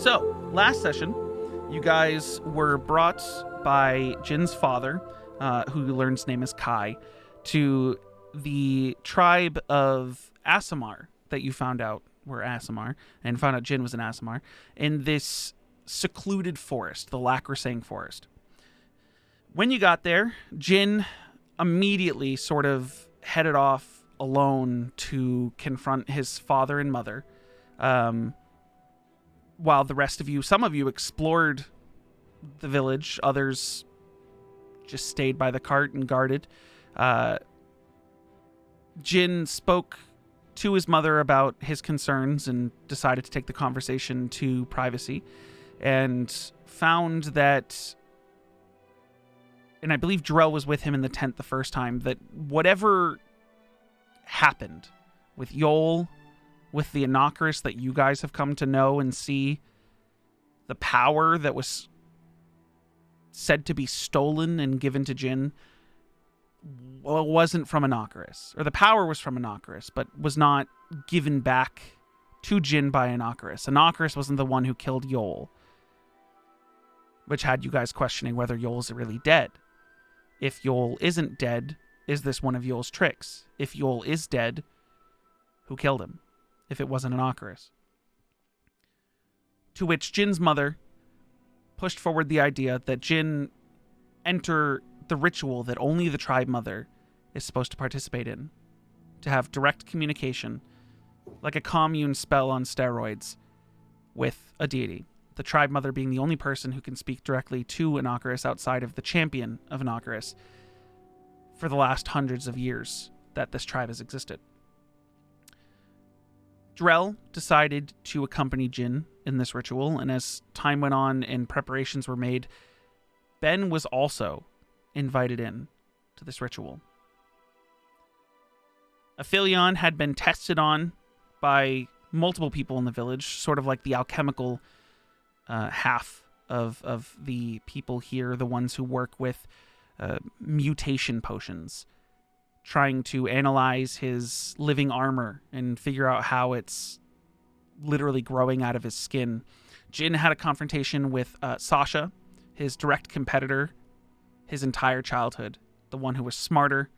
So, last session, you guys were brought by Jin's father, who you learn's name is Kai, to the tribe of Aasimar that you found out were Aasimar, and found out Jin was an Aasimar, in this secluded forest, the Lacrasang forest. When you got there, Jin immediately sort of headed off alone to confront his father and mother, while the rest of you, some of you explored the village, others just stayed by the cart and guarded. Jin spoke to his mother about his concerns and decided to take the conversation to privacy, and found that, and I believe Drell was with him in the tent the first time, that whatever happened with Yol, with the Inocarus that you guys have come to know and see, the power that was said to be stolen and given to Jin, well, it wasn't from Inocarus. Or the power was from Inocarus, but was not given back to Jin by Inocarus. Inocarus wasn't the one who killed Yol, which had you guys questioning whether Yol's really dead. If Yol isn't dead, is this one of Yol's tricks? If Yol is dead, who killed him? If it wasn't Inocarus. To which Jin's mother pushed forward the idea that Jin enter the ritual that only the tribe mother is supposed to participate in, to have direct communication, like a commune spell on steroids, with a deity. The tribe mother being the only person who can speak directly to Inocarus outside of the champion of Inocarus for the last hundreds of years that this tribe has existed. Drell decided to accompany Jin in this ritual, and as time went on and preparations were made, Ben was also invited in to this ritual. Aphelion had been tested on by multiple people in the village, sort of like the alchemical half of the people here, the ones who work with mutation potions, trying to analyze his living armor and figure out how it's literally growing out of his skin. Jin had a confrontation with Sasha, his direct competitor, his entire childhood, the one who was smarter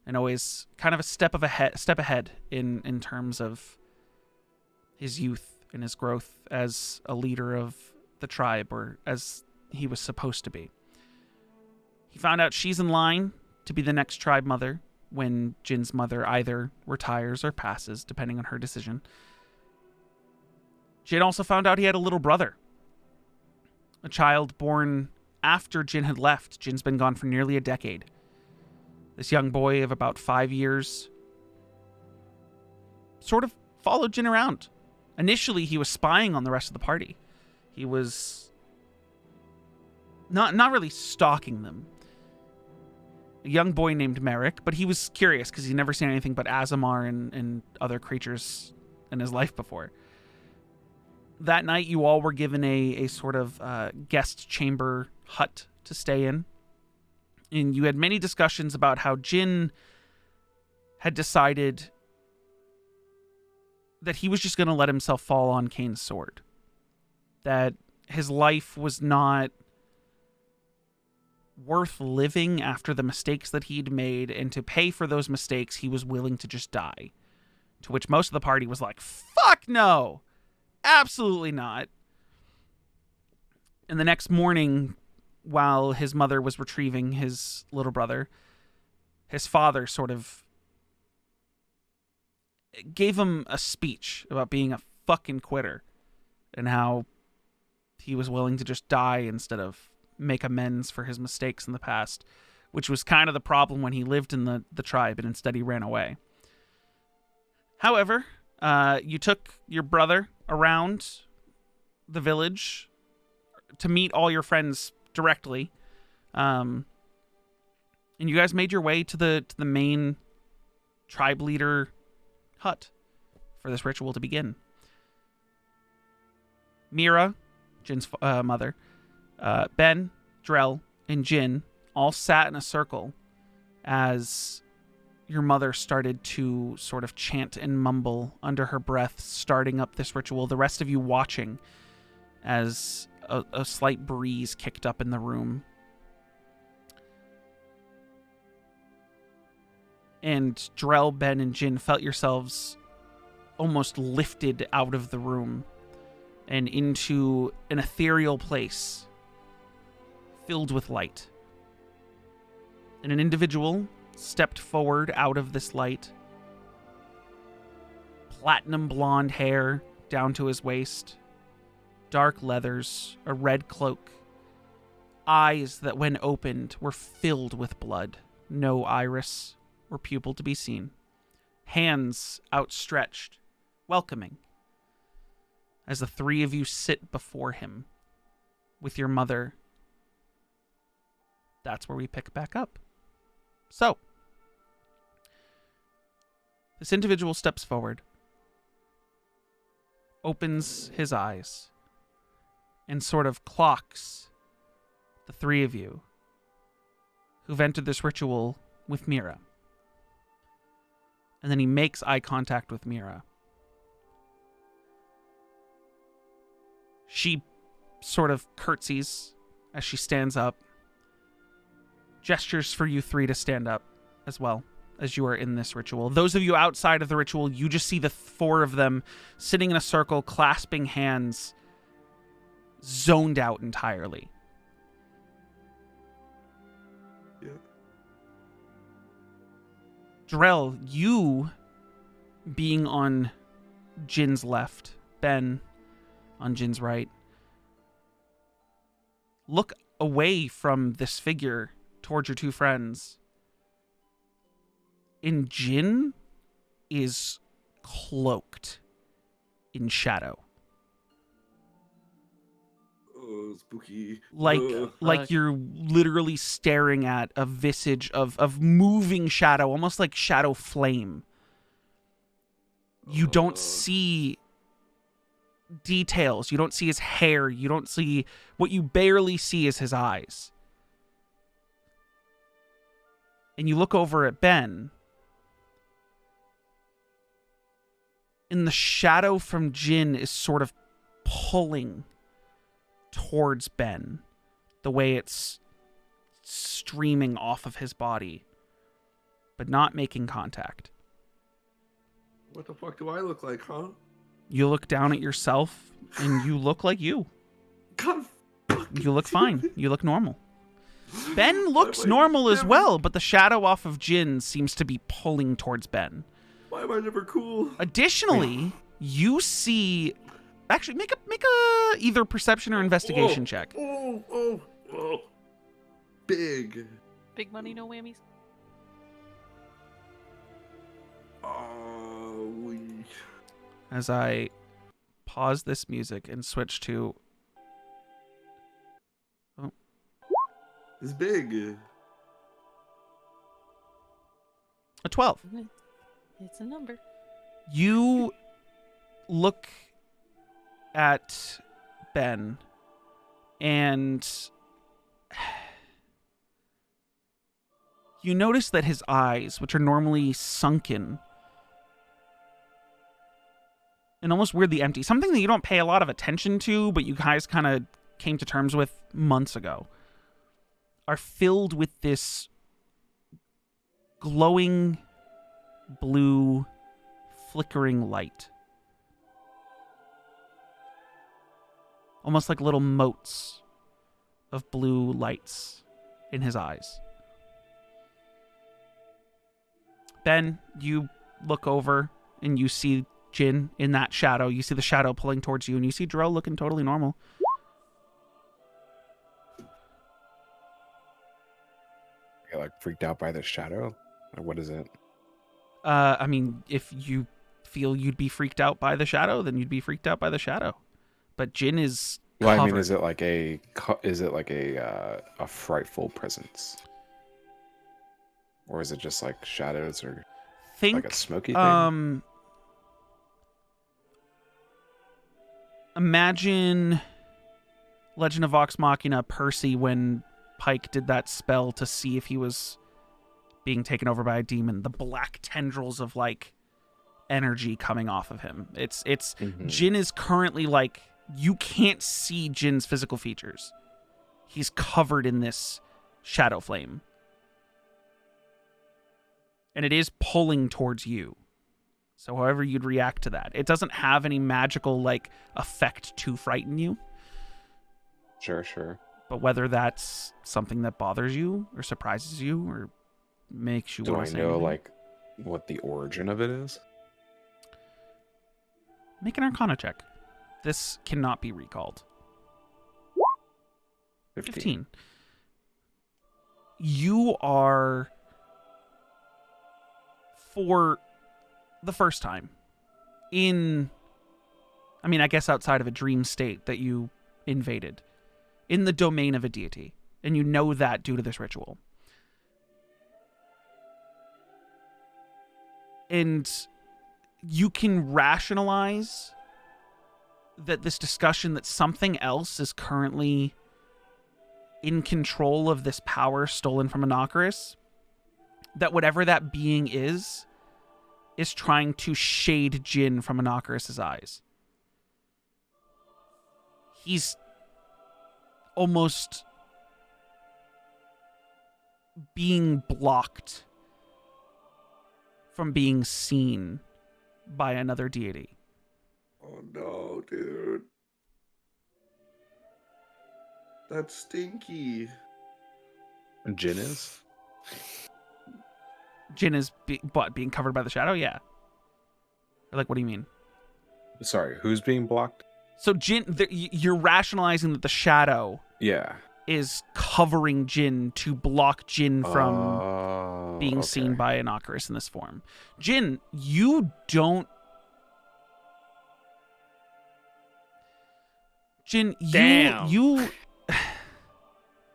and always kind of a step ahead in terms of his youth and his growth as a leader of the tribe, or as he was supposed to be. He found out she's in line to be the next tribe mother when Jin's mother either retires or passes, depending on her decision. Jin also found out he had a little brother, a child born after Jin had left. Jin's been gone for nearly a decade. This young boy of about 5 years sort of followed Jin around. Initially, he was spying on the rest of the party. He was not really stalking them. A young boy named Merrick, but he was curious because he'd never seen anything but Aasimar and other creatures in his life before. That night, you all were given a sort of guest chamber hut to stay in. And you had many discussions about how Jin had decided that he was just going to let himself fall on Kane's sword. That his life was not worth living after the mistakes that he'd made, and to pay for those mistakes, he was willing to just die. To which most of the party was like, fuck no! Absolutely not. And the next morning, while his mother was retrieving his little brother, his father sort of gave him a speech about being a fucking quitter and how he was willing to just die instead of make amends for his mistakes in the past, which was kind of the problem when he lived in the tribe, and instead he ran away. However, you took your brother around the village to meet all your friends directly, and you guys made your way to the main tribe leader hut for this ritual to begin. Mira, Jin's mother, Ben, Drell, and Jin all sat in a circle as your mother started to sort of chant and mumble under her breath, starting up this ritual. The rest of you watching as a slight breeze kicked up in the room. And Drell, Ben, and Jin felt yourselves almost lifted out of the room and into an ethereal place filled with light. And an individual stepped forward out of this light. Platinum blonde hair down to his waist. Dark leathers, a red cloak. Eyes that, when opened, were filled with blood. No iris or pupil to be seen. Hands outstretched, welcoming. As the three of you sit before him with your mother, that's where we pick back up. So, this individual steps forward, opens his eyes, and sort of clocks the three of you who've entered this ritual with Mira. And then he makes eye contact with Mira. She sort of curtsies as she stands up, gestures for you three to stand up as well as you are in this ritual. Those of you outside of the ritual, you just see the four of them sitting in a circle, clasping hands, zoned out entirely. Yeah. Drell, you being on Jin's left, Ben on Jin's right, look away from this figure towards your two friends. And Jin is cloaked in shadow. Oh, spooky. Like you're literally staring at a visage of moving shadow, almost like shadow flame. You don't see details. You don't see his hair. You don't see... What you barely see is his eyes. And you look over at Ben. And the shadow from Jin is sort of pulling towards Ben, the way it's streaming off of his body, but not making contact. What the fuck do I look like, huh? You look down at yourself, and you look like you. God, You look fine. You look normal. Ben looks normal as well, but the shadow off of Jin seems to be pulling towards Ben. Why am I never cool? Additionally, you see... Actually, make a either perception or investigation check. Oh. Big. Big money, no whammies. As I pause this music and switch to... Oh. It's big. A 12. It's a number. You look at Ben and you notice that his eyes, which are normally sunken and almost weirdly empty, something that you don't pay a lot of attention to, but you guys kind of came to terms with months ago, are filled with this glowing blue flickering light. Almost like little motes of blue lights in his eyes. Ben, you look over and you see Jin in that shadow. You see the shadow pulling towards you, and you see Drell looking totally normal. You're like freaked out by the shadow? Or what is it? I mean, if you feel you'd be freaked out by the shadow, then you'd be freaked out by the shadow. But Jin is covered. Well, I mean, is it like a frightful presence, or is it just like shadows, or like a smoky thing? Imagine Legend of Vox Machina Percy when Pike did that spell to see if he was being taken over by a demon. The black tendrils of like energy coming off of him. It's Jin is currently like you can't see Jin's physical features. He's covered in this shadow flame. And it is pulling towards you. So however you'd react to that. It doesn't have any magical, like, effect to frighten you. Sure. But whether that's something that bothers you or surprises you or makes you Do want I to say know, anything, like, what the origin of it is? make an Arcana check. This cannot be recalled. 15. You are, for the first time, I guess outside of a dream state that you invaded, in the domain of a deity. And you know that due to this ritual. And you can rationalize that this discussion that something else is currently in control of this power stolen from Inocarus, that whatever that being is trying to shade Jin from Inocarus's eyes. He's almost being blocked from being seen by another deity. Oh no, dude. That's stinky. Jin is? Jin is being covered by the shadow? Yeah. Or like, what do you mean? Sorry, who's being blocked? So Jin, you're rationalizing that the shadow Yeah. is covering Jin to block Jin from being seen by Inocarus in this form. Jin, you don't... Jin, Damn. you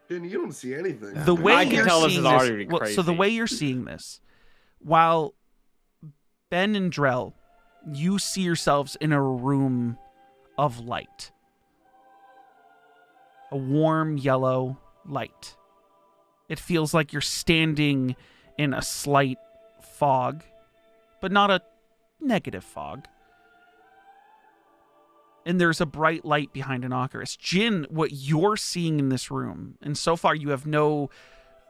Jin, you don't see anything. the way I can you're tell this seeing is already this, crazy. so the way you're seeing this, while Ben and Drell, you see yourselves in a room of light. A warm yellow light. It feels like you're standing in a slight fog, but not a negative fog. And there's a bright light behind Inocarus. Jin, what you're seeing in this room, and so far you have no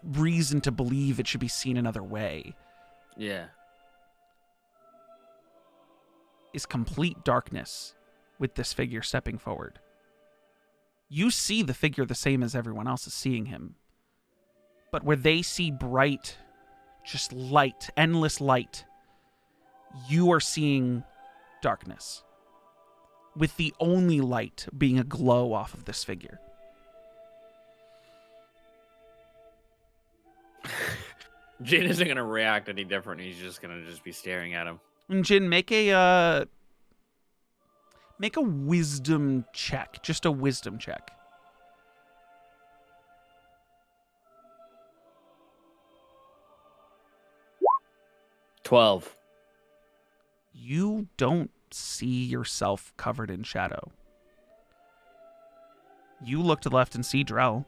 reason to believe it should be seen another way, Yeah. is complete darkness with this figure stepping forward. You see the figure the same as everyone else is seeing him. But where they see bright, just light, endless light, you are seeing darkness. With the only light being a glow off of this figure. Jin isn't gonna react any different. He's just gonna be staring at him. And Jin, make a wisdom check. Just a wisdom check. 12. You don't see yourself covered in shadow. You look to the left and see Drell.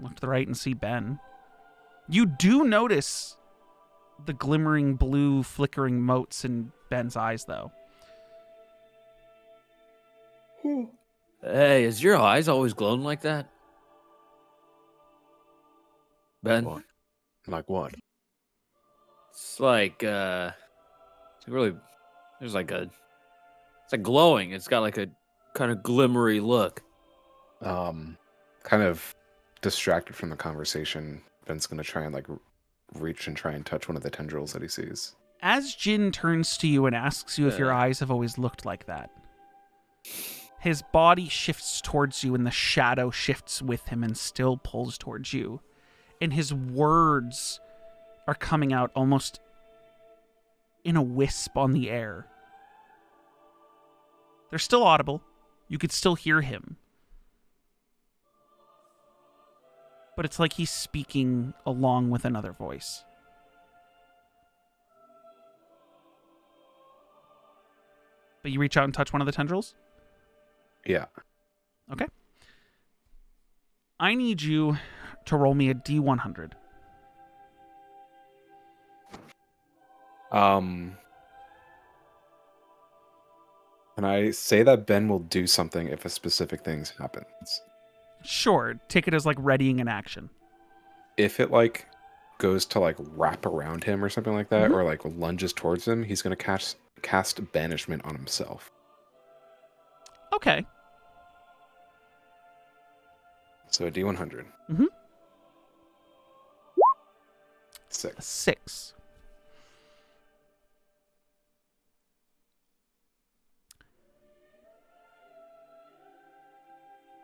Look to the right and see Ben. You do notice the glimmering blue flickering motes in Ben's eyes, though. Hey, is your eyes always glowing like that? Ben? What? Like what? It's like, really, there's like a, it's like glowing. It's got like a kind of glimmery look. Kind of distracted from the conversation, Ben's gonna try and like reach and try and touch one of the tendrils that he sees. As Jin turns to you and asks you if your Yeah. eyes have always looked like that, his body shifts towards you and the shadow shifts with him and still pulls towards you. And his words are coming out almost in a wisp on the air. They're still audible. You could still hear him. But it's like he's speaking along with another voice. But you reach out and touch one of the tendrils? Yeah. Okay. I need you to roll me a D100. Can I say that Ben will do something if a specific thing happens? Sure, take it as like readying an action. If it like goes to like wrap around him or something like that, or like lunges towards him, he's gonna cast banishment on himself. Okay. So a D100. Mhm. 6. 6.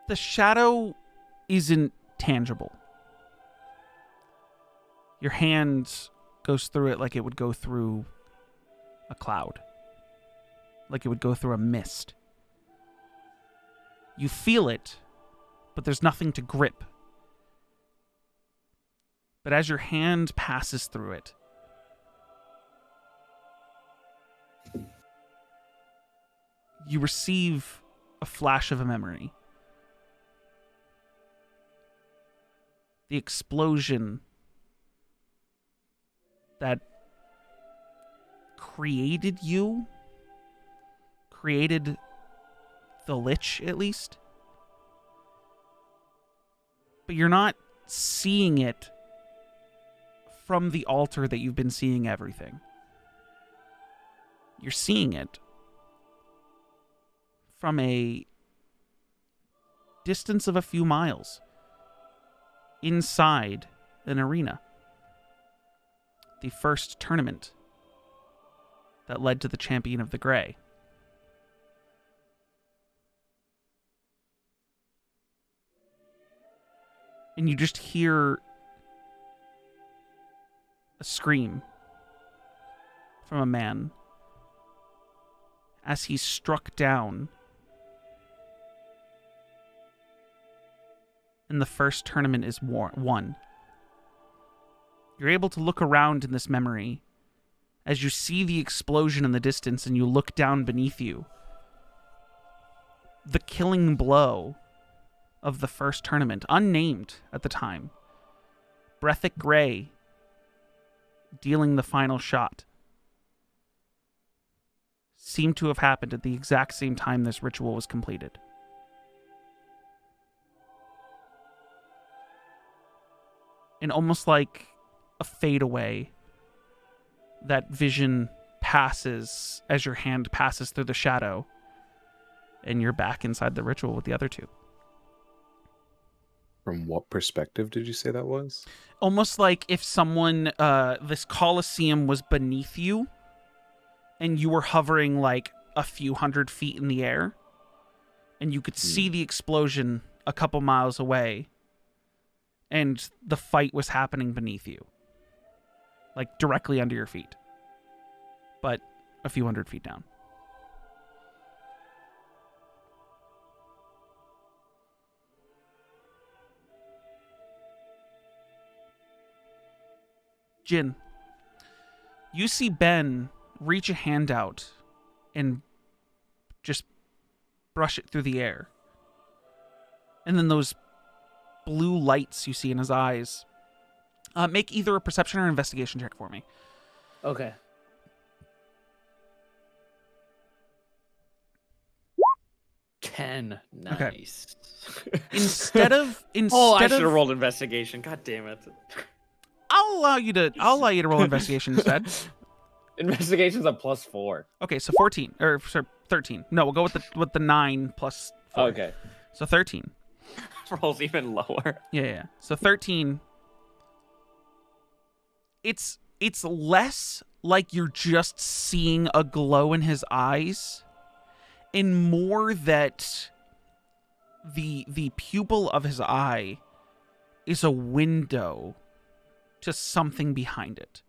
The shadow isn't tangible. Your hand goes through it like it would go through a cloud, like it would go through a mist. You feel it, but there's nothing to grip. But as your hand passes through it, you receive a flash of a memory. The explosion that created you, created the Lich, at least. But you're not seeing it from the altar that you've been seeing everything. You're seeing it from a distance of a few miles inside an arena. The first tournament that led to the Champion of the Grey. And you just hear a scream from a man as he's struck down and the first tournament is won. You're able to look around in this memory as you see the explosion in the distance and you look down beneath you. The killing blow of the first tournament, unnamed at the time. Breathic Grey dealing the final shot, seemed to have happened at the exact same time this ritual was completed. And almost like a fadeaway, that vision passes as your hand passes through the shadow, and you're back inside the ritual with the other two. From what perspective did you say that was? Almost like if someone, this Colosseum was beneath you, and you were hovering like a few hundred feet in the air, and you could see the explosion a couple miles away, and the fight was happening beneath you. Like directly under your feet. But a few hundred feet down. Jin, you see Ben reach a hand out and just brush it through the air. And then those blue lights you see in his eyes. Make either a perception or investigation check for me. Okay. Ten. Nice. Okay. Instead of oh, I should have rolled investigation. God damn it. I'll allow you to roll investigation instead. Investigation's a +4. Okay, so 14 or sorry, 13. No, we'll go with the 9 plus 4. Okay. So 13. Rolls even lower. Yeah. So 13. It's less like you're just seeing a glow in his eyes, and more that the pupil of his eye is a window to something behind it.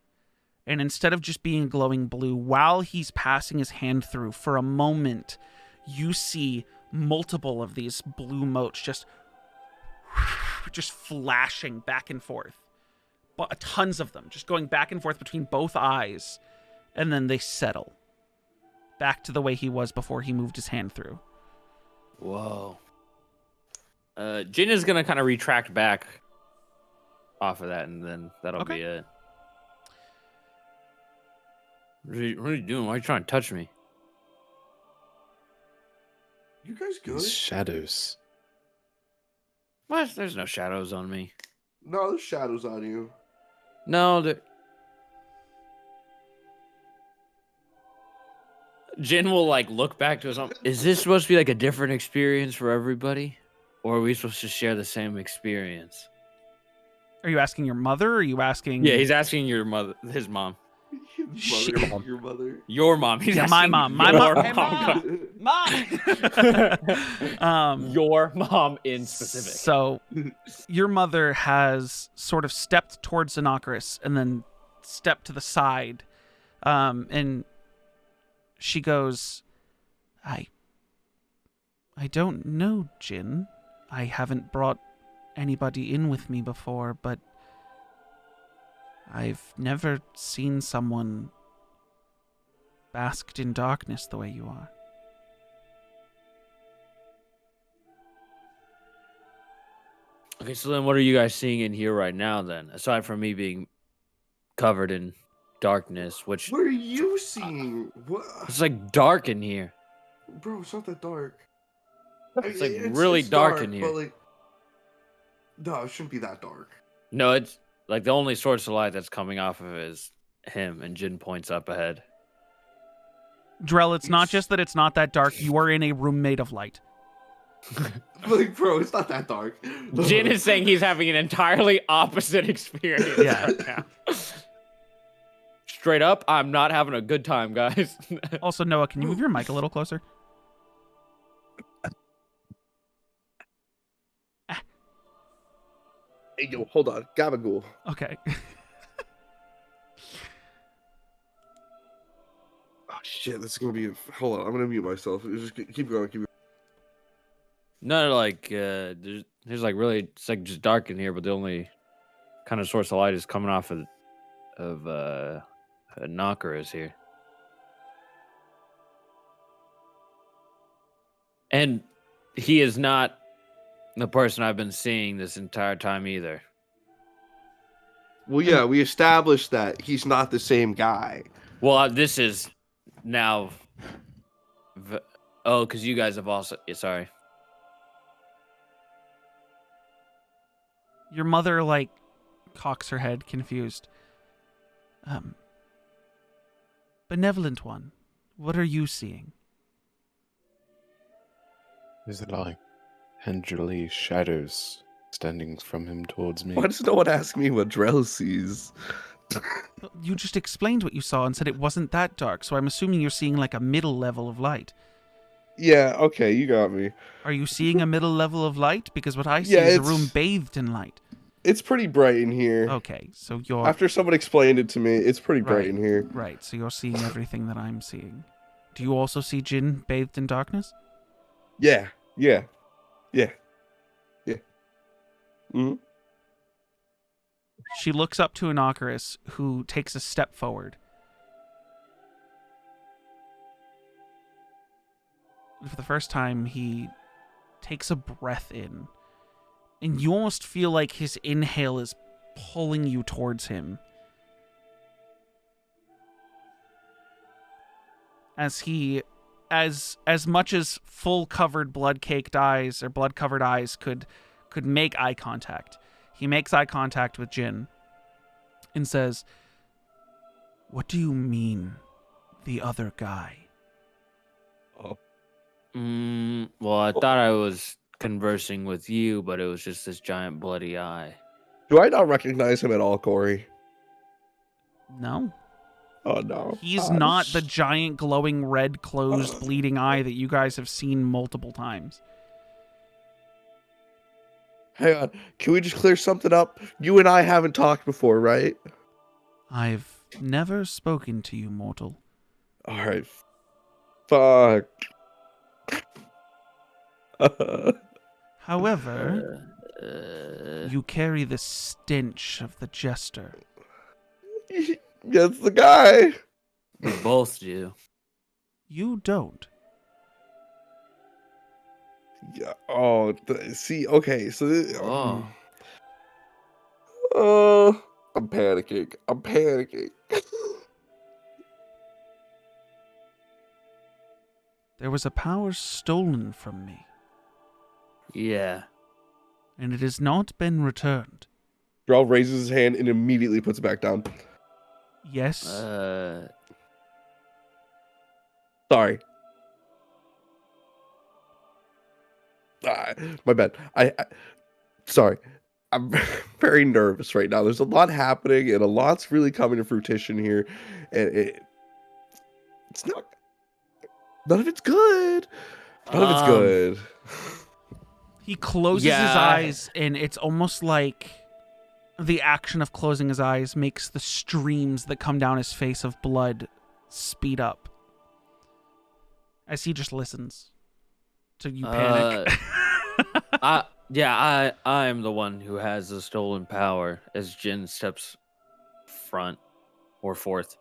And instead of just being glowing blue, while he's passing his hand through, for a moment, you see multiple of these blue motes just flashing back and forth. But tons of them, just going back and forth between both eyes. And then they settle back to the way he was before he moved his hand through. Whoa. Jin is going to kind of retract back off of that, and then that'll be it. What are you doing? Why are you trying to touch me? You guys good? These shadows. What? There's no shadows on me. No, there's shadows on you. No, Jin will like look back to his mom. Is this supposed to be like a different experience for everybody? Or are we supposed to share the same experience? Are you asking your mother? Or are you asking? Yeah, he's asking your mother, his mom. She- Your mother. Your mom. He's Yeah, my asking mom. My your mom. Hey, Mom. Your mom in specific. So, your mother has sort of stepped towards Xenocrates and then stepped to the side, and she goes, I don't know, Jin. I haven't brought anybody in with me before, but I've never seen someone basked in darkness the way you are. Okay, so then what are you guys seeing in here right now then? Aside from me being covered in darkness, which What are you seeing? What? it's like dark in here. Bro, it's not that dark. It's like really dark in here. But like, no, it shouldn't be that dark. No, it's like the only source of light that's coming off of it is him, and Jin points up ahead. Drell, it's not just that it's not that dark. You are in a room made of light. Like, bro, it's not that dark. Jin is saying he's having an entirely opposite experience Yeah. right now. Straight up, I'm not having a good time, guys. Also, Noah, can you move your mic a little closer? Hey, yo, hold on. Gabagool. Okay. Oh, shit, this is gonna be. Hold on, I'm gonna mute myself. Just keep going, keep going. No, like there's like really it's like just dark in here, but the only kind of source of light is coming off of a knocker is here. And he is not the person I've been seeing this entire time either. Well, yeah, we established that he's not the same guy. Well, this is now. Oh, because you guys have also. Sorry. Your mother, like, cocks her head, confused. Benevolent one, what are you seeing? Is it like pendulary shadows extending from him towards me? Why does no one ask me what Drell sees? You just explained what you saw and said it wasn't that dark, so I'm assuming you're seeing, like, a middle level of light. Yeah, okay, you got me. Are you seeing a middle level of light? Because what I see Yeah, is a it's- room bathed in light. It's pretty bright in here. Okay, so you're... After someone explained it to me, it's pretty bright Right. in here. Right, so you're seeing everything that I'm seeing. Do you also see Jin bathed in darkness? Yeah. Mm-hmm. She looks up to Inocarus, who takes a step forward. For the first time, he takes a breath in. And you almost feel like his inhale is pulling you towards him. As he, as much as full-covered blood-caked eyes, or blood-covered eyes could make eye contact, he makes eye contact with Jin and says, "What do you mean, the other guy?" Oh. Well, I thought I was conversing with you, but it was just this giant bloody eye. Do I not recognize him at all, Corey? No. Oh, no. He's not the giant glowing red closed bleeding eye that you guys have seen multiple times. Hang on. Can we just clear something up? You and I haven't talked before, right? I've never spoken to you, mortal. Alright. Fuck. However, you carry the stench of the jester. That's the guy. We both do. You don't. Yeah. Oh, see, okay. So, Oh. I'm panicking. There was a power stolen from me, Yeah. and it has not been returned. Drell raises his hand and immediately puts it back down. Yes, Sorry. My bad. Sorry. I'm very nervous right now. There's a lot happening and a lot's really coming to fruition here. And it's not, none of it's good. None of it's good. he closes his eyes, and it's almost like the action of closing his eyes makes the streams that come down his face of blood speed up as he just listens to you panic. I am the one who has the stolen power as Jin steps front or forth.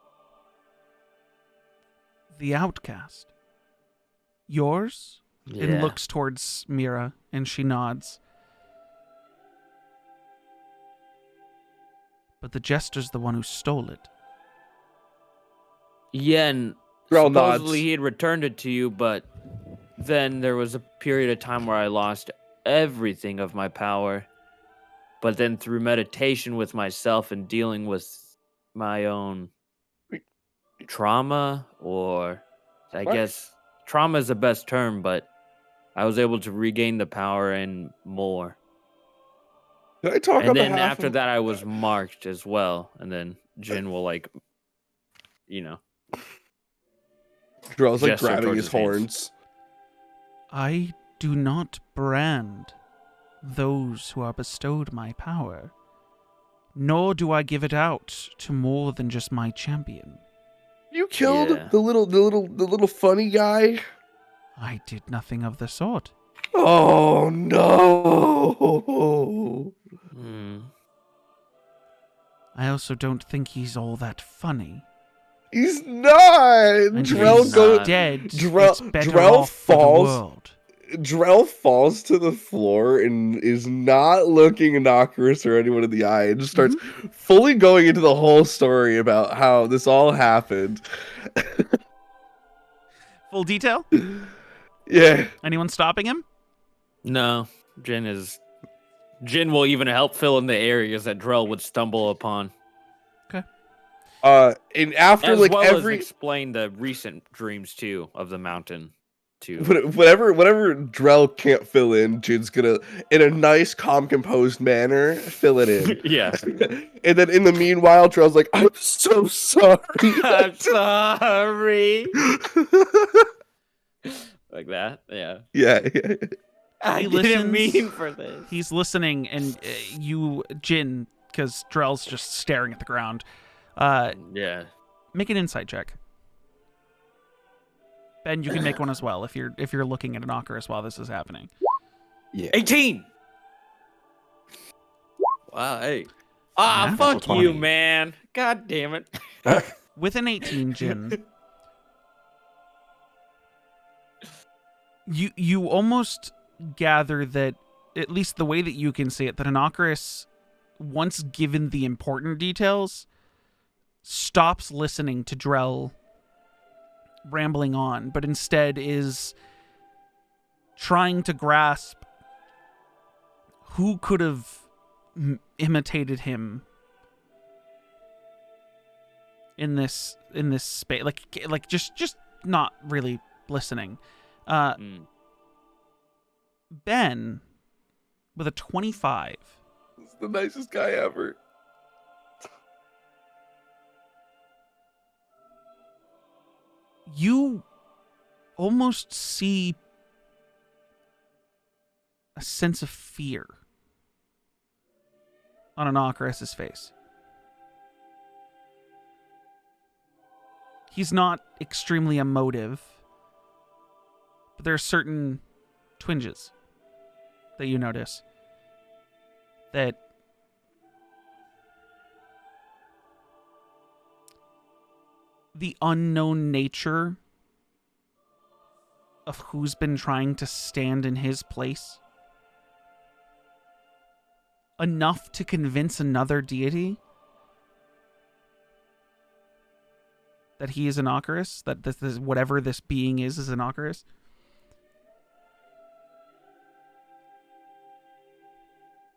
The outcast. Yours? Yeah. And looks towards Mira, and she nods. But the jester's the one who stole it. Yeah, and Drell supposedly nods. he had returned it to you, but then there was a period of time where I lost everything of my power. But then through meditation with myself and dealing with my own trauma, or I What? guess trauma is the best term, but I was able to regain the power and more. Did I talk And on then behalf after of... that, I was marked as well. And then Jin will Drell's like gesture grabbing towards his his hands. horns. I do not brand those who are bestowed my power, nor do I give it out to more than just my champion. You killed Yeah. the little funny guy? I did nothing of the sort. Oh no. I also don't think he's all that funny. He's not. And Drell if he's goes dead, Drell- it's better Drell off for the falls- world. Drell falls to the floor and is not looking innocuous or anyone in the eye and just starts fully going into the whole story about how this all happened. Full detail? Yeah. Anyone stopping him? No, Jin will even help fill in the areas that Drell would stumble upon. And after As like well every as explain the recent dreams too of the mountain too. whatever Drell can't fill in, Jin's gonna, in a nice, calm, composed manner, fill it in. Yeah. And then in the meanwhile, Drell's like, I'm so sorry. I'm sorry. Like that, yeah. Yeah. I He didn't listens. mean for this. He's listening, and you, Jin, because Drell's just staring at the ground. Yeah. Make an insight check. Ben, you can make one as well if you're looking at an Ocarus while this is happening. Yeah. 18. Wow, hey. Ah, Yeah. fuck Natural you, 20. man. God damn it. With an 18, Jin, you almost gather that, at least the way that you can see it, that an Ocarus, once given the important details, stops listening to Drell rambling on, but instead is trying to grasp who could have imitated him in this space, like just not really listening. Ben with a 25. This is the nicest guy ever. You almost see a sense of fear on an Ocarus's face. He's not extremely emotive, but there are certain twinges that you notice that the unknown nature of who's been trying to stand in his place enough to convince another deity that he is innocuous, that this whatever this being is innocuous.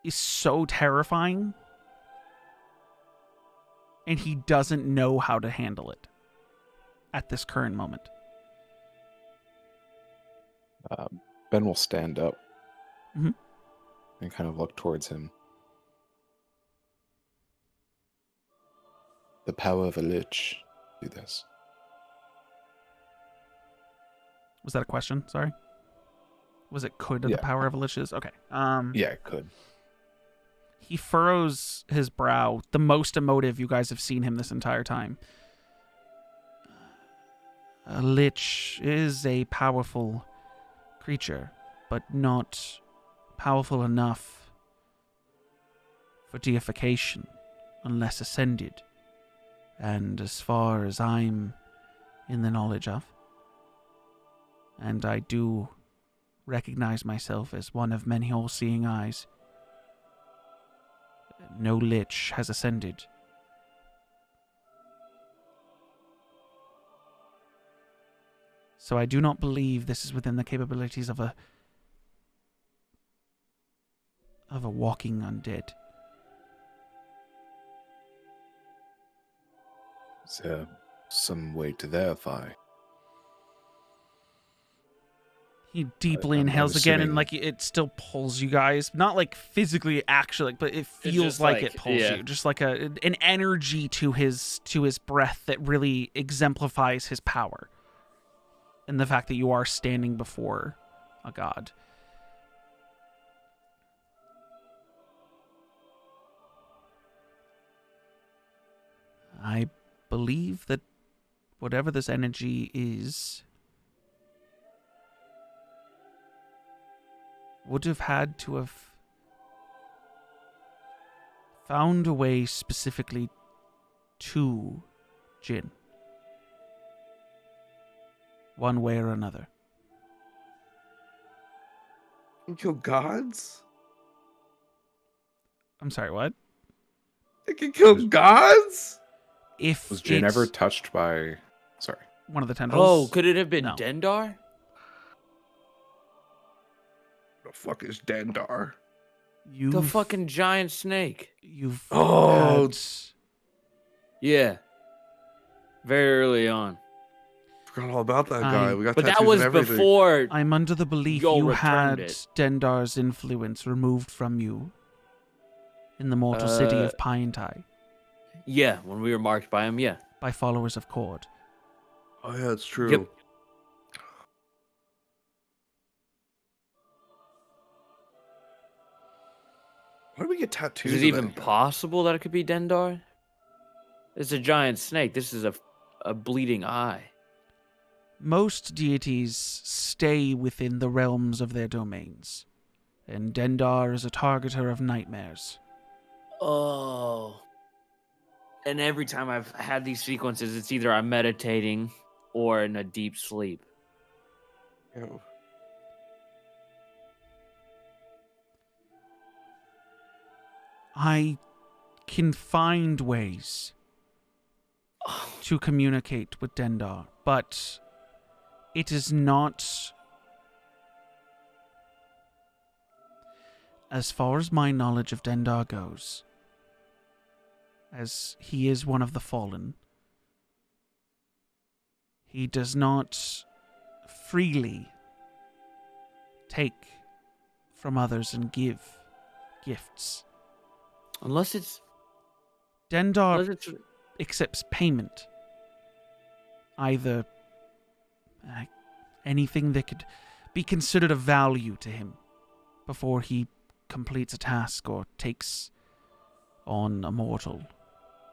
Is so terrifying, and he doesn't know how to handle it at this current moment. Ben will stand up Mhm. and kind of look towards him. The power of a lich do this. Was that a question? Sorry. Was it could the Yeah. power of a lich is? Okay. Yeah, it could. He furrows his brow, the most emotive you guys have seen him this entire time. A lich is a powerful creature, but not powerful enough for deification unless ascended. And as far as I'm in the knowledge of, and I do recognize myself as one of many all-seeing eyes, no lich has ascended. So I do not believe this is within the capabilities of a walking undead. Is there some way to verify? He deeply I'm inhales again, and assuming- like it still pulls you guys. Not like physically, actually, but it feels just like like- it pulls yeah. you. Just like an energy to his breath that really exemplifies his power, and the fact that you are standing before a god. I believe that whatever this energy is would have had to have found a way specifically to Jin. One way or another. You kill gods? I'm sorry, what? It can kill gods? If Was Jin it's ever touched by... Sorry. one of the tendrils? Oh, could it have been No. Dendar? The fuck is Dendar? The fucking giant snake. You've Oh. had- Yeah. Very early on. Forgot all about that guy. We got But that tattoos was and everything. before. I'm under the belief Y'all you returned had it. Dendar's influence removed from you in the mortal city of Piantai Yeah, when we were marked by him, yeah. by followers of Cord. Oh yeah, it's true. Yep. Why do we get tattoos? Is it of even that guy? possible that it could be Dendar? It's a giant snake. This is a bleeding eye. Most deities stay within the realms of their domains, and Dendar is a targeter of nightmares. Oh. And every time I've had these sequences, it's either I'm meditating or in a deep sleep. Ew. I can find ways to communicate with Dendar, but it is not, as far as my knowledge of Dendar goes, as he is one of the fallen, he does not freely take from others and give gifts. Unless it's Dendar accepts payment. Either anything that could be considered of value to him before he completes a task or takes on a mortal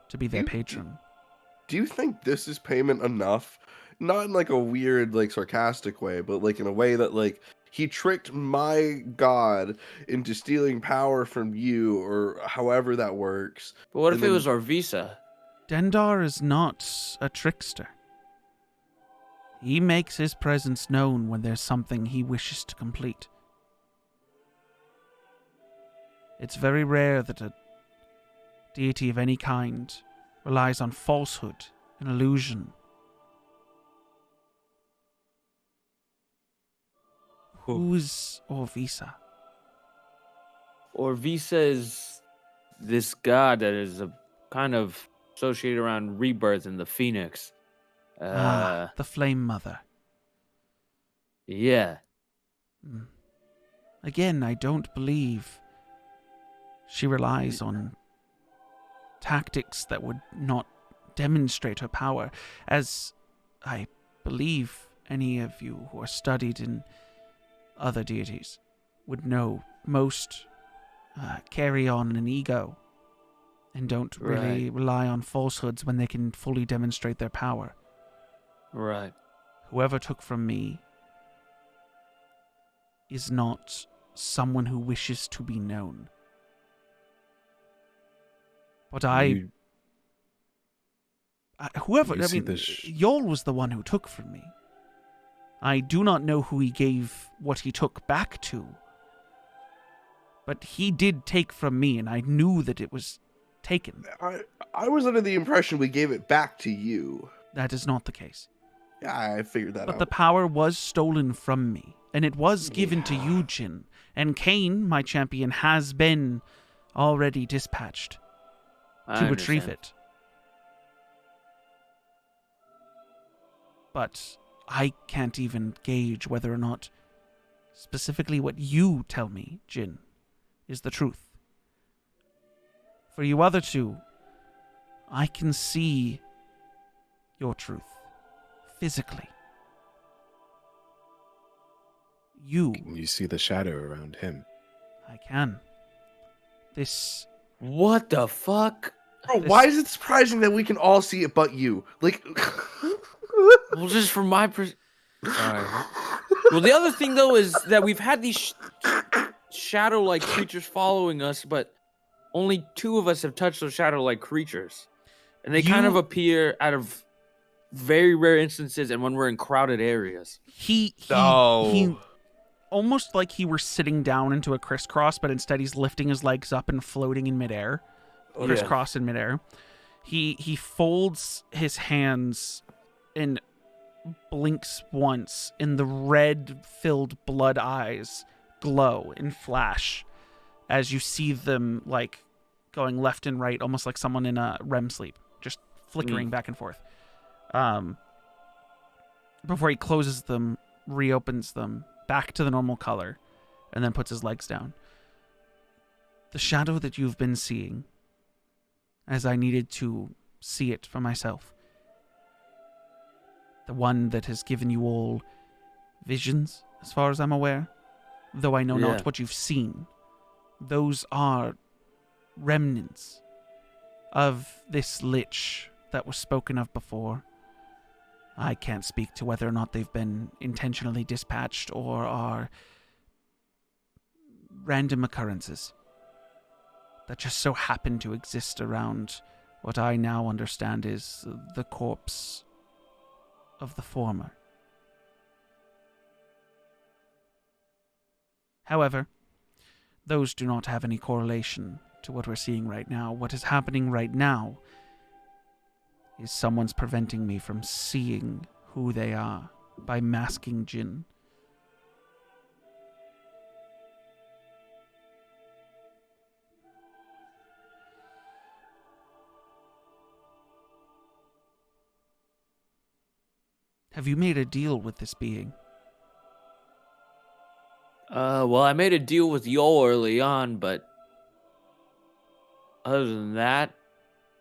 to be their patron. Do you think this is payment enough? Not in like a weird, like sarcastic way, but like in a way that like he tricked my god into stealing power from you, or however that works. But what if And it then- was Arvisa? Dendar is not a trickster. He makes his presence known when there's something he wishes to complete. It's very rare that a deity of any kind relies on falsehood and illusion Who's Orvisa? Orvisa is this god that is a kind of associated around rebirth in the Phoenix. The Flame Mother. Yeah. Hmm. Again, I don't believe she relies on tactics that would not demonstrate her power, as I believe any of you who are studied in other deities would know. Most carry on an ego and don't really rely on falsehoods when they can fully demonstrate their power. Right. Whoever took from me is not someone who wishes to be known. But Yol was the one who took from me. I do not know who he gave what he took back to. But he did take from me, and I knew that it was taken. I was under the impression we gave it back to you. That is not the case. Yeah, I figured that out. But the power was stolen from me, and it was given to you, Jin. And Cain, my champion, has been already dispatched to retrieve it. But I can't even gauge whether or not specifically what you tell me, Jin, is the truth. For you other two, I can see your truth physically. Can you see the shadow around him? I can. This... What the fuck? Bro, why is it surprising that we can all see it but you? Like... Well, just from my Sorry. Well, the other thing, though, is that we've had these shadow-like creatures following us, but only 2 of us have touched those shadow-like creatures. And they kind of appear out of very rare instances and when we're in crowded areas. He almost like he were sitting down into a crisscross, but instead he's lifting his legs up and floating in midair. Crisscross in midair. He folds his hands and blinks once, and the red-filled blood eyes glow and flash as you see them like going left and right, almost like someone in a REM sleep, just flickering back and forth. Before he closes them, reopens them back to the normal color, and then puts his legs down. The shadow that you've been seeing, as I needed to see it for myself, the one that has given you all visions, as far as I'm aware, though I know not what you've seen, those are remnants of this lich that was spoken of before. I can't speak to whether or not they've been intentionally dispatched or are random occurrences that just so happen to exist around what I now understand is the corpse of the former. However, those do not have any correlation to what we're seeing right now. What is happening right now is someone's preventing me from seeing who they are by masking Jin. Have you made a deal with this being? Well, I made a deal with Yol early on, but other than that,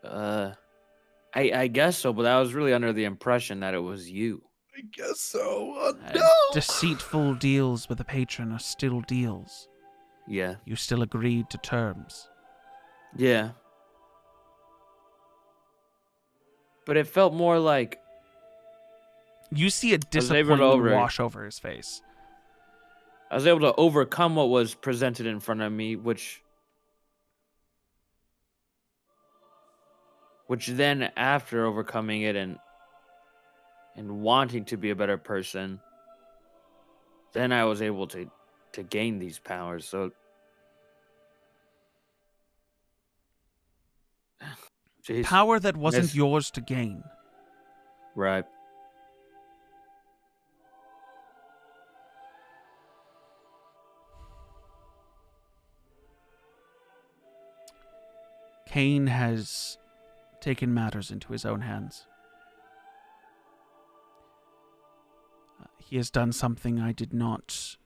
I guess so, but I was really under the impression that it was you. I guess so. No! Deceitful deals with a patron are still deals. Yeah. You still agreed to terms. Yeah. But it felt more like... You see a disappointment wash over his face. I was able to overcome what was presented in front of me, which then, after overcoming it and wanting to be a better person, then I was able to gain these powers. So, jeez. Power that wasn't yours to gain. Right. Cain has taken matters into his own hands. He has done something I did not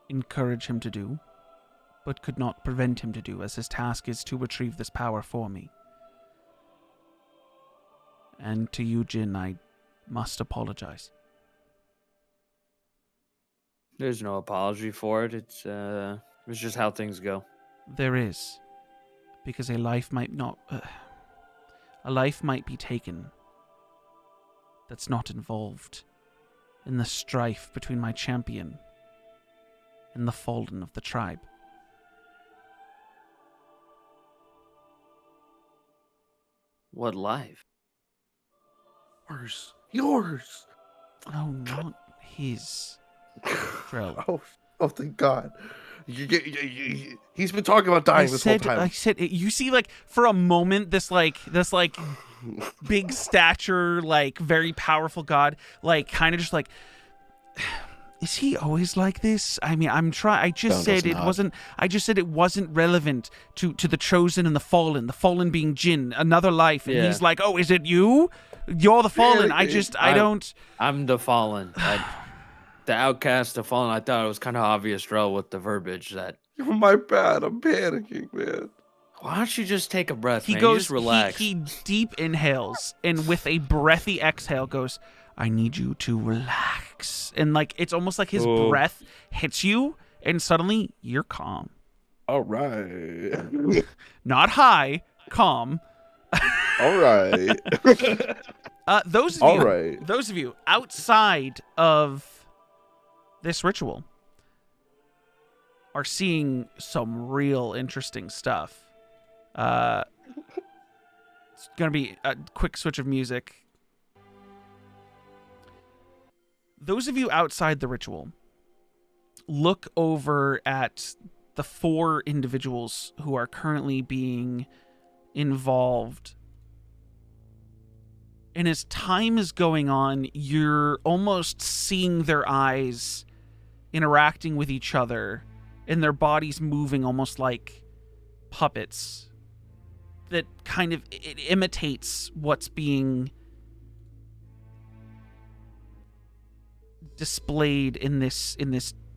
encourage him to do, but could not prevent him to do, as his task is to retrieve this power for me. And to you, Jin, I must apologize. There's no apology for it. It's just how things go. There is, because a life might be taken that's not involved in the strife between my champion and the fallen of the tribe. What life? Yours. Oh, not his. Drell. Oh, thank God. He's been talking about dying this whole time. I said, you see, like, for a moment, this big stature, like, very powerful god, like, kind of just like, is he always like this? I mean, I just said it wasn't relevant to the chosen and the fallen being Jin, another life. And Yeah. he's like, oh, is it you? You're the fallen. I don't. I'm the fallen. The outcast, the fallen. I thought it was kind of obvious, Drell, with the verbiage that. My bad. I'm panicking, man. Why don't you just take a breath, He man? goes, You just relax. He deep inhales and with a breathy exhale goes, I need you to relax. And like, it's almost like his breath hits you and suddenly you're calm. All right. Not high, calm. All right. Those of you outside of this ritual are seeing some real interesting stuff. It's going to be a quick switch of music. Those of you outside the ritual look over at the 4 individuals who are currently being involved. And as time is going on, you're almost seeing their eyes interacting with each other and their bodies moving almost like puppets that kind of it imitates what's being displayed in this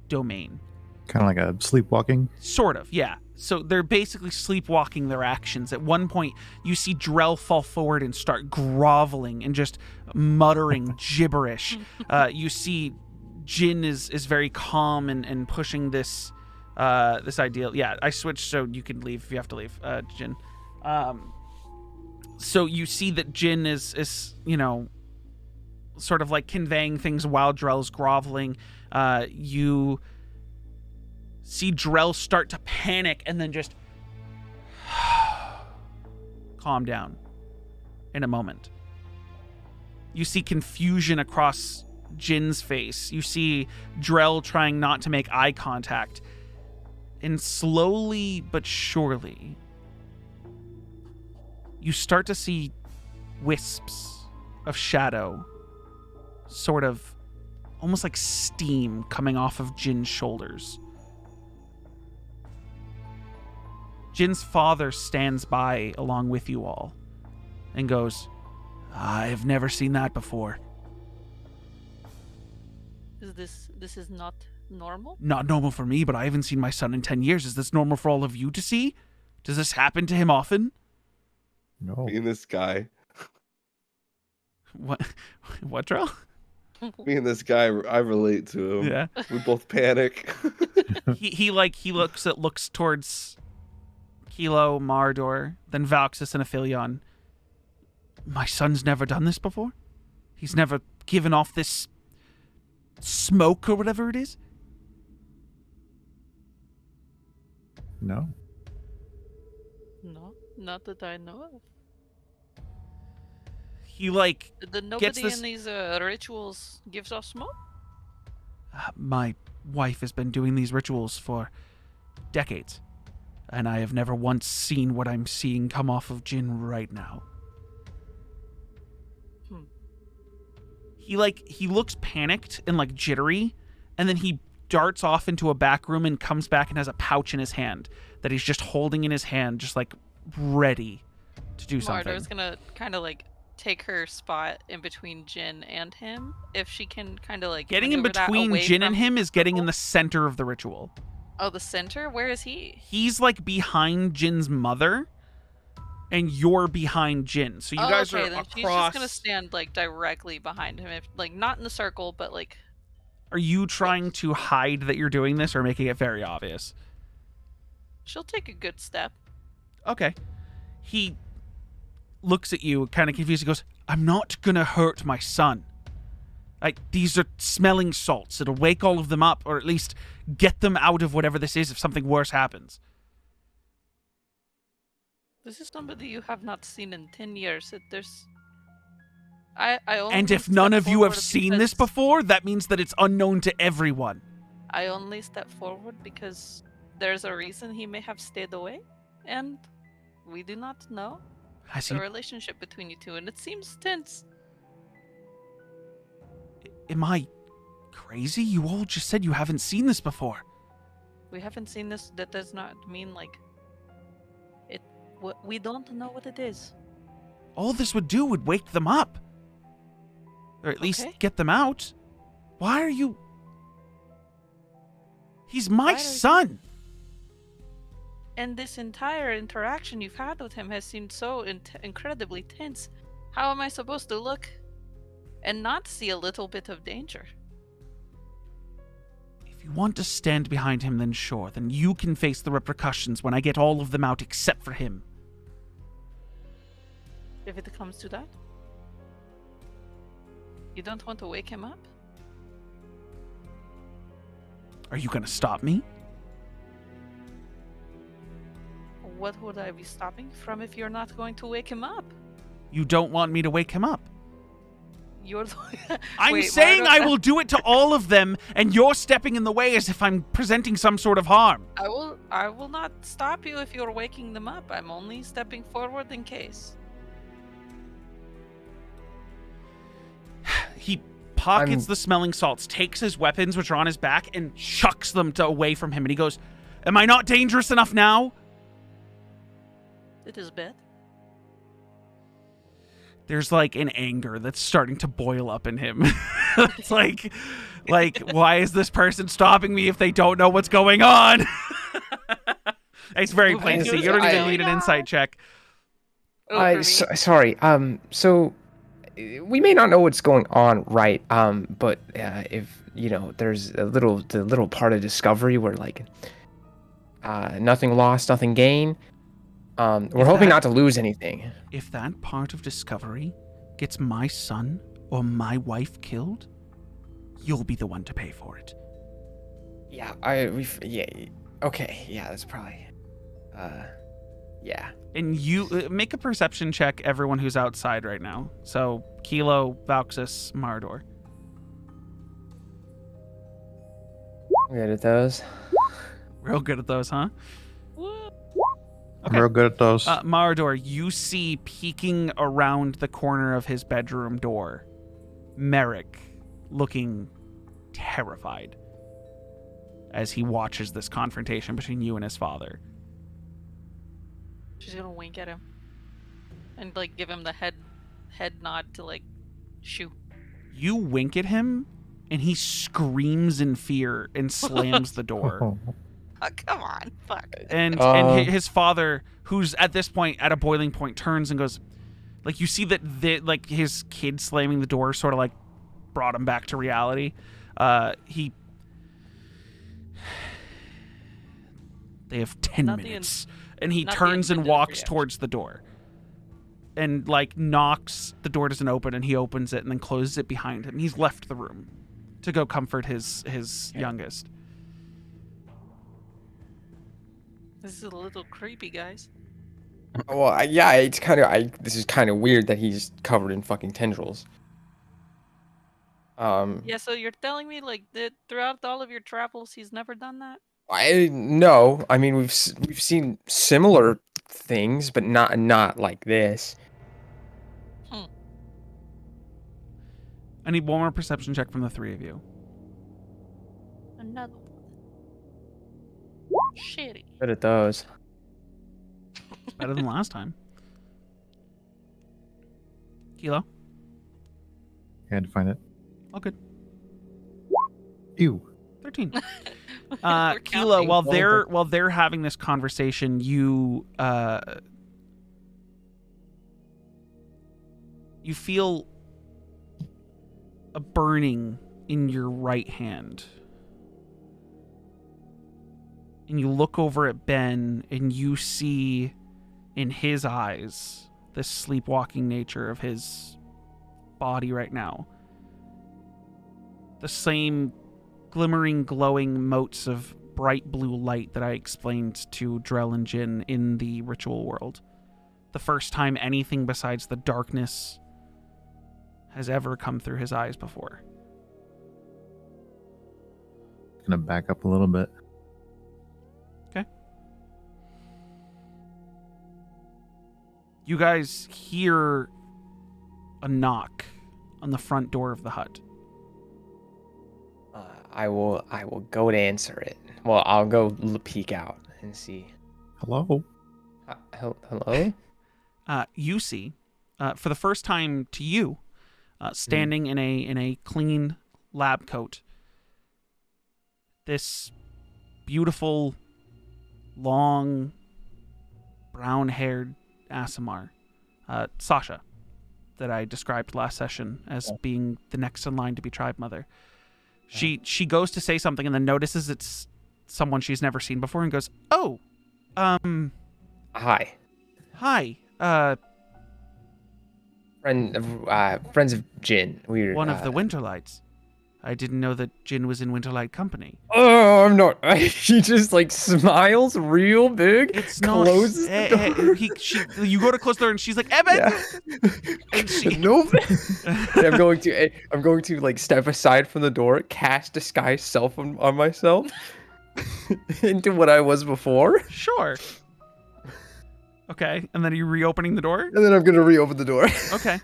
domain. Kind of like a sleepwalking. Sort of, yeah. So they're basically sleepwalking their actions. At one point, you see Drell fall forward and start groveling and just muttering gibberish. You see Jin is very calm and pushing this ideal. Yeah, I switched so you can leave if you have to leave, Jin. So you see that Jin is sort of like conveying things while Drell's groveling. You see Drell start to panic and then just calm down in a moment. You see confusion across Jin's face. You see Drell trying not to make eye contact. And slowly but surely, you start to see wisps of shadow, sort of almost like steam coming off of Jin's shoulders. Jin's father stands by along with you all and goes, I've never seen that before. This is not normal? Not normal for me, but I haven't seen my son in 10 years. Is this normal for all of you to see? Does this happen to him often? No. Me and this guy. What, Drell? Me and this guy, I relate to him. Yeah. We both panic. he looks towards Kelo, Mardor, then Valxis and Aphelion. My son's never done this before? He's never given off this smoke or whatever it is? No. No, not that I know of. He Nobody this- in these rituals gives off smoke? My wife has been doing these rituals for decades, and I have never once seen what I'm seeing come off of Jin right now. He looks panicked and like jittery, and then he darts off into a back room and comes back and has a pouch in his hand that he's just holding in his hand, just like ready to do something. Mardo's gonna kind of like take her spot in between Jin and him. If she can kind of like Getting in maneuver that between away Jin and from him is getting in circle. the center of the ritual. Oh, the center? Where is he? He's like behind Jin's mother, and you're behind Jin. So you guys okay, are then across. she's just gonna stand like directly behind him, if like not in the circle, but like. Are you trying to hide that you're doing this or making it very obvious? She'll take a good step. Okay. He looks at you, kind of confused. He goes, I'm not gonna hurt my son. Like, these are smelling salts. It'll wake all of them up, or at least get them out of whatever this is if something worse happens. This is somebody you have not seen in 10 years. There's. I only And if step none of you have forward seen this because- before, that means that it's unknown to everyone. I only step forward because there's a reason he may have stayed away, and we do not know Has the he? relationship between you two, and it seems tense. Am I crazy? You all just said you haven't seen this before. We haven't seen this. That does not mean like it. We don't know what it is. All this would do would wake them up. Or at least Okay. get them out. Why are you... He's my Why are you- son. And this entire interaction you've had with him has seemed so incredibly tense. How am I supposed to look and not see a little bit of danger? If you want to stand behind him, then sure. Then you can face the repercussions when I get all of them out except for him. If it comes to that, you don't want to wake him up? Are you going to stop me? What would I be stopping from if you're not going to wake him up? You don't want me to wake him up. You're I'm Wait, saying Mardo, I will do it to all of them, and you're stepping in the way as if I'm presenting some sort of harm. I will not stop you if you're waking them up. I'm only stepping forward in case. He pockets I'm- the smelling salts, takes his weapons, which are on his back, and chucks them away from him. And he goes, am I not dangerous enough now? It is bad. There's like an anger that's starting to boil up in him. It's like, why is this person stopping me if they don't know what's going on? It's very Well, plain to wait, see. You don't I- even need an insight check. Over me. Sorry. So we may not know what's going on, right? But if there's the little part of discovery where like, nothing lost, nothing gained. We're hoping not to lose anything. If that part of discovery gets my son or my wife killed, you'll be the one to pay for it. Yeah, okay, yeah, that's probably, yeah. And you make a perception check, everyone who's outside right now. So Kelo, Valxis, Mardor. Good at those. Real good at those, huh? I'm real good at those. Mardor, you see peeking around the corner of his bedroom door, Merrick, looking terrified as he watches this confrontation between you and his father. She's gonna wink at him and like give him the head nod to like shoo. You wink at him, and he screams in fear and slams the door. Oh. Oh, come on, fuck. And his father, who's at this point at a boiling point, turns and goes, like, you see that his kid slamming the door sort of like brought him back to reality. They have 10 Not the minutes, and he not the turns and intended walks reaction. towards the door, and like knocks. The door doesn't open, and he opens it and then closes it behind him. He's left the room to go comfort his youngest. This is a little creepy, guys. Well, it's kind of, this is kind of weird that he's covered in fucking tendrils. Yeah, so you're telling me like that throughout all of your travels, he's never done that? No, I mean we've seen similar things, but not like this. I need one more perception check from the three of you. Another one. Shitty. Good at those. It's better than last time. Kelo? I had to find it. All good. Ew. 13. We're Kelo, counting. while they're having this conversation, you feel a burning in your right hand. And you look over at Ben and you see in his eyes the sleepwalking nature of his body right now. The same glimmering, glowing motes of bright blue light that I explained to Drell and Jin in the ritual world. The first time anything besides the darkness has ever come through his eyes before. Gonna back up a little bit. Okay. You guys hear a knock on the front door of the hut. I will go to answer it. Well, I'll go peek out and see. Hello? Hello? You see, for the first time to you, standing in a clean lab coat, this beautiful, long, brown-haired Aasimar, Sasha, that I described last session as being the next in line to be tribe mother. She goes to say something and then notices it's someone she's never seen before and goes, "Oh, Hi. hi. Friends of Jin. We're One of the Winterlights. I didn't know that Jin was in Winterlight Company." Oh, I'm not. She just like smiles real big. It's not. Closes the door. You go to close the door and she's like, "Eben!" Yeah. And she, Nope. I'm going to like step aside from the door, cast disguise self on myself into what I was before, Sure. Okay, and then are you reopening the door? and then I'm gonna reopen the door. Okay.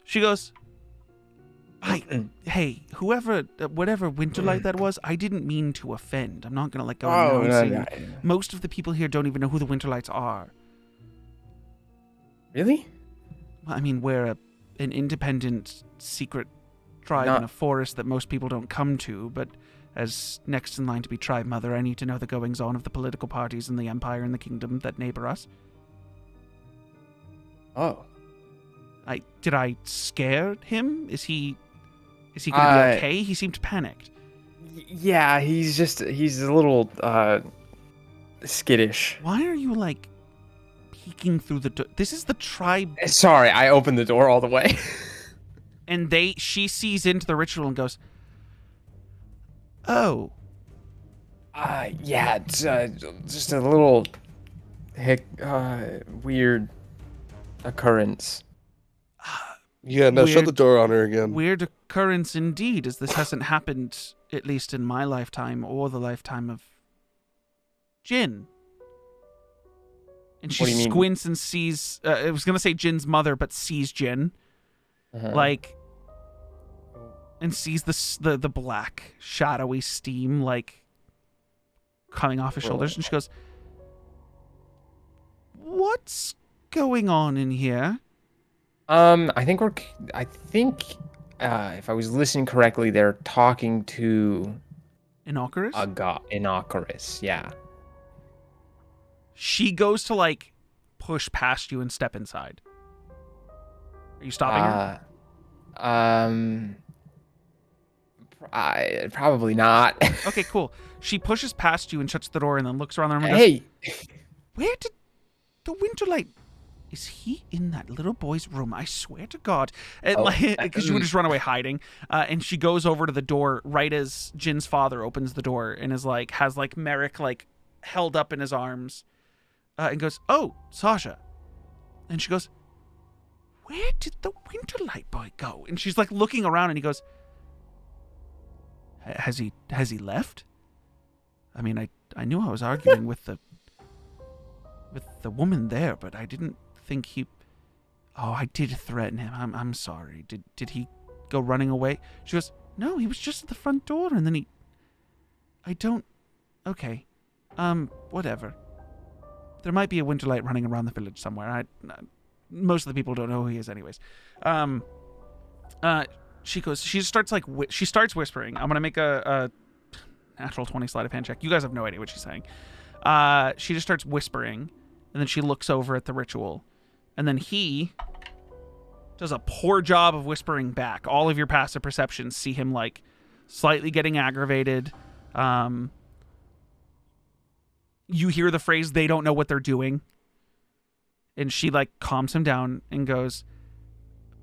She goes, hey, whatever Winterlight that was, I didn't mean to offend. I'm not gonna let go of announcing. Most of the people here don't even know who the Winterlights are. Really? I mean, we're an independent, secret tribe in a forest that most people don't come to, but as next in line to be tribe mother, I need to know the goings-on of the political parties in the empire and the kingdom that neighbor us. Oh. Did I scare him? Is he gonna be okay? He seemed panicked. Yeah, he's a little skittish. Why are you like peeking through the door? This is the tribe. Sorry, I opened the door all the way. And she sees into the ritual and goes, "Oh, Yeah, it's just a little weird occurrence. Yeah, no, shut Weird- the door on her again. weird occurrence indeed, as this hasn't happened, at least in my lifetime or the lifetime of Jin." And she What do you mean? squints and sees, I was going to say Jin's mother, but sees Jin, like, and sees the black, shadowy steam, like, coming off his shoulders. And she goes, "What's going on in here?" I think if I was listening correctly, they're talking to Innocuous? a god, Innocuous. Yeah. She goes to, like, push past you and step inside. Are you stopping her? Probably not. Okay, cool. She pushes past you and shuts the door and then looks around the room and goes, Hey. "Where did the Winterlight... Is he in that little boy's room? I swear to God." And because she would just run away hiding. And she goes over to the door right as Jin's father opens the door and is like, has like Merrick like held up in his arms, and goes, "Oh, Sasha." And she goes, "Where did the Winterlight boy go?" And she's like looking around and he goes, Has he left? I mean, I knew I was arguing with the woman there, but I didn't think he... Oh, I did threaten him. I'm sorry. Did he go running away. She goes, no, he was just at the front door, and then okay. Whatever. There might be a Winterlight running around the village somewhere. Most of the people don't know who he is anyways. She starts whispering. I'm going to make a natural 20 sleight of hand check. You guys have no idea what she's saying. She just starts whispering, and then she looks over at the ritual, and then he does a poor job of whispering back. All of your passive perceptions see him like slightly getting aggravated. You hear the phrase, they don't know what they're doing. And she like calms him down and goes,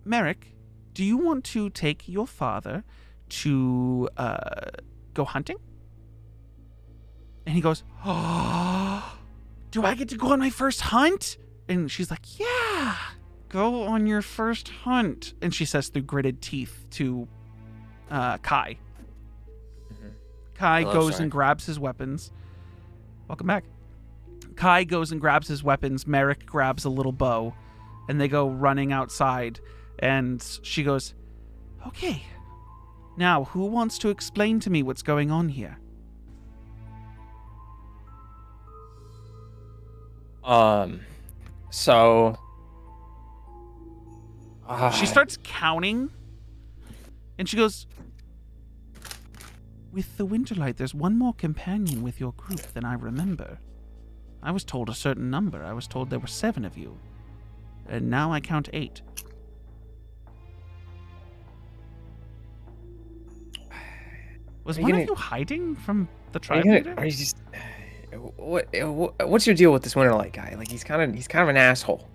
Merrick, do you want to take your father to go hunting? And he goes, oh, do I get to go on my first hunt? And she's like, yeah, go on your first hunt. And she says through gritted teeth to Kai. Mm-hmm. Kai goes and grabs his weapons. Welcome back. Kai goes and grabs his weapons. Merrick grabs a little bow, and they go running outside. And she goes, okay, now who wants to explain to me what's going on here? So She starts counting, and she goes, with the Winterlight, there's one more companion with your group than I remember. I was told a certain number. I was told there were 7 of you. And now I count 8. Was one of you hiding from the tribe leader? Are you just what's your deal with this Winterlight guy? Like he's kind of an asshole.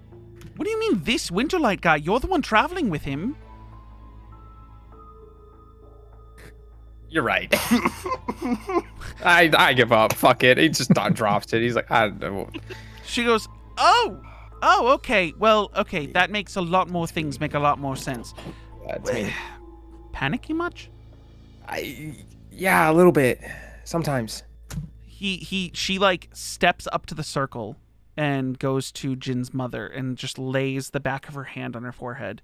What do you mean this Winterlight guy? You're the one traveling with him. You're right. I give up. Fuck it. He just drops it. He's like, I don't know. She goes, oh, okay. Well, okay. That makes a lot more things make a lot more sense. Panicky much? Yeah, a little bit. Sometimes. She like steps up to the circle and goes to Jin's mother and just lays the back of her hand on her forehead.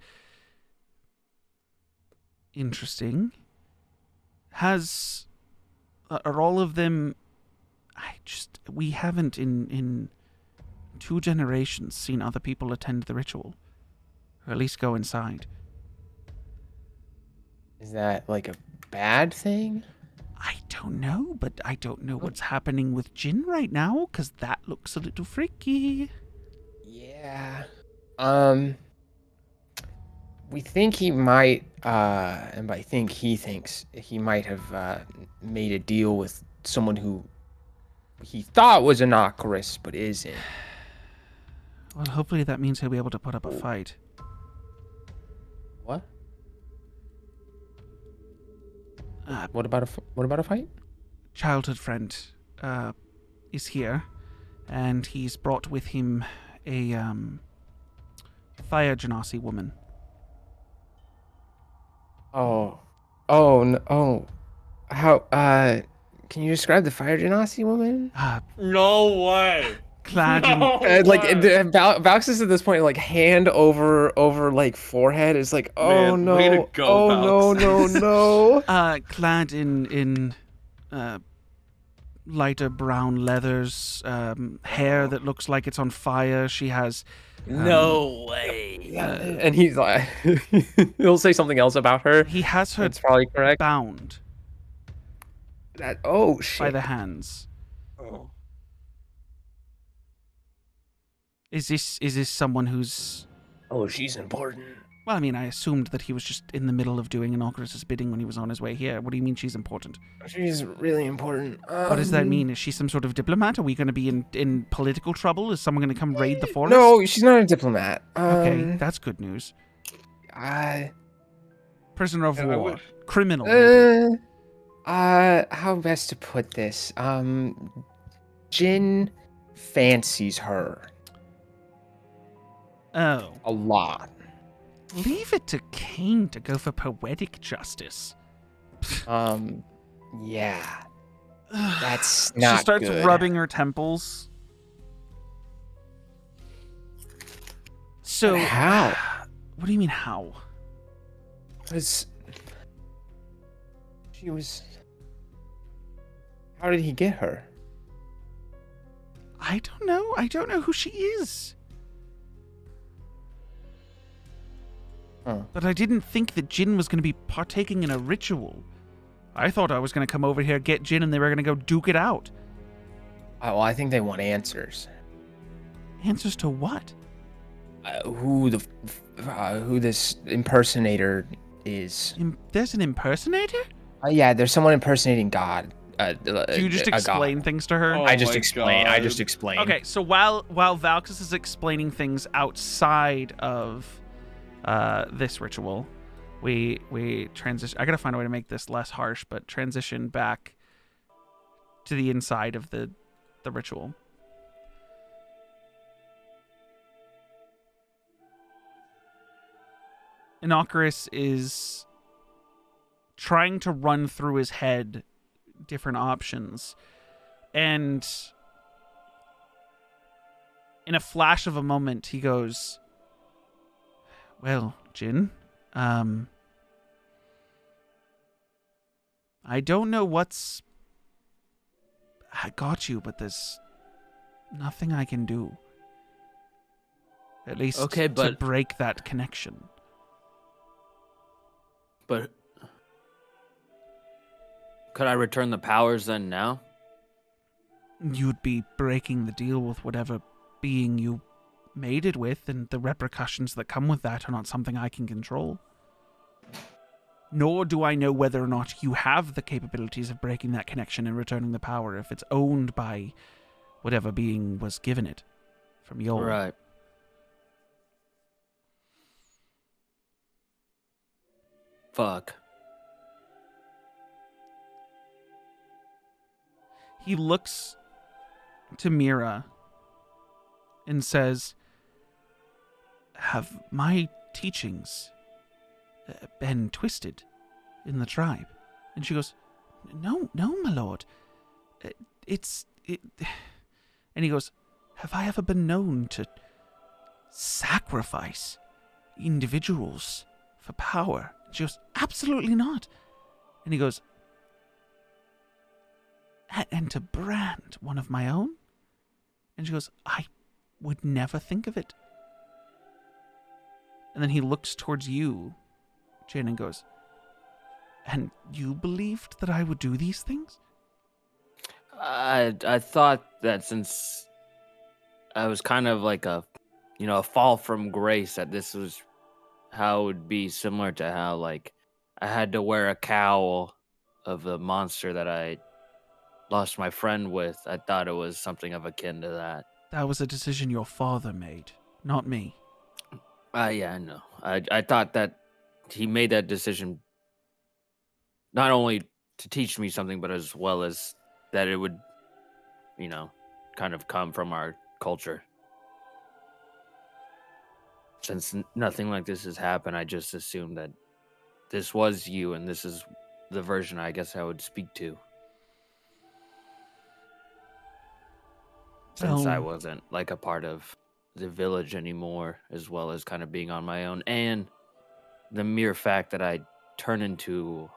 Interesting. Are all of them... we haven't in 2 generations seen other people attend the ritual. Or at least go inside. Is that like a bad thing? I don't know, but I don't know what's happening with Jin right now, because that looks a little freaky. Yeah. We think he might, and by think he thinks he might have made a deal with someone who he thought was an Ocarus, but isn't. Well, hopefully that means he'll be able to put up a fight. What? What about a fight? Childhood friend is here, and he's brought with him a fire genasi woman. Oh, how, can you describe the fire genasi woman? No way. Clad in... Valxis at this point, like, hand over, like, forehead is like, oh, Man, no, way to go, oh, Valxis. no. Clad in lighter brown leathers, hair that looks like it's on fire. She has... No way. And he's like, he'll say something else about her. He has her That's probably correct. bound Shit. by the hands. Oh. Is this someone who's... Oh, she's important. Well, I mean, I assumed that he was just in the middle of doing an Ocarus's bidding when he was on his way here. What do you mean she's important? She's really important. What does that mean? Is she some sort of diplomat? Are we going to be in political trouble? Is someone going to come raid the forest? No, she's not a diplomat. Okay, that's good news. Prisoner of war. Criminal. Maybe. How best to put this? Jin fancies her. Oh. A lot. Leave it to Kane to go for poetic justice. Yeah. That's not She starts good. rubbing her temples. So But how? What do you mean how? Because She was. How did he get her? I don't know. I don't know who she is. Huh. But I didn't think that Jin was going to be partaking in a ritual. I thought I was going to come over here, get Jin, and they were going to go duke it out. Well, I think they want answers. Answers to what? Who this impersonator is? There's an impersonator? Yeah, there's someone impersonating God. Do you just a god. explain things to her? Oh I just my explain. Okay, so while Valkus is explaining things outside of this ritual, we transition. I gotta find a way to make this less harsh, but transition back to the inside of the ritual. Inocarus is trying to run through his head different options, and in a flash of a moment he goes, well, Jin, I don't know what's got you, but there's nothing I can do, at least Okay, to but- break that connection. But could I return the powers then now? You'd be breaking the deal with whatever being you made it with, and the repercussions that come with that are not something I can control. Nor do I know whether or not you have the capabilities of breaking that connection and returning the power if it's owned by whatever being was given it from your... Right. Fuck. He looks to Mira and says, have my teachings been twisted in the tribe? And she goes, no, my lord. And he goes, have I ever been known to sacrifice individuals for power? And she goes, absolutely not. And he goes, and to brand one of my own? And she goes, I would never think of it. And then he looks towards you, Jin, and goes, and you believed that I would do these things? I thought that since I was kind of like a fall from grace, that this was how it would be similar to how like I had to wear a cowl of the monster that I lost my friend with. I thought it was something of akin to that. That was a decision your father made, not me. Yeah, I know. I thought that he made that decision not only to teach me something, but as well as that it would, kind of come from our culture. Since nothing like this has happened, I just assumed that this was you, and this is the version I guess I would speak to. Since I wasn't like a part of the village anymore, as well as kind of being on my own, and the mere fact that I turn into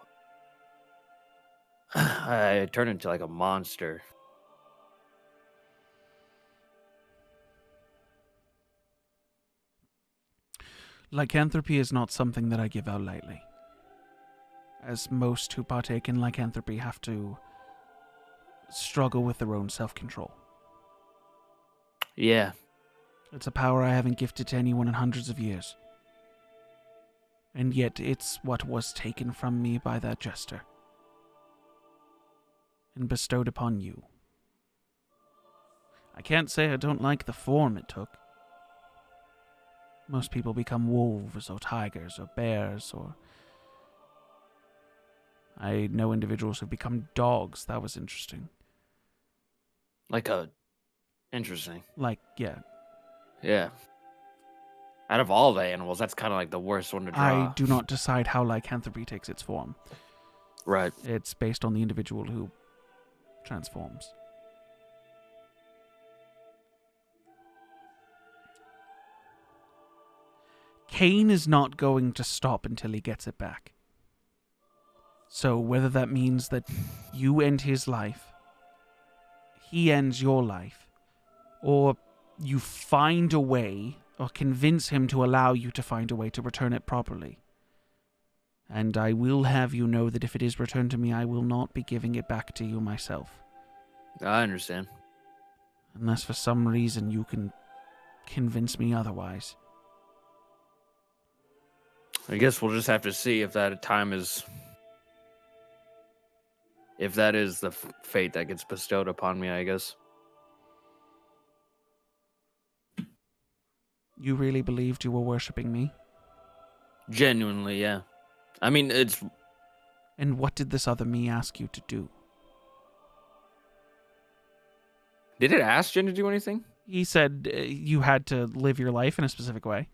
like a monster. Lycanthropy is not something that I give out lightly, as most who partake in lycanthropy have to struggle with their own self-control. Yeah. It's a power I haven't gifted to anyone in hundreds of years. And yet it's what was taken from me by that jester and bestowed upon you. I can't say I don't like the form it took. Most people become wolves or tigers or bears, or I know individuals who've become dogs. That was interesting. Interesting. Yeah. Yeah. Out of all the animals, that's kind of like the worst one to draw. I do not decide how lycanthropy takes its form. Right. It's based on the individual who transforms. Cain is not going to stop until he gets it back. So whether that means that you end his life, he ends your life, or you find a way or convince him to allow you to find a way to return it properly. And I will have you know that if it is returned to me, I will not be giving it back to you myself. I understand. Unless for some reason you can convince me otherwise. I guess we'll just have to see if that time is... If that is the fate that gets bestowed upon me, I guess. You really believed you were worshipping me? Genuinely, yeah. I mean, it's... And what did this other me ask you to do? Did it ask Jin to do anything? He said you had to live your life in a specific way.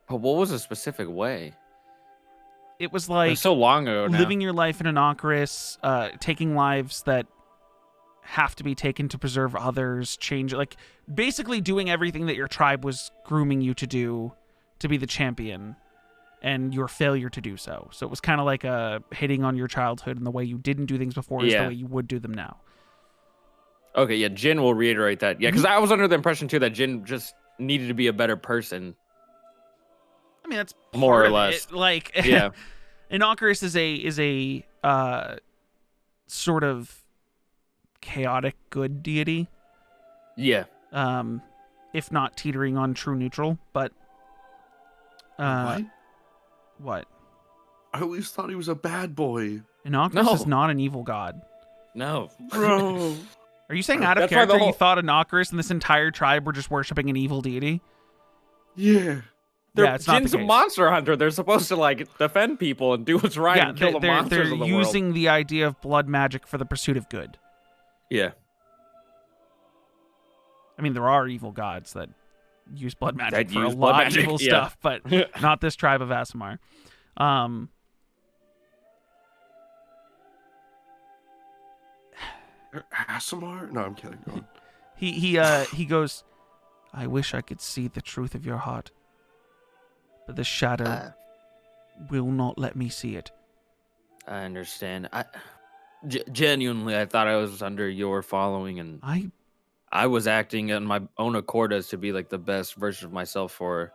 But what was a specific way? It was It like was so long ago now. living your life in an Ocarus, taking lives that have to be taken to preserve others, change, like basically doing everything that your tribe was grooming you to do to be the champion, and your failure to do so. So it was kind of like hitting on your childhood, and the way you didn't do things before is the Yeah. way you would do them now. Okay, yeah, Jin will reiterate that. Yeah, because I was under the impression, too, that Jin just needed to be a better person. I mean, that's More part or of less. it. Like, Yeah. an Ocarus is a sort of chaotic good deity. Yeah. If not teetering on true neutral, but What? what? I always thought he was a bad boy. An Ocarus No. is not an evil god. No. Bro. Are you saying out of That's why the character you whole- thought an Ocarus and this entire tribe were just worshipping an evil deity? Yeah. Yeah, it's not the Jin's a case. monster hunter. They're supposed to, like, defend people and do what's right Yeah, and kill the they're monsters of the world. using the idea of blood magic for the pursuit of good. Yeah. I mean, there are evil gods that use blood magic That for a use blood lot of magic, evil yeah. stuff, but not this tribe of Aasimar. Asimar? No, I'm kidding. Go on. He goes, I wish I could see the truth of your heart, but the shadow will not let me see it. I understand. Genuinely, I thought I was under your following, and I was acting on my own accord as to be like the best version of myself for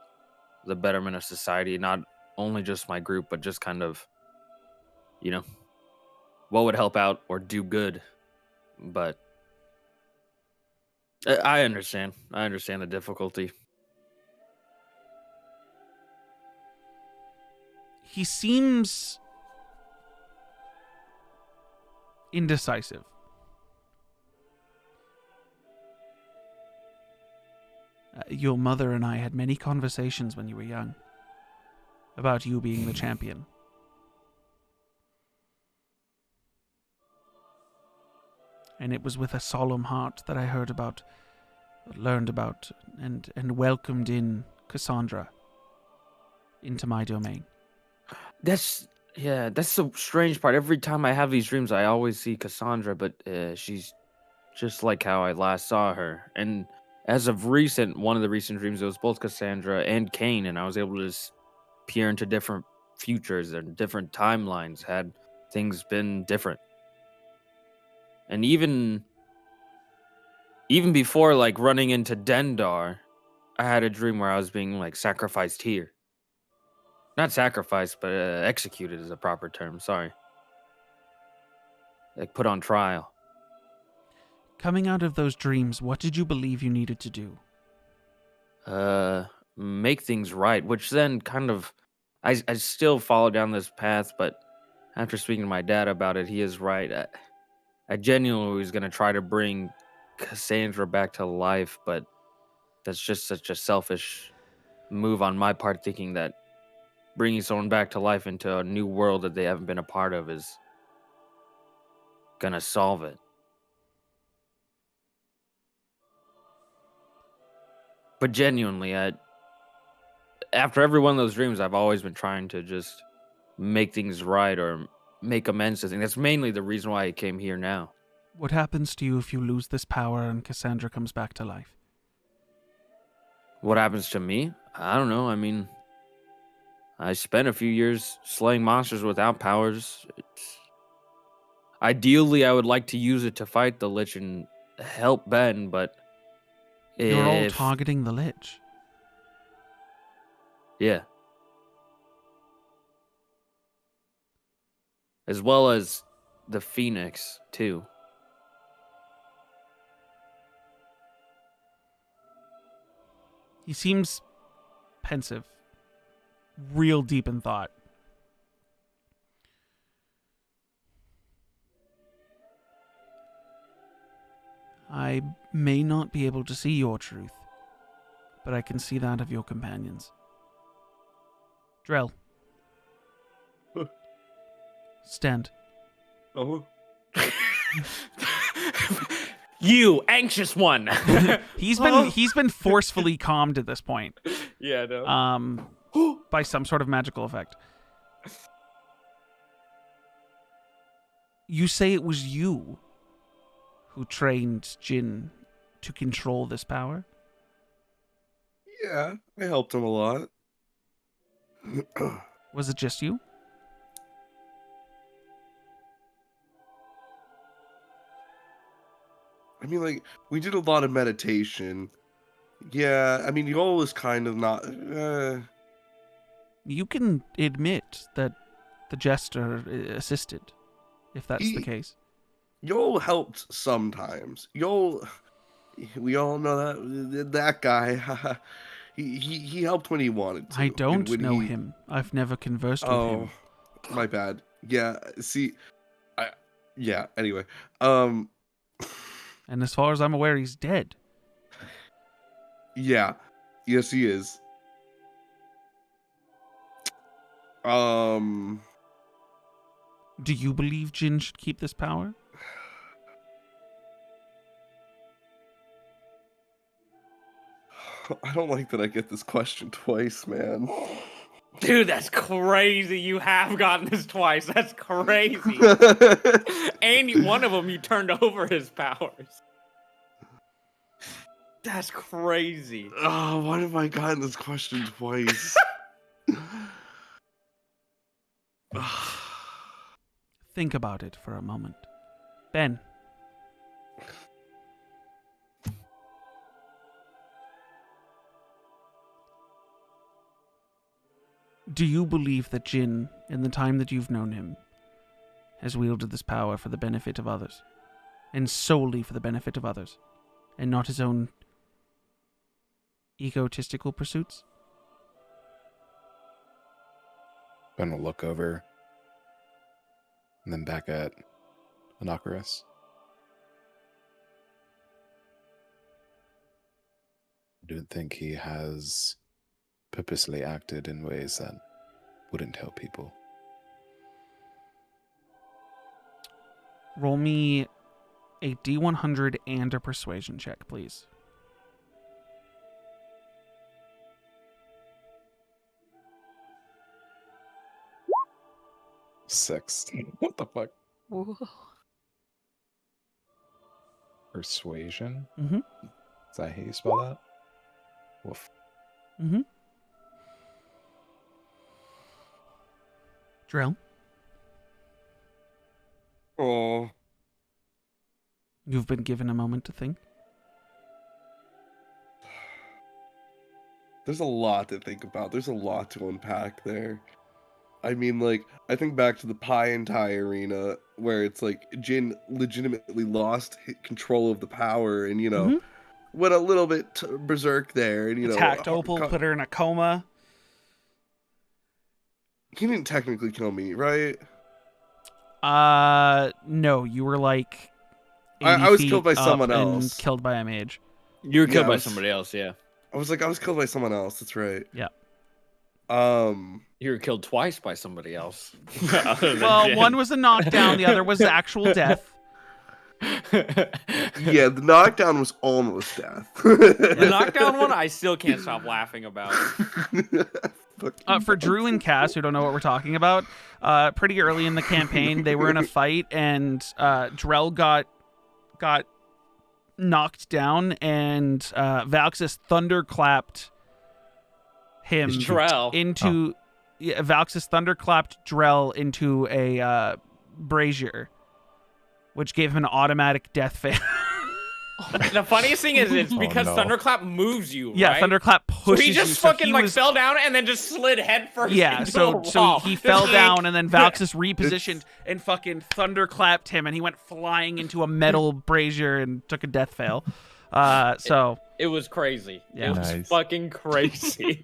the betterment of society, not only just my group, but just kind of, you know, what would help out or do good. But I understand. I understand the difficulty. He seems indecisive. Your mother and I had many conversations when you were young about you being the champion. And it was with a solemn heart that I learned about, and welcomed in Cassandra into my domain. That's the strange part. Every time I have these dreams, I always see Cassandra, but she's just like how I last saw her. And as of one of the recent dreams, it was both Cassandra and Cain, and I was able to just peer into different futures and different timelines had things been different. And even before, like, running into Dendar, I had a dream where I was being, like, sacrificed here. Not sacrificed, but executed is a proper term. Sorry. Like, put on trial. Coming out of those dreams, what did you believe you needed to do? Make things right, which then kind of... I still follow down this path, but after speaking to my dad about it, he is right. I genuinely was going to try to bring Cassandra back to life, but that's just such a selfish move on my part, thinking that bringing someone back to life into a new world that they haven't been a part of is going to solve it. But genuinely, after every one of those dreams, I've always been trying to just make things right or make amends to things. That's mainly the reason why I came here now. What happens to you if you lose this power and Cassandra comes back to life? What happens to me? I don't know. I mean, I spent a few years slaying monsters without powers. Ideally, I would like to use it to fight the Lich and help Ben, but You're all if... targeting the Lich. Yeah. As well as the Phoenix, too. He seems pensive, real deep in thought. I may not be able to see your truth, but I can see that of your companions. Drell. Stand. Oh. You anxious one. He's been forcefully calmed at this point. Yeah, no. By some sort of magical effect. You say it was you who trained Jin to control this power? Yeah, I helped him a lot. Was it just you? I mean, like, we did a lot of meditation. Yeah, I mean, Yoel was kind of not... You can admit that the jester assisted, if that's the case. Yoel helped sometimes. Yoel... We all know that guy. he helped when he wanted to. I don't when know him. I've never conversed with him. Oh, my bad. Yeah, see... Yeah, anyway. And as far as I'm aware, he's dead. Yeah. Yes, he is. Do you believe Jin should keep this power? I don't like that I get this question twice, man. Dude, that's crazy. You have gotten this twice. That's crazy. And one of them, you turned over his powers. That's crazy. Oh, why have I gotten this question twice? Think about it for a moment. Ben. Do you believe that Jin, in the time that you've known him, has wielded this power for the benefit of others? And solely for the benefit of others? And not his own egotistical pursuits? Ben will look over and then back at Inocorus. I don't think he has purposely acted in ways that wouldn't help people. Roll me a D100 and a persuasion check, please. Six. What the fuck? Whoa. Persuasion? Mm-hmm. Is that how you spell that? Woof. Mm-hmm. Drill, Oh. you've been given a moment to think. There's a lot to think about. There's a lot to unpack there. I mean, like, I think back to the Pie and Tie arena, where it's like Jin legitimately lost control of the power and, Mhm. went a little bit berserk there. And, Attacked Opal, put her in a coma. He didn't technically kill me, right? No, you were like 80 I was feet killed by up someone and else. killed by a mage. You were killed Yeah, by I was- somebody else, yeah. I was killed by someone else. That's right. Yeah. You were killed twice by somebody else. Other than Well, Jin. one was a knockdown, the other was actual death. Yeah, the knockdown was almost death. The knockdown one, I still can't stop laughing about. For Drew and Cass, who don't know what we're talking about, pretty early in the campaign, they were in a fight, and Drell got knocked down, and Valxis thunderclapped him It's Drell. into Valxis thunderclapped Drell into a brazier, which gave him an automatic death fail. The funniest thing is it's Oh, because no. Thunderclap moves you, Yeah, right? Thunderclap So pushes he you. just So fucking he like was, fell down and then just slid headfirst yeah. into So a so wall. he fell Just down, and then Valxis repositioned and fucking thunderclapped him, and he went flying into a metal brazier and took a death fail. So It was crazy. Yeah. It was Nice. fucking crazy.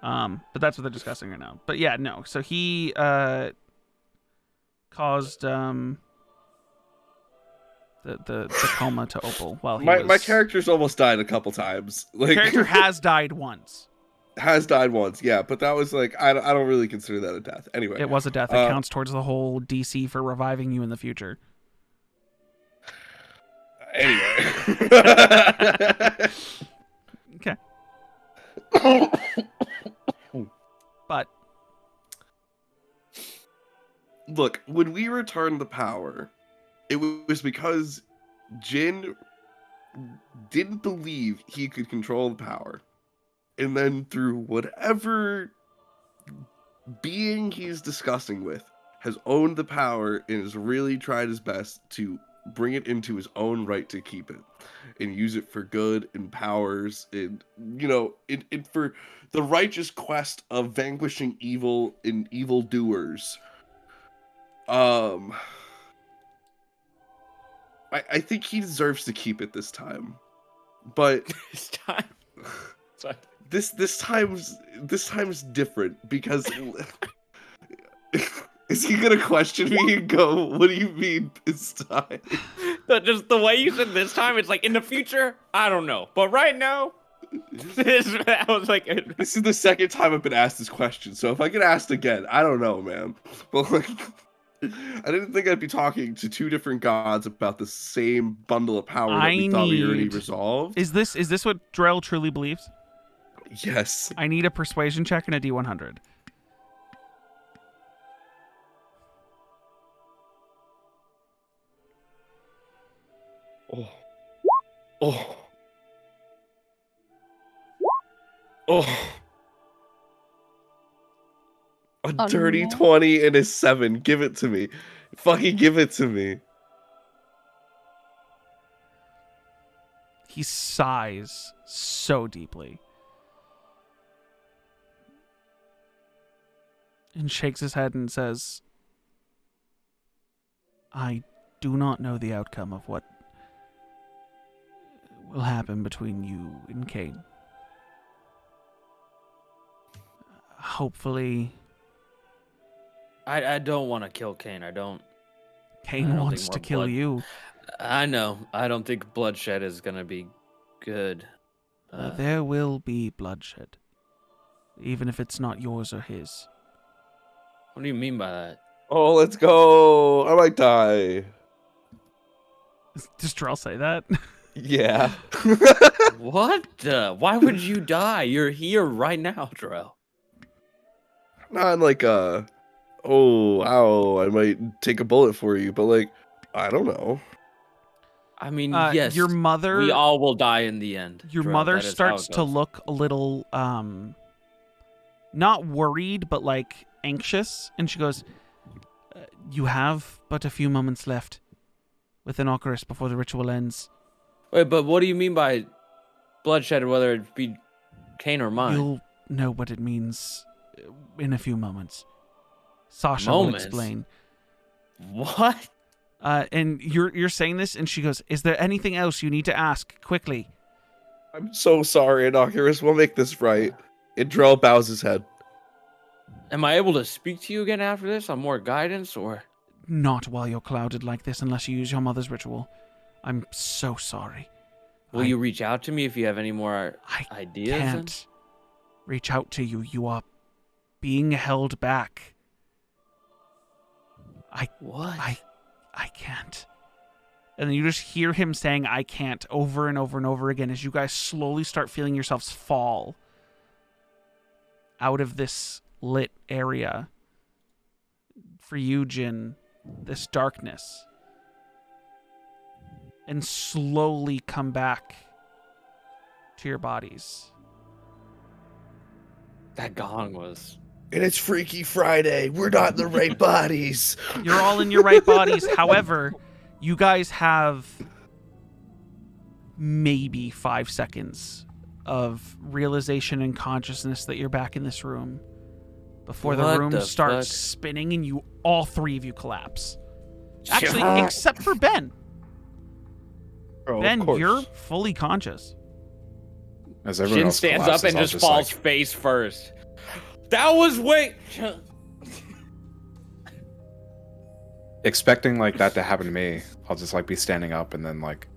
but that's what they're discussing right now. But yeah, no. So he caused the coma to Opal while he was. My character's almost died a couple times. Like character has died once. has died once, yeah, but that was like I don't really consider that a death. Anyway, It was a death. It counts towards the whole DC for reviving you in the future. Anyway. Okay. But Look, when we returned the power, it was because Jin didn't believe he could control the power. And then through whatever being he's discussing with, has owned the power and has really tried his best to bring it into his own right to keep it and use it for good and powers and, it for the righteous quest of vanquishing evil and evildoers. I think he deserves to keep it this time, but This time. Sorry. this time's different because is he gonna question me and go, "What do you mean this time?" Just the way you said this time, it's like in the future, I don't know, but right now, I was like, This is the second time I've been asked this question, so if I get asked again, I don't know, man. But like, I didn't think I'd be talking to two different gods about the same bundle of power that we thought we already resolved. is this what Drell truly believes? Yes. I need a persuasion check and a D100. Oh. Oh. Oh. A Oh, dirty no. 20 and a 7. Give it to me. Fucking give it to me. He sighs so deeply and shakes his head and says, I do not know the outcome of what will happen between you and Cain. Hopefully, I don't want to kill Cain. I don't Cain don't wants think to more kill blood. you. I know. I don't think bloodshed is gonna be good. There will be bloodshed, even if it's not yours or his. What do you mean by that? Oh, let's go. I might die. Does Drell say that? Yeah. What? Why would you die? You're here right now, Drell. Not like oh, ow, I might take a bullet for you, but like, I don't know. I mean, yes. Your mother. We all will die in the end. Your Drell. mother That is how it starts to goes. look a little not worried but like anxious, and she goes, you have but a few moments left with an Ocarus before the ritual ends. Wait, but what do you mean by bloodshed, whether it be Cain or mine? You'll know what it means in a few moments. Sasha will Moments? explain. What? And you're saying this, and she goes, is there anything else you need to ask quickly? I'm so sorry, Innocuous. We'll make this right. And Drell bows his head. Am I able to speak to you again after this on more guidance, or? Not while you're clouded like this unless you use your mother's ritual. I'm so sorry. Will I- you reach out to me if you have any more I ideas? then? can't reach out to you. You are being held back. What? I can't. And then you just hear him saying I can't over and over and over again as you guys slowly start feeling yourselves fall out of this lit area. For you, Jin, this darkness. And slowly come back to your bodies. That gong was And it's Freaky Friday. We're not in the right bodies. You're all in your right bodies. However, you guys have maybe 5 seconds of realization and consciousness that you're back in this room before the What room the starts fuck? spinning and all 3 of you collapse. Actually, Sure. except for Ben. Oh, Ben, of course. you're fully conscious. As everyone Jin else stands collapses, up and I'll just falls like, face first. That was way. expecting like that to happen to me. I'll just like be standing up and then like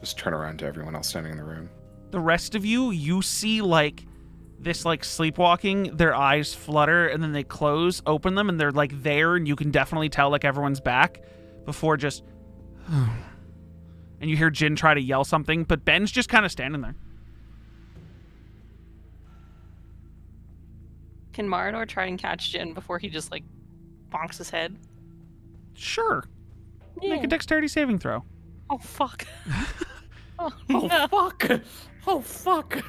just turn around to everyone else standing in the room. The rest of you see like this like sleepwalking, their eyes flutter and then they close, open them, and they're like there, and you can definitely tell like everyone's back before just and you hear Jin try to yell something, but Ben's just kind of standing there. Can Marinor try and catch Jin before he just like bonks his head? Sure. Make Yeah. a dexterity saving throw. Oh fuck. Oh Oh no. fuck! Oh fuck!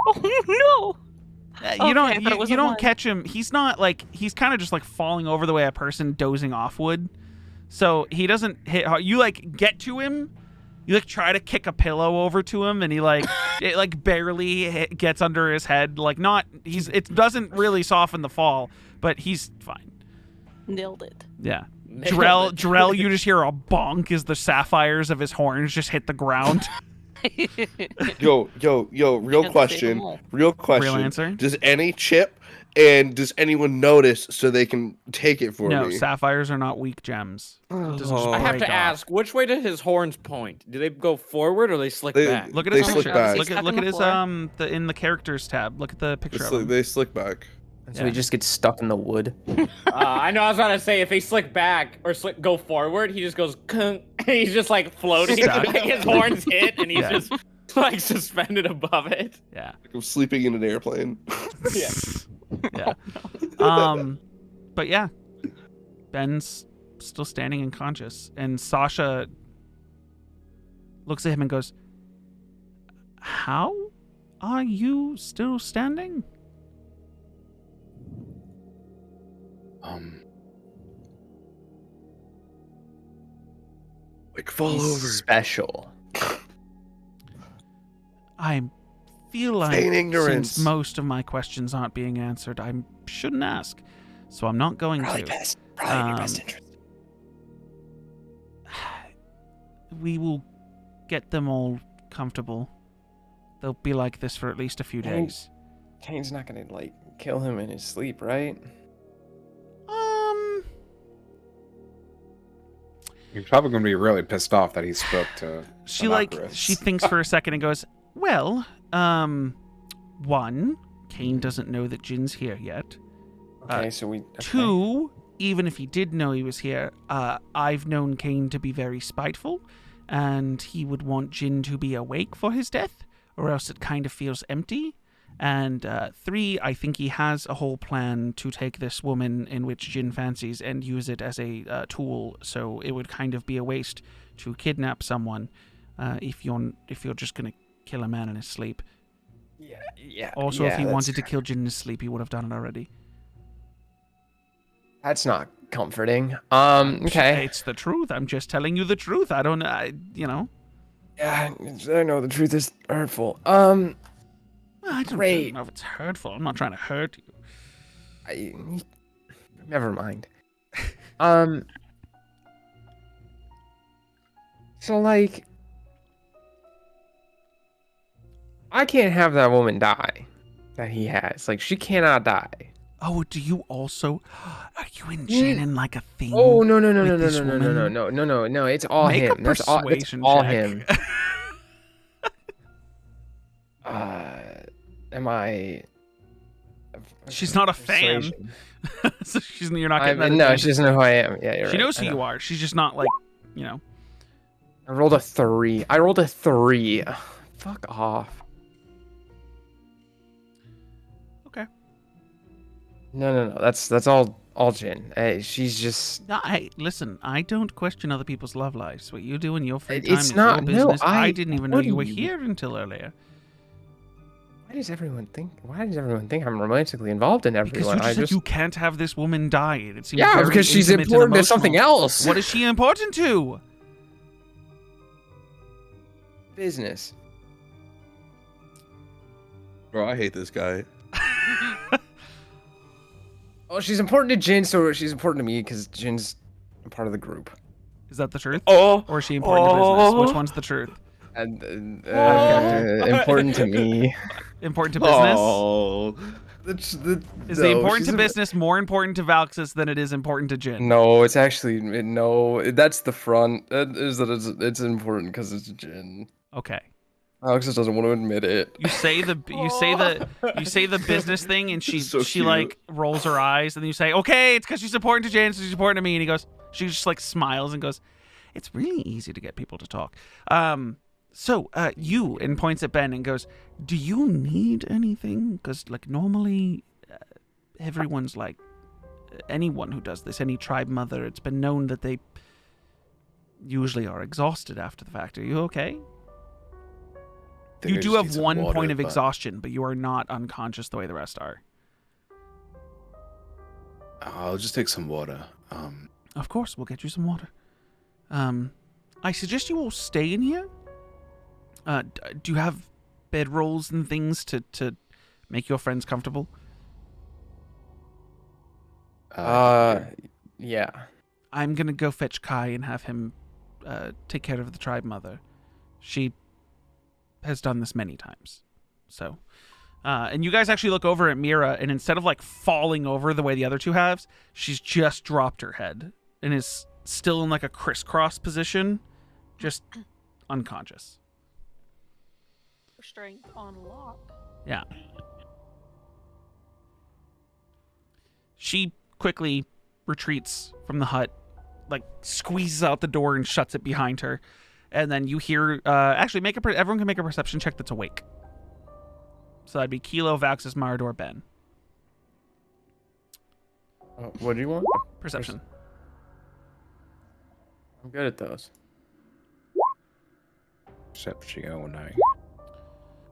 Oh no. You don't Okay, but it was you a don't one. catch him. He's not like he's kind of just like falling over the way a person dozing off would. So he doesn't hit hard. You like get to him. You like try to kick a pillow over to him, and he like it like barely gets under his head. Like not it doesn't really soften the fall, but he's fine. Nailed it. Yeah. Nailed it. Jarrell, you just hear a bonk as the sapphires of his horns just hit the ground. Yo, real Can't question. save 'em all. Real question. Real answer? Does any chip and does anyone notice so they can take it for No, me? sapphires are not weak gems. It doesn't just Oh. I have break to off. ask, which way do his horns point? Do they go forward or they slick They- back? Look at They his slick picture. back. Look at Stuck in his the floor. in the characters tab. Look at the picture of him. They slick back. So Yeah. he just gets stuck in the wood. I know. I was about to say if they slick back or go forward, he just goes. Kunk, and he's just like floating. Stuck. Like his horns hit, and he's Yeah. just like suspended above it. Yeah. Like I'm sleeping in an airplane. Yeah. Yeah. But yeah, Ben's still standing unconscious, and Sasha looks at him and goes, "How are you still standing?" Like fall He's over. special. I feel like Feign ignorance. since most of my questions aren't being answered, I shouldn't ask, so I'm not going to. Probably in your best Um, interest. We will get them all comfortable. They'll be like this for at least a few Dang. days. Kane's not gonna like kill him in his sleep, right? You're probably going to be really pissed off that he spoke to. She an like Ocarus. she thinks for a second and goes, "Well, one, Kane doesn't know that Jin's here yet. Okay, so we. Okay. Two, even if he did know he was here, I've known Kane to be very spiteful, and he would want Jin to be awake for his death, or else it kind of feels empty. And three, I think he has a whole plan to take this woman in which Jin fancies and use it as a tool. So it would kind of be a waste to kidnap someone if you're just gonna kill a man in his sleep. Yeah. Also, if he that's- wanted to kill Jin in his sleep, he would have done it already. That's not comforting. Okay. It's the truth. I'm just telling you the truth. I don't, Yeah, I know the truth is hurtful. I don't Great. know if it's hurtful. I'm not trying to hurt you. Never mind. So like, I can't have that woman die. That he has. Like, she cannot die. Oh, do you also? Are you and Jin in like a thing? Oh no no no with no no this no no no woman? no no no no! It's all Make him. a That's persuasion all check. him. Am I? She's not a fan. Persuasion. So you're not getting that. No, advantage. she doesn't know who I am. Yeah, you're She right. knows I who know. you are. She's just not like, I rolled a 3. I rolled a 3. Ugh, fuck off. Okay. No. That's all Jin. Hey, she's just. No, hey, listen. I don't question other people's love lives. What you do in your free It's time is not- your no, business. I I didn't even know you were wouldn't. here until earlier. Why does everyone think I'm romantically involved in Because everyone? you just I said just you can't have this woman die. It seems yeah, very because she's intimate and important to something emotional. else. What is she important to? Business. Bro, I hate this guy. Oh, she's important to Jin, so she's important to me because Jin's a part of the group. Is that the truth? Oh, Or is she important to business? Which one's the truth? And Out of character. important to me. Important to business? Oh, Is the important to business more important to Valxis than it is important to Jin? No, it's actually no. That's the front. That is that it's important because it's Jin. Okay. Alex just doesn't want to admit it. You say the business thing, and she So she cute. like rolls her eyes, and then you say, okay, it's because she's important to Jin, so she's important to me, and he goes, she just like smiles and goes, it's really easy to get people to talk. So you, and points at Ben and goes, do you need anything? Because like normally, everyone's like, anyone who does this, any tribe mother, it's been known that they usually are exhausted after the fact. Are you okay? You do have one point of exhaustion, but you are not unconscious the way the rest are. I'll just take some water. Of course, we'll get you some water. I suggest you all stay in here. Do you have bedrolls and things to make your friends comfortable? Yeah. I'm gonna go fetch Kai and have him take care of the tribe mother. She has done this many times. So, and you guys actually look over at Mira, and instead of like falling over the way the other two have, she's just dropped her head and is still in like a crisscross position, just unconscious. Strength on lock. Yeah. She quickly retreats from the hut, like squeezes out the door and shuts it behind her. And then you hear, actually everyone can make a perception check that's awake. So that'd be Kelo, Vaxis, Marador, Ben. What do you want? Perception. I'm good at those. Perception, oh no.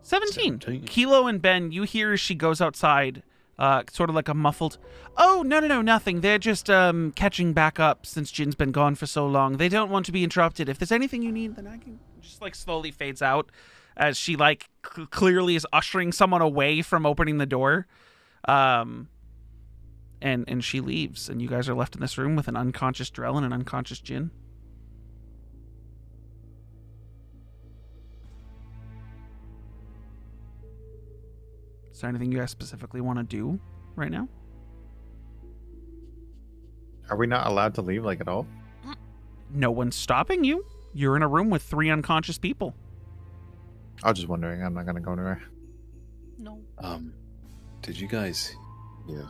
17. 17. Kelo and Ben, you hear as she goes outside, sort of like a muffled, oh, no, nothing. They're just catching back up since Jin's been gone for so long. They don't want to be interrupted. If there's anything you need, then I can... Just like slowly fades out as she like clearly is ushering someone away from opening the door. And she leaves, and you guys are left in this room with an unconscious Drell and an unconscious Jin. Is there anything you guys specifically want to do right now? Are we not allowed to leave like at all? No one's stopping you. You're in a room with 3 unconscious people. I was just wondering. I'm not gonna go anywhere. No. Did you guys hear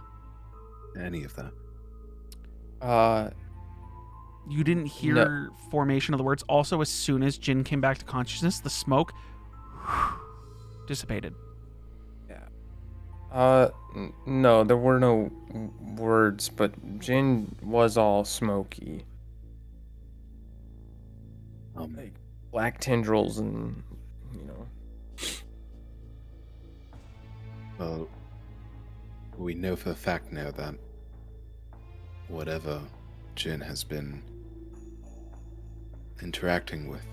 any of that? You didn't hear formation of the words. Also, as soon as Jin came back to consciousness, the smoke dissipated. No, there were no words, but Jin was all smoky. Like black tendrils and, you know. Well, we know for a fact now that whatever Jin has been interacting with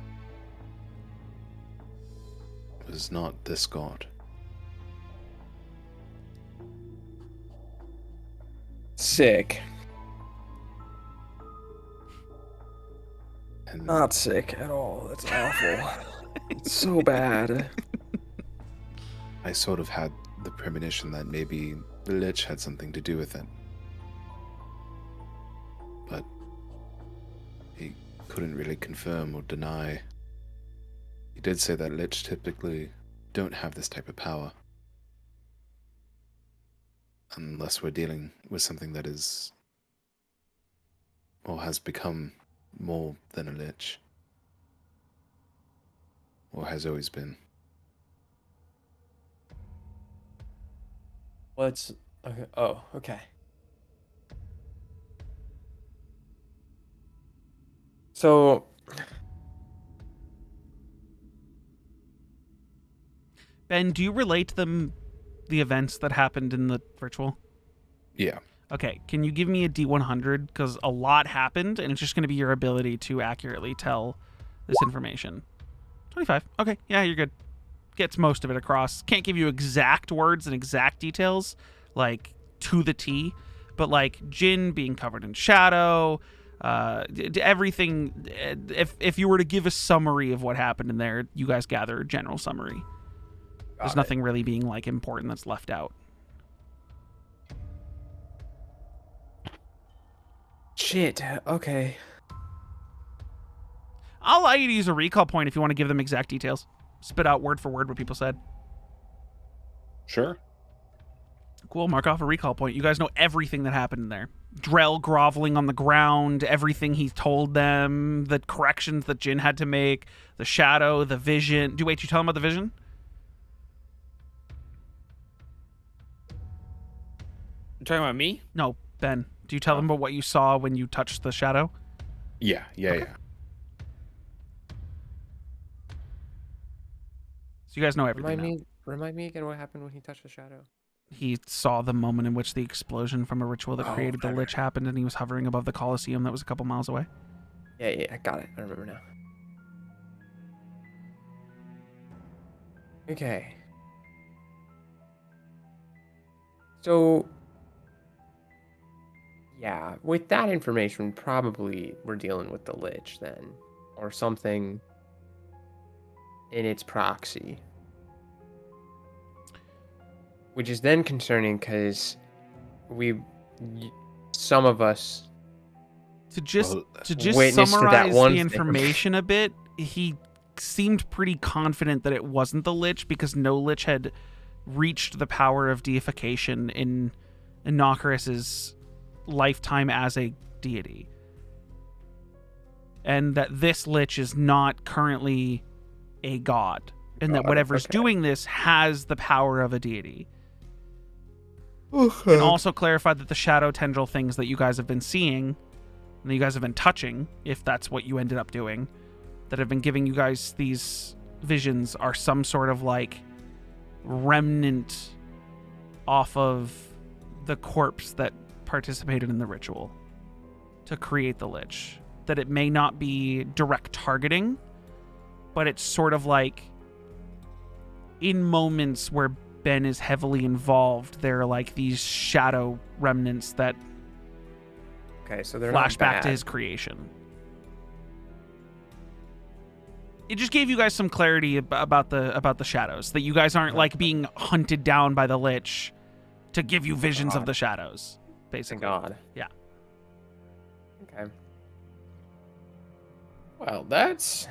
was not this god. Sick. And Not sick at all. That's awful. It's so bad. I sort of had the premonition that maybe the Lich had something to do with it. But he couldn't really confirm or deny. He did say that Lich typically don't have this type of power. Unless we're dealing with something that is, or has become more than a Lich. Or has always been. Let's. Okay. Oh, okay. So. Ben, do you relate to them the events that happened in the ritual? Yeah. Okay, can you give me a D100? Because a lot happened, and it's just going to be your ability to accurately tell this information. 25. Okay, yeah, you're good. Gets most of it across. Can't give you exact words and exact details, like to the T, but like Jin being covered in shadow, everything. If you were to give a summary of what happened in there, you guys gather a general summary. There's nothing really being like important that's left out. Shit. Okay. I'll allow you to use a recall point if you want to give them exact details. Spit out word for word what people said. Sure. Cool, mark off a recall point. You guys know everything that happened in there. Drell groveling on the ground, everything he told them, the corrections that Jin had to make, the shadow, the vision. Wait, you tell him about the vision? You talking about me? No, Ben. Do you tell them about what you saw when you touched the shadow? Yeah. So you guys know everything now. Remind me again what happened when he touched the shadow. He saw the moment in which the explosion from a ritual that created the Lich happened, and he was hovering above the Colosseum that was a couple miles away. Yeah, I got it. I remember now. Okay. So, yeah, with that information, probably we're dealing with the Lich then, or something in its proxy. Which is then concerning because some of us To just witness to that summarize one the thing. information a bit, he seemed pretty confident that it wasn't the Lich because no Lich had reached the power of deification in Inocarus's lifetime as a deity. And that this Lich is not currently a god. And that whatever's doing this has the power of a deity. And also clarified that the shadow tendril things that you guys have been seeing, and that you guys have been touching, if that's what you ended up doing, that have been giving you guys these visions are some sort of like remnant off of the corpse that participated in the ritual to create the Lich. That it may not be direct targeting, but it's sort of like in moments where Ben is heavily involved, there are like these shadow remnants that so they're flash not back to bad. his creation. It just gave you guys some clarity about the shadows, that you guys aren't like being hunted down by the Lich to give you visions of the shadows, basically. Thank God. Yeah. Okay. Well, that's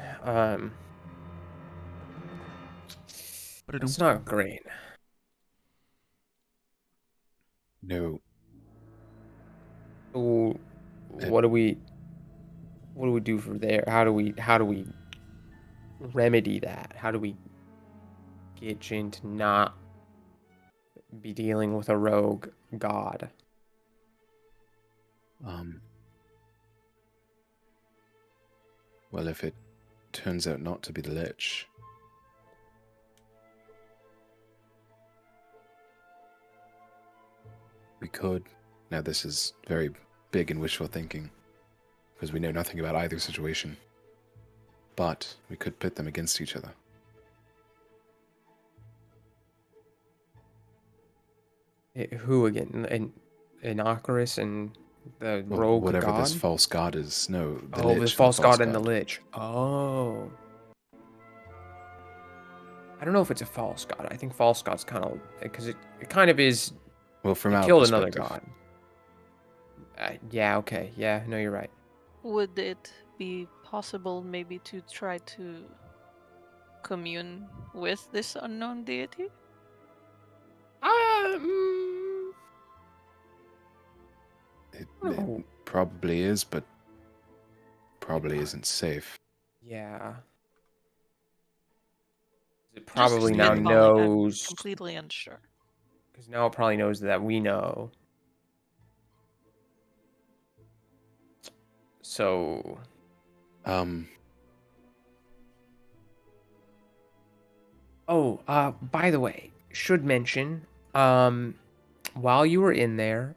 it's not great. No. So, what do we do from there? How do we remedy that? How do we get Jin to not be dealing with a rogue god? Well, if it turns out not to be the Lich, we could. Now, this is very big and wishful thinking, because we know nothing about either situation. But we could pit them against each other. Who again? Inocarus and the rogue whatever god? this false god is. No, the the Lich false and the god and the Lich. Oh. I don't know if it's a false god. I think false god's kind of because it kind of is. Well, from it our killed another perspective. god. Yeah. Okay. Yeah. No, you're right. Would it be possible maybe to try to commune with this unknown deity? It probably is, but probably isn't safe. Yeah. It Just probably now spitballing, I'm knows. completely unsure. Because now it probably knows that we know. So. Oh, by the way, should mention, while you were in there,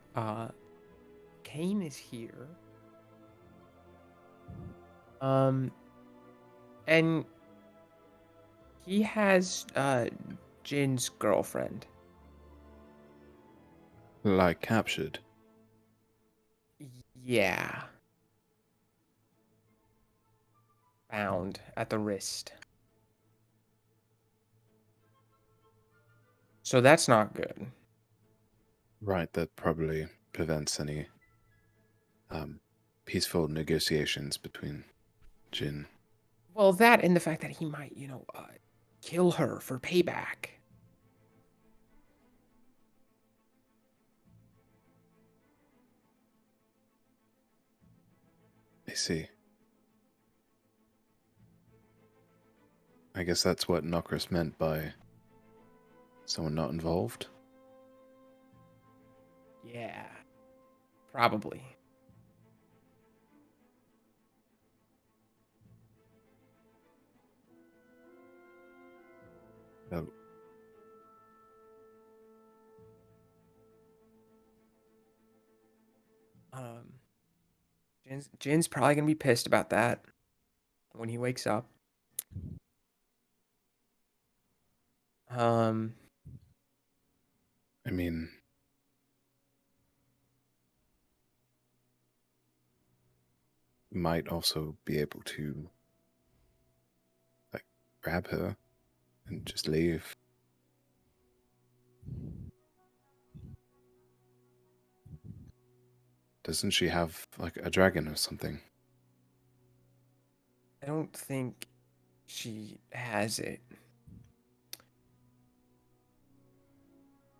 Kane is here. And he has, Jin's girlfriend. Like captured. Yeah. Bound at the wrist. So that's not good. Right, that probably prevents any peaceful negotiations between Jin. Well, that and the fact that he might, kill her for payback. I see. I guess that's what Nokris meant by someone not involved. Yeah. Probably. Oh, Jin's probably gonna be pissed about that when he wakes up. I mean, might also be able to like grab her and just leave. Doesn't she have like a dragon or something? I don't think she has it.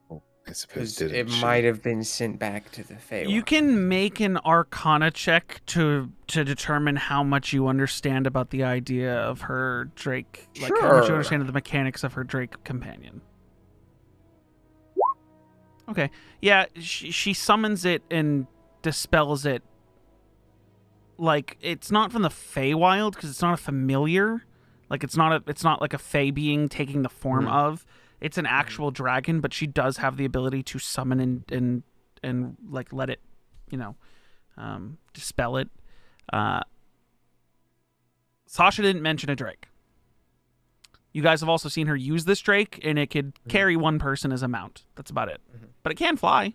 Well, I suppose Because didn't it she? might have been sent back to the Feywild. You can make an Arcana check to determine how much you understand about the idea of her Drake, like how much you Sure. understand of the mechanics of her Drake companion. Okay, yeah, she summons it and dispels it. Like it's not from the Feywild because it's not a familiar. Like it's not like a Fey being taking the form of. It's an actual dragon, but she does have the ability to summon and like let it, dispel it. Sasha didn't mention a Drake. You guys have also seen her use this Drake, and it could carry one person as a mount. That's about it. But it can fly.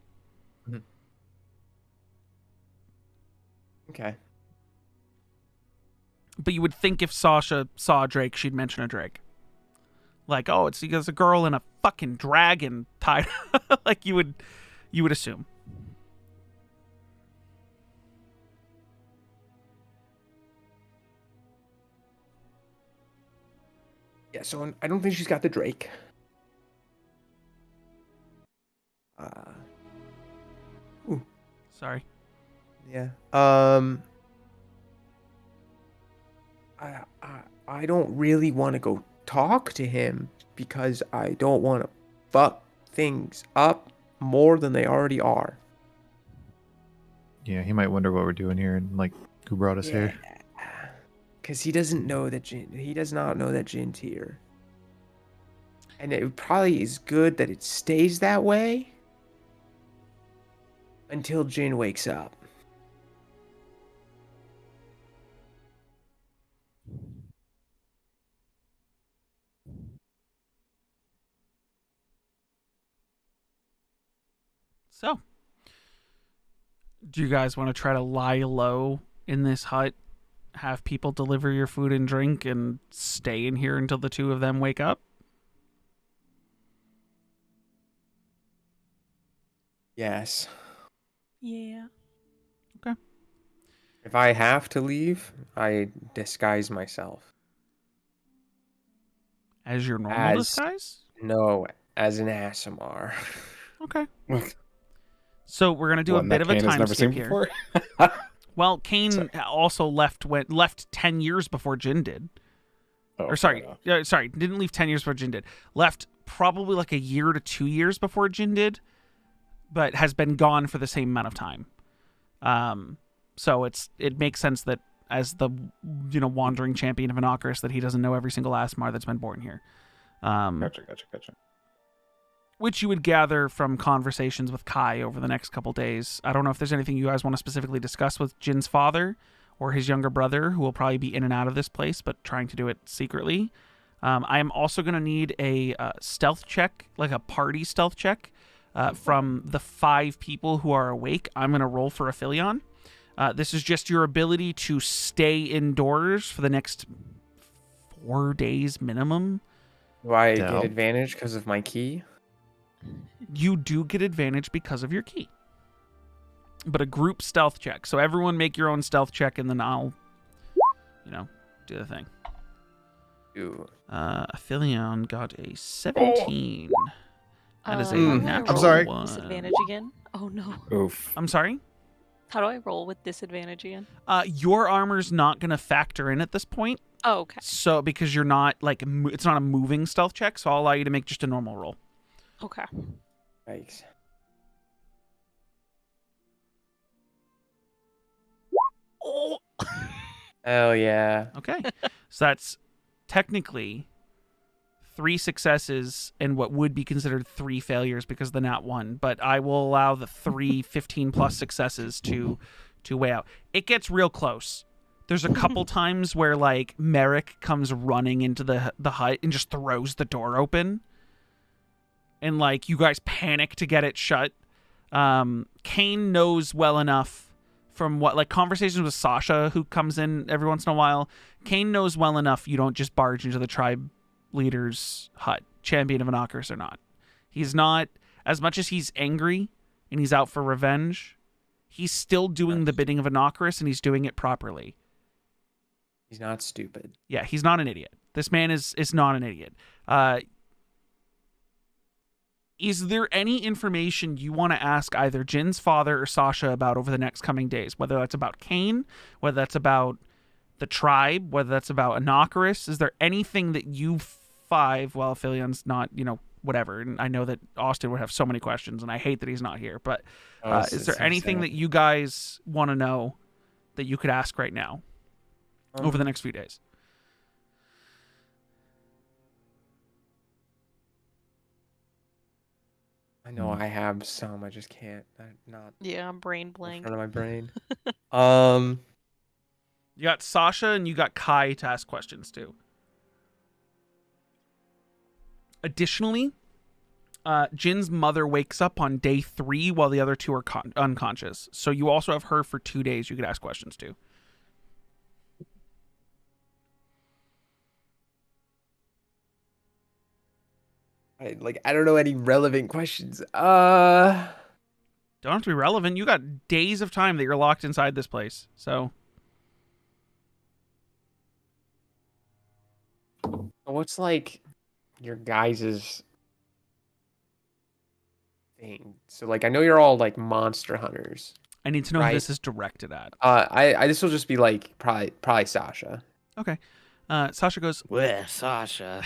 Okay. But you would think if Sasha saw a Drake, she'd mention a Drake. Like, oh, it's because a girl and a fucking dragon tied. Like you would assume. Yeah, so I don't think she's got the Drake. Sorry. Yeah. I don't really want to go talk to him because I don't want to fuck things up more than they already are. Yeah, he might wonder what we're doing here and like who brought us here. Because he does not know that Jin's here. And it probably is good that it stays that way until Jin wakes up. So, do you guys want to try to lie low in this hut, have people deliver your food and drink, and stay in here until the two of them wake up? Yes. Yeah. If I have to leave, I disguise myself. As your normal As- disguise? No, as an ASMR. Okay. So we're gonna do a One bit that of a Kane has time never skip seen here. before. Well, Kane also left 10 years before Jin did. Oh, Or fair enough. sorry, didn't leave 10 years before Jin did. Left probably like a year to 2 years before Jin did, but has been gone for the same amount of time. So it makes sense that as the wandering champion of Anokris that he doesn't know every single Asmar that's been born here. Gotcha. Which you would gather from conversations with Kai over the next couple days. I don't know if there's anything you guys want to specifically discuss with Jin's father or his younger brother, who will probably be in and out of this place, but trying to do it secretly. I am also going to need a stealth check, like a party stealth check, from the 5 people who are awake. I'm going to roll for Aphelion. This is just your ability to stay indoors for the next 4 days minimum. Do I No. get advantage because of my key? You do get advantage because of your key. But a group stealth check. So everyone make your own stealth check, and then I'll, do the thing. Ooh. Aphelion got a 17. That is a how do I natural roll sorry. with 1. Disadvantage again? Oh no. Oof. I'm sorry? How do I roll with disadvantage again? Your armor's not going to factor in at this point. Oh, okay. So, because you're not, it's not a moving stealth check, so I'll allow you to make just a normal roll. Okay. Yikes. Oh. Oh yeah. Okay. So that's technically 3 successes and what would be considered 3 failures because of the nat 1, but I will allow the 3 15 plus successes to weigh out. It gets real close. There's a couple times where Merrick comes running into the hut and just throws the door open. And you guys panic to get it shut. Kane knows well enough from what conversations with Sasha, who comes in every once in a while. Kane knows well enough you don't just barge into the tribe leader's hut, champion of Anarchus or not. He's not, as much as he's angry and he's out for revenge, he's still doing the bidding of Anarchus, and he's doing it properly. He's not stupid. Yeah, he's not an idiot. This man is not an idiot. Is there any information you want to ask either Jin's father or Sasha about over the next coming days? Whether that's about Kane, whether that's about the tribe, whether that's about Anarchus? Is there anything that you 5, well, Philion's not, whatever. And I know that Austin would have so many questions, and I hate that he's not here. But is there anything that you guys want to know that you could ask right now over the next few days? I know I have some. I just can't. Not Yeah, I'm brain in blank. front of my brain. You got Sasha and you got Kai to ask questions to. Additionally, Jin's mother wakes up on day 3 while the other 2 are unconscious. So you also have her for 2 days you could ask questions to. I don't know any relevant questions. Don't have to be relevant. You got days of time that you're locked inside this place. So What's your guys's thing? So I know you're all monster hunters. I need to know who Right. this is directed at. I this will just be probably Sasha. Okay. Sasha goes, Well, Sasha.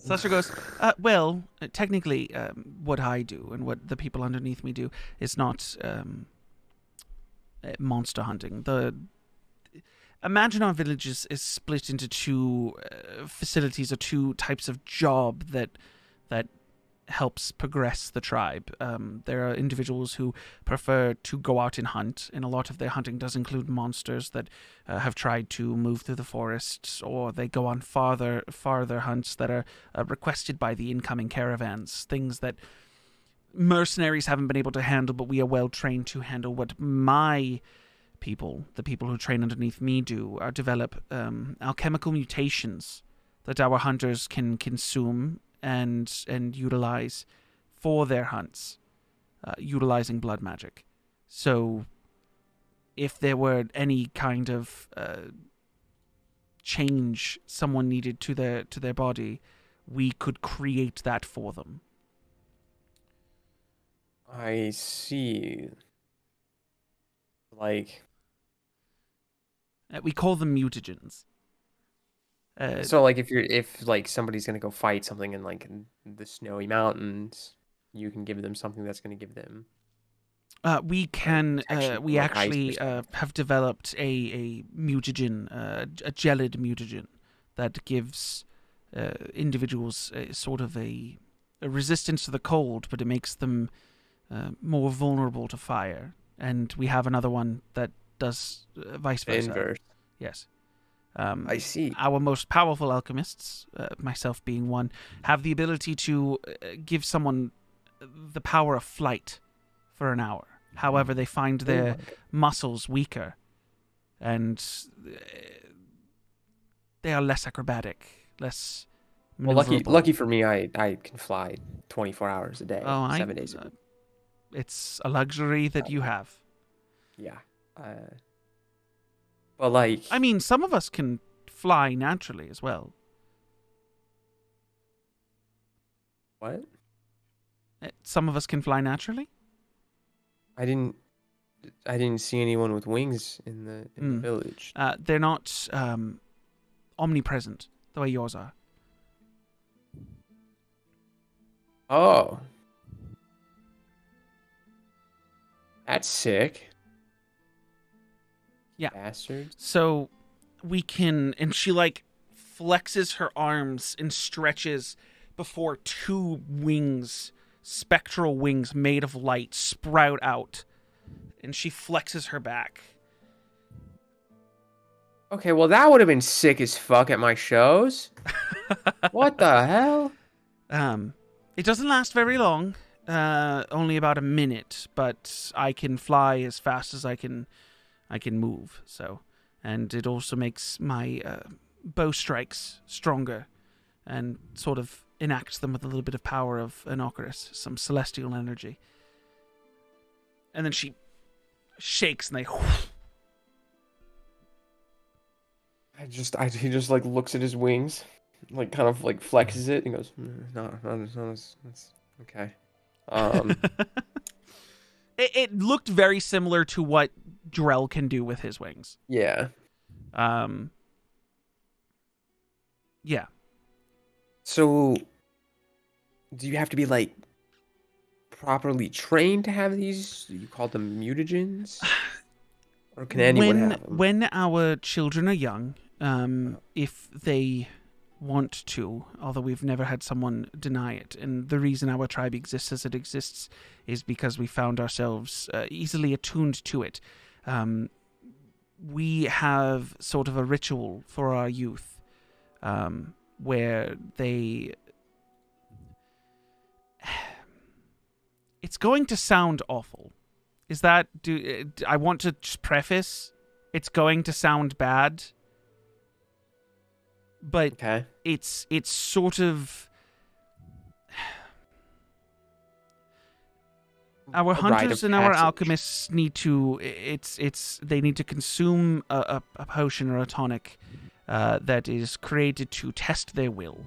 Sasha goes, well, technically, what I do and what the people underneath me do is not monster hunting. Imagine our village is split into 2 facilities or 2 types of job that helps progress the tribe. There are individuals who prefer to go out and hunt, and a lot of their hunting does include monsters that have tried to move through the forests, or they go on farther hunts that are requested by the incoming caravans, things that mercenaries haven't been able to handle, but we are well trained to handle. What my people, the people who train underneath me, do are develop alchemical mutations that our hunters can consume and utilize for their hunts, utilizing blood magic. So if there were any kind of change someone needed to their body, we could create that for them. I see. We call them mutagens. So if somebody's gonna go fight something in the snowy mountains, you can give them something that's gonna give them. We can. protection We from, ice actually perspective. have developed a mutagen, a gelid mutagen, that gives individuals sort of a resistance to the cold, but it makes them more vulnerable to fire. And we have another one that does vice versa. Inverse. Yes. I see. Our most powerful alchemists, myself being one, have the ability to give someone the power of flight for an hour. However, they find their muscles weaker, and they are less acrobatic, less Well, maneuverable. lucky for me, I can fly 24 hours a day, Oh, 7 days a week. It's a luxury that you have. Yeah. But like, I mean, some of us can fly naturally as well. what? Some of us can fly naturally. I didn't see anyone with wings in the village. They're not omnipresent the way yours are. Oh. That's sick. Yeah. Bastards. So we can, and she like flexes her arms and stretches before two wings, spectral wings made of light, sprout out, and she flexes her back. Okay, well that would have been sick as fuck at my shows. What the hell? It doesn't last very long, only about a minute, but I can fly as fast as I can move. So, and it also makes my bow strikes stronger, and sort of enacts them with a little bit of power of an Ocarus, some celestial energy. And then she shakes, and they. He just like looks at his wings, like kind of like flexes it and goes, no, that's okay. It looked very similar to what Drell can do with his wings. Yeah. Yeah. So, do you have to be like properly trained to have these? You call them mutagens, or can anyone have them? When our children are young, if they want to, although we've never had someone deny it, and the reason our tribe exists as it exists is because we found ourselves easily attuned to it. We have sort of a ritual for our youth, where they... It's going to sound awful. Is that... I want to just preface, it's going to sound bad, but Okay. it's sort of... Our hunters and our alchemists need to... They need to consume a potion or a tonic that is created to test their will.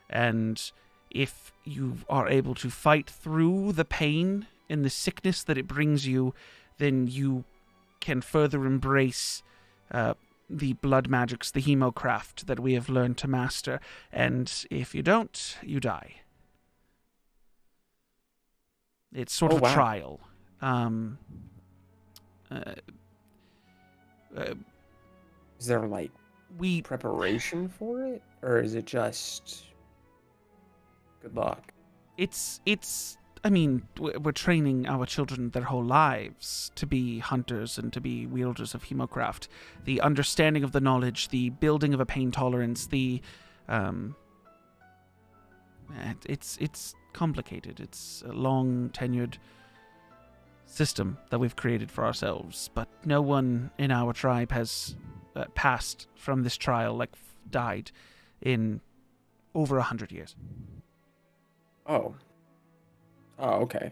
And if you are able to fight through the pain and the sickness that it brings you, then you can further embrace the blood magics, the hemocraft that we have learned to master. And if you don't, you die. It's sort of a trial. Is there like preparation for it, or is it just good luck? It's. I mean, we're training our children their whole lives to be hunters and to be wielders of hemocraft. The understanding of the knowledge, the building of a pain tolerance, it's complicated. It's a long tenured system that we've created for ourselves, but no one in our tribe has passed from this trial, like died in over 100 years. Oh, okay.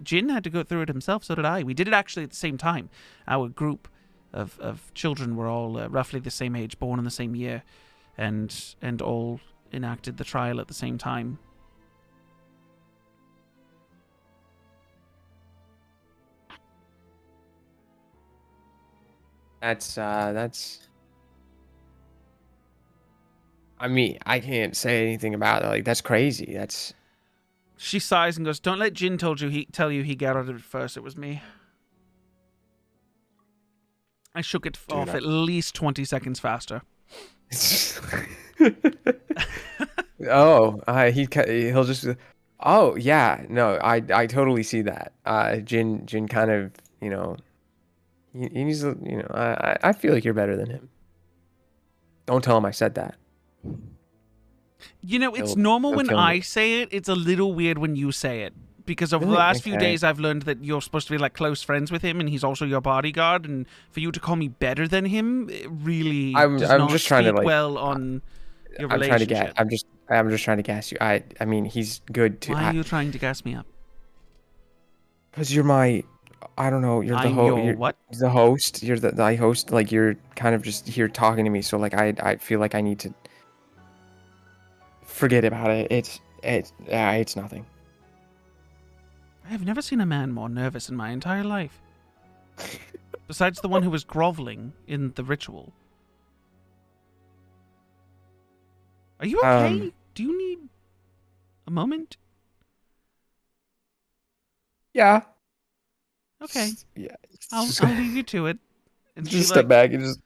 Jin had to go through it himself, so did I. We did it actually at the same time. Our group of children were all roughly the same age, born in the same year, and all enacted the trial at the same time. That's I mean, I can't say anything about it. Like, that's crazy. That's... She sighs and goes, "Don't let Jin tell you he gathered it first. It was me." I shook it off at least 20 seconds faster. Oh, he'll just. Oh yeah, no, I totally see that. Jin kind of, he's, I feel like you're better than him. Don't tell him I said that. It's He'll normal he'll when kill I me. say it. It's a little weird when you say it. Because over the Really? last few Okay. days, I've learned that you're supposed to be like close friends with him, and he's also your bodyguard. And for you to call me better than him, it really does I'm not just trying to speak like. well on your I'm trying to relationship. I'm just trying to gas you. I mean, he's good too. Why are you trying to gas me up? Because you're my. I don't know. You're the I'm your what? the host. You're the host. Like you're kind of just here talking to me. So like I feel like I need to forget about it. It's nothing. I have never seen a man more nervous in my entire life. Besides the one who was groveling in the ritual. Are you okay? Do you need a moment? Yeah. Okay. Yeah. I'll leave you to it. And Just step back and just.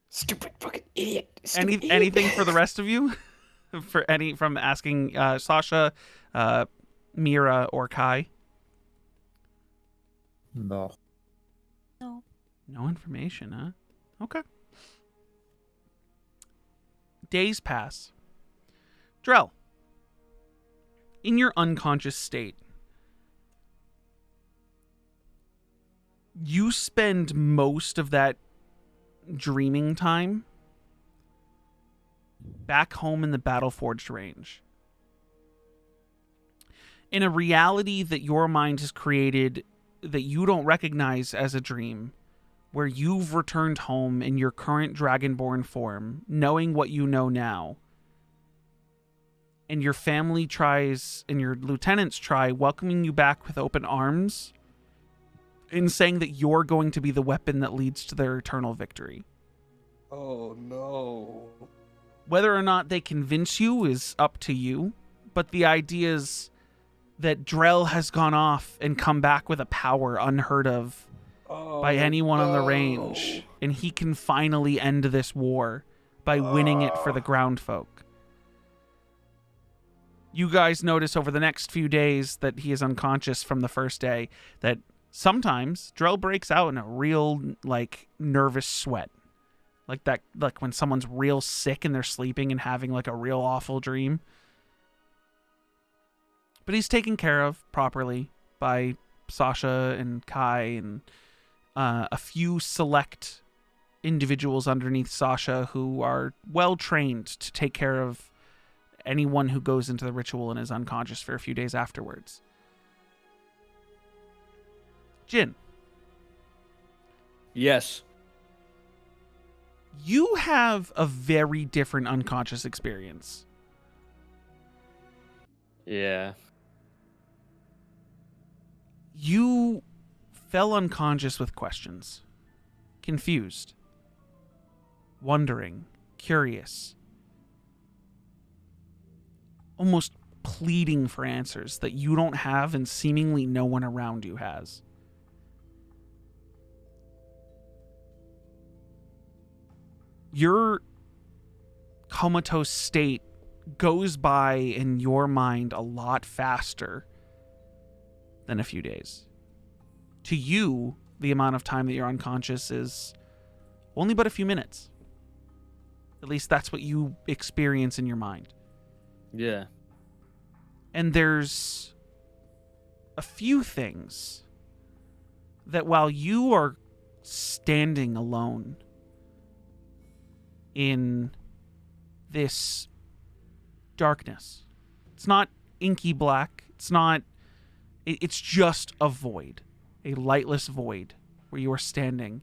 Stupid fucking idiot. Anything for the rest of you? From asking Sasha, Mira, or Kai? No. No. No information, huh? Okay. Days pass. Drell, in your unconscious state, you spend most of that dreaming time back home in the Battleforged range. In a reality that your mind has created that you don't recognize as a dream, where you've returned home in your current Dragonborn form, knowing what you know now, and your family tries, and your lieutenants try welcoming you back with open arms, in saying that you're going to be the weapon that leads to their eternal victory. Oh no. Whether or not they convince you is up to you, but the idea is that Drell has gone off and come back with a power unheard of by anyone on the range, and he can finally end this war by winning it for the ground folk. You guys notice over the next few days that he is unconscious from the first day, that sometimes Drell breaks out in a real, nervous sweat. Like when someone's real sick and they're sleeping and having, a real awful dream. But he's taken care of properly by Sasha and Kai and a few select individuals underneath Sasha who are well trained to take care of anyone who goes into the ritual and is unconscious for a few days afterwards. Jin. Yes. You have a very different unconscious experience. Yeah. You fell unconscious with questions. Confused. Wondering. Curious. Almost pleading for answers that you don't have and seemingly no one around you has. Your comatose state goes by in your mind a lot faster than a few days. To you, the amount of time that you're unconscious is only but a few minutes. At least that's what you experience in your mind. Yeah. And there's a few things that while you are standing alone in this darkness, it's not inky black, it's just a void, a lightless void where you are standing.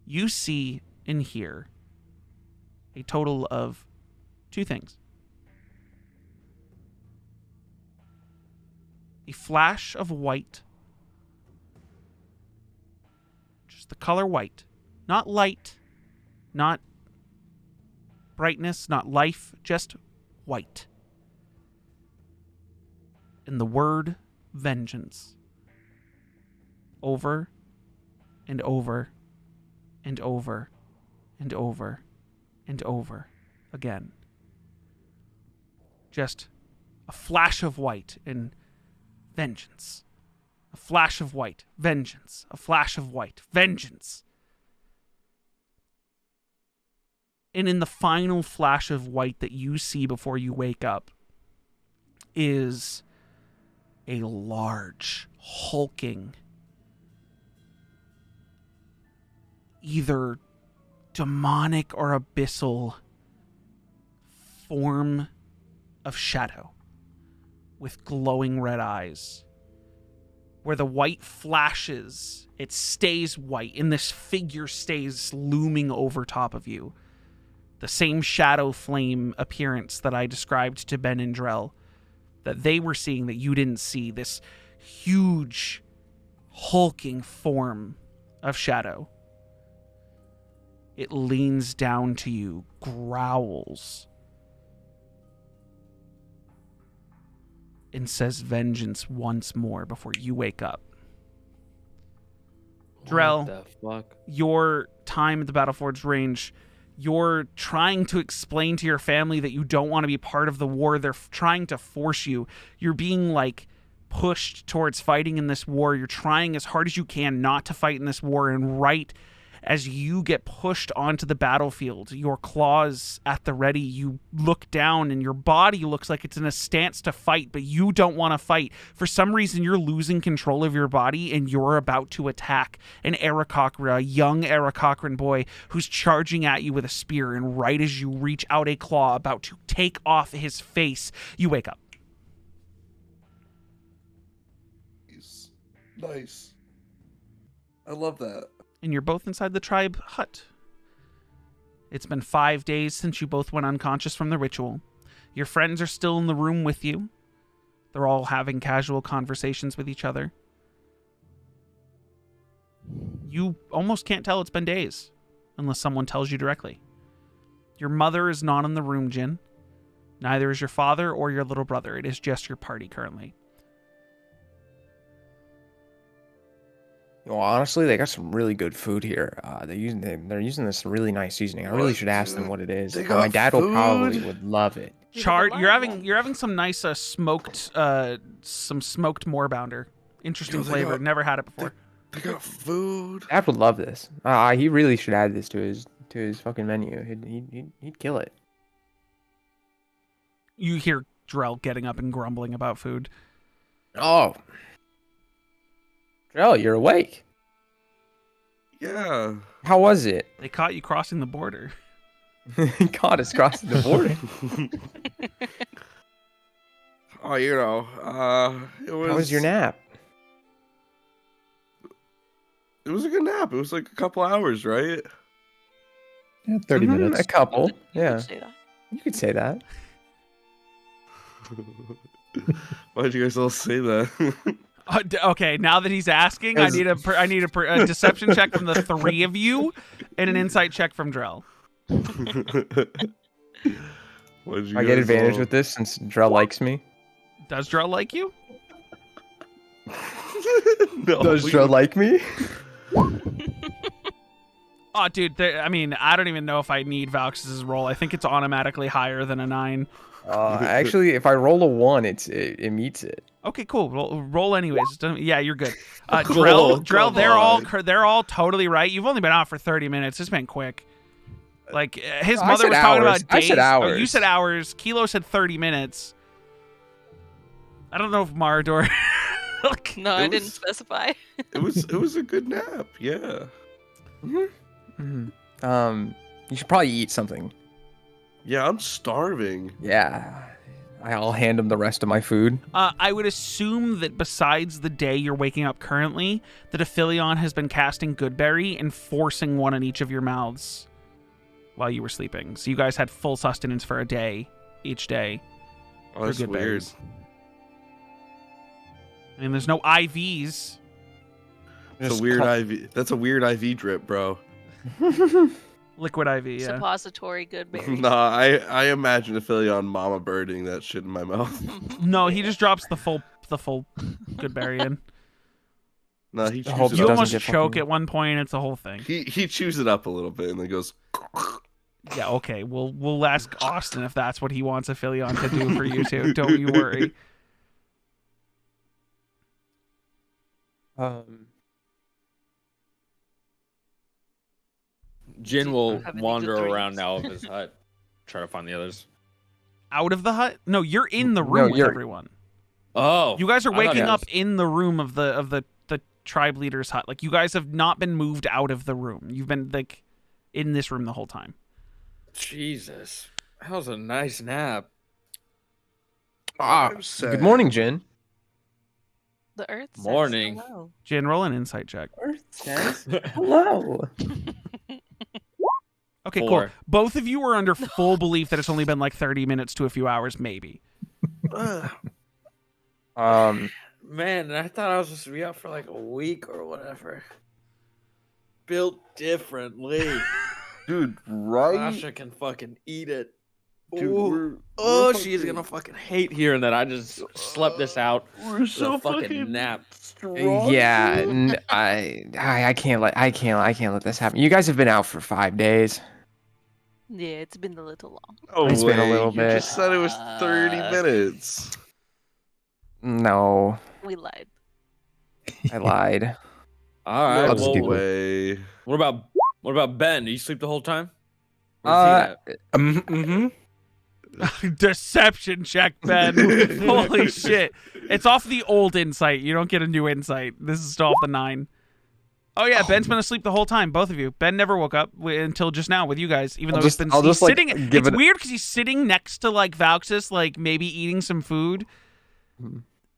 You see and hear a total of two things. A flash of white, just the color white, not light, not brightness, not life, just white. And the word vengeance. Over and over and over and over and over again. Just a flash of white and vengeance. A flash of white, vengeance. A flash of white, vengeance. And in the final flash of white that you see before you wake up is a large, hulking, either demonic or abyssal form of shadow with glowing red eyes. Where the white flashes, it stays white, and this figure stays looming over top of you. The same shadow flame appearance that I described to Ben and Drell, that they were seeing that you didn't see. This huge, hulking form of shadow. It leans down to you, growls, and says vengeance once more before you wake up. Drell, What the fuck? your time at the Battleforge range, you're trying to explain to your family that you don't want to be part of the war. They're trying to force you. You're being like pushed towards fighting in this war. You're trying as hard as you can not to fight in this war, and right as you get pushed onto the battlefield, your claws at the ready, you look down and your body looks like it's in a stance to fight, but you don't want to fight. For some reason, you're losing control of your body and you're about to attack an Aarakocra, a young Aarakocran boy who's charging at you with a spear, and right as you reach out a claw about to take off his face, you wake up. Nice. I love that. And you're both inside the tribe hut. It's been 5 days since you both went unconscious from the ritual. Your friends are still in the room with you. They're all having casual conversations with each other. You almost can't tell it's been days, unless someone tells you directly. Your mother is not in the room, Jin. Neither is your father or your little brother. It is just your party currently. Well, honestly, they got some really good food here. They're using this really nice seasoning. I really should ask them what it is. They But got my dad will food? probably would love it. Chard, you're having some nice smoked moorbounder. Interesting Yo, they flavor. got- Never had it before. They got food. Dad would love this. He really should add this to his fucking menu. He'd kill it. You hear Drell getting up and grumbling about food. Oh, Joe, you're awake. Yeah. How was it? They caught you crossing the border. God, it's crossing the border. Oh, it was. How was your nap? It was a good nap. It was like a couple hours, right? Yeah, 30 Mhm, minutes. A couple. You Yeah, could say that. you could say that. Why'd you guys all say that? Okay, now that he's asking, I need a deception check from the three of you, and an insight check from Drell. Why'd you I get guys advantage all- with this since Drell likes me. Does Drell like you? No, Does we- Drell like me? Oh, dude, I mean, I don't even know if I need Valx's roll. I think it's automatically higher than a 9. Actually, if I roll a 1, it meets it. Okay, cool. Roll anyways. Yeah, you're good. Oh, Drell, come they're all totally right. You've only been out for 30 minutes. It's been quick. Like his I mother said was talking hours. about I days. said Oh, you hours. said hours. Kelo said 30 minutes. I don't know if Marador. No, I It didn't was- specify. It was a good nap. Yeah. Mhm. You should probably eat something. Yeah, I'm starving. Yeah, I'll hand him the rest of my food. I would assume that besides the day you're waking up currently, that Aphelion has been casting Goodberry and forcing one in each of your mouths while you were sleeping. So you guys had full sustenance for a day, each day. Oh, that's good weird. berries. I mean, there's no IVs. That's a weird IV. That's a weird IV drip, bro. Liquid IV, yeah. Suppository good berries. Nah, I imagine Aphelion mama birding that shit in my mouth. No, he just drops the full Goodberry in. Nah, he hope chews You it up. doesn't almost get choke fucking- at one point. It's a whole thing. He chews it up a little bit and then goes. Yeah, okay. We'll ask Austin if that's what he wants Aphelion to do for you two. Don't you worry. Jin Do you will have any wander good around dreams? now of his hut, try to find the others. Out of the hut? No, you're in the No, room with you're- everyone. Oh, You guys are I thought waking it up was- in the room of the tribe leader's hut. Like, you guys have not been moved out of the room. You've been like in this room the whole time. Jesus, that was a nice nap. Good morning, Jin. The Earth says Morning. hello. Jin, roll an insight check. Earth says hello. Okay, cool. 4. Both of you are under full belief that it's only been like 30 minutes to a few hours, maybe. Man, I thought I was supposed to be out for like a week or whatever. Built differently. Dude, right? Sasha can fucking eat it. Dude, Ooh. we're She's fucking- gonna fucking hate hearing that I just slept this out. We're with so a fucking nap. strong. Yeah, I can't let this happen. You guys have been out for 5 days. Yeah, it's been a little long. Oh, It's been a wait, little you bit. just said it was 30 minutes. No, We lied. I lied. All right. I'll just No keep Well, way. what about Ben? Did you sleep the whole time? Where's he at? Mm-hmm. Deception check, Ben. Holy shit. It's off the old insight. You don't get a new insight. This is still off the 9. Oh yeah, Ben's been asleep the whole time, both of you. Ben never woke up until just now with you guys, even though he's sitting. give It's it. weird because he's sitting next to like Valxis, like maybe eating some food,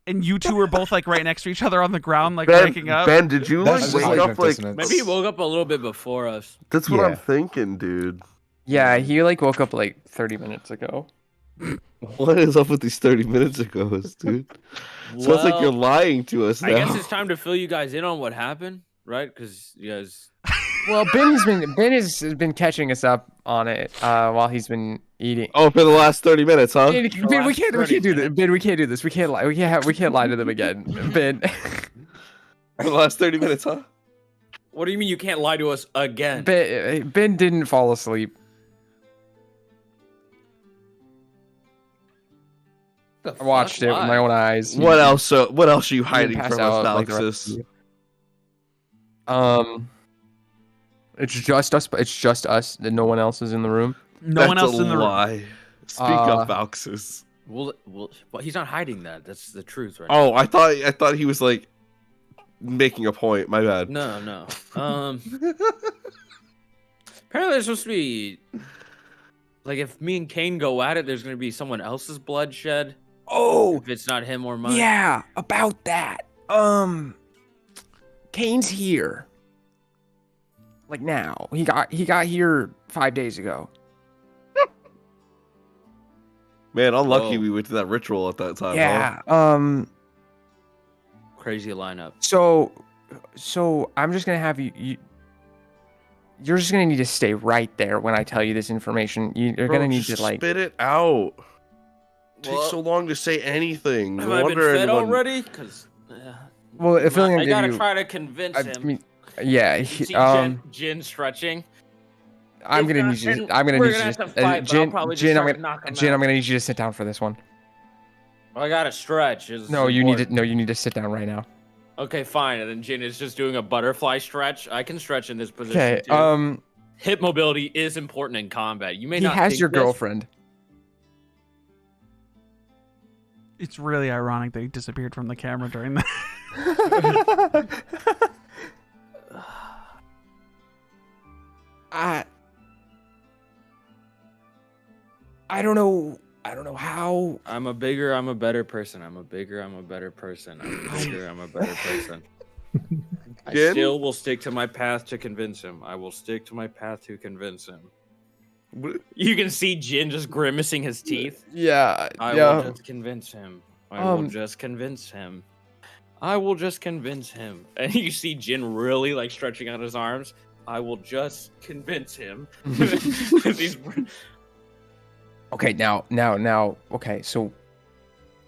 and you two are both like right next to each other on the ground, like waking up. Ben, did you like That's wake just up cognitive like? dissonance. Maybe he woke up a little bit before us. That's what Yeah. I'm thinking, dude. Yeah, he like woke up like 30 minutes ago. What is up with these 30 minutes ago, dude? Sounds like you're lying to us now. I guess it's time to fill you guys in on what happened, right? Because you guys. Well, Ben has been catching us up on it while he's been eating. Oh, for the last 30 minutes, huh? Ben, we last can't 30 do this. minutes. Ben, we can't do this. We can't lie. We can't lie to them again. Ben. For the last 30 minutes, huh? What do you mean you can't lie to us again? Ben didn't fall asleep. I watched it with my own eyes. What else? What else are you He didn't hiding pass from out us, like the rest of Valxis? you. It's just us. It's just us. And no one else is in the room. No one else That's a in the room. lie. Speak up, Valxis. Well, he's not hiding that. That's the truth, right? Oh, I thought he was like making a point. My bad. No. Apparently, there's supposed to be like if me and Kane go at it, there's gonna be someone else's blood shed. Oh, If it's not him or mine. yeah. About that. Kane's here. Like now. He got here 5 days ago. Man, unlucky Whoa. we went to that ritual at that time. Yeah. Crazy lineup. So I'm just gonna have you. You're just gonna need to stay right there when I tell you this information. You're Bro, gonna need just to like. spit it out. Takes Well, so long to say anything. Have No I been wonder fed anyone- already? Because Well, if I'm I gonna gotta give you, try to convince I him. mean, yeah. You see Jin stretching. I'm If gonna not, need you. then I'm gonna we're need gonna you. have to To, fight, but I'll Jin, probably just Jin, I'm start gonna, knocking him Jin, I'm out. gonna need you to sit down for this one. I gotta stretch. It's No, you need to. important. No, you need to sit down right now. Okay, fine. And then Jin is just doing a butterfly stretch. I can stretch in this position Okay. too. Hip mobility is important in combat. You may He not. has think your this. girlfriend. It's really ironic that he disappeared from the camera during that. I don't know. I don't know how. I'm a better person. I'm a better person. I'm a better person. I Jin? still will stick to my path to convince him. I will stick to my path to convince him. What- You can see Jin just grimacing his teeth. Yeah. I yeah. will just convince him. I will just convince him. I will just convince him. And you see Jin really like stretching out his arms. I will just convince him. 'Cause he's Okay. Now. Okay. So,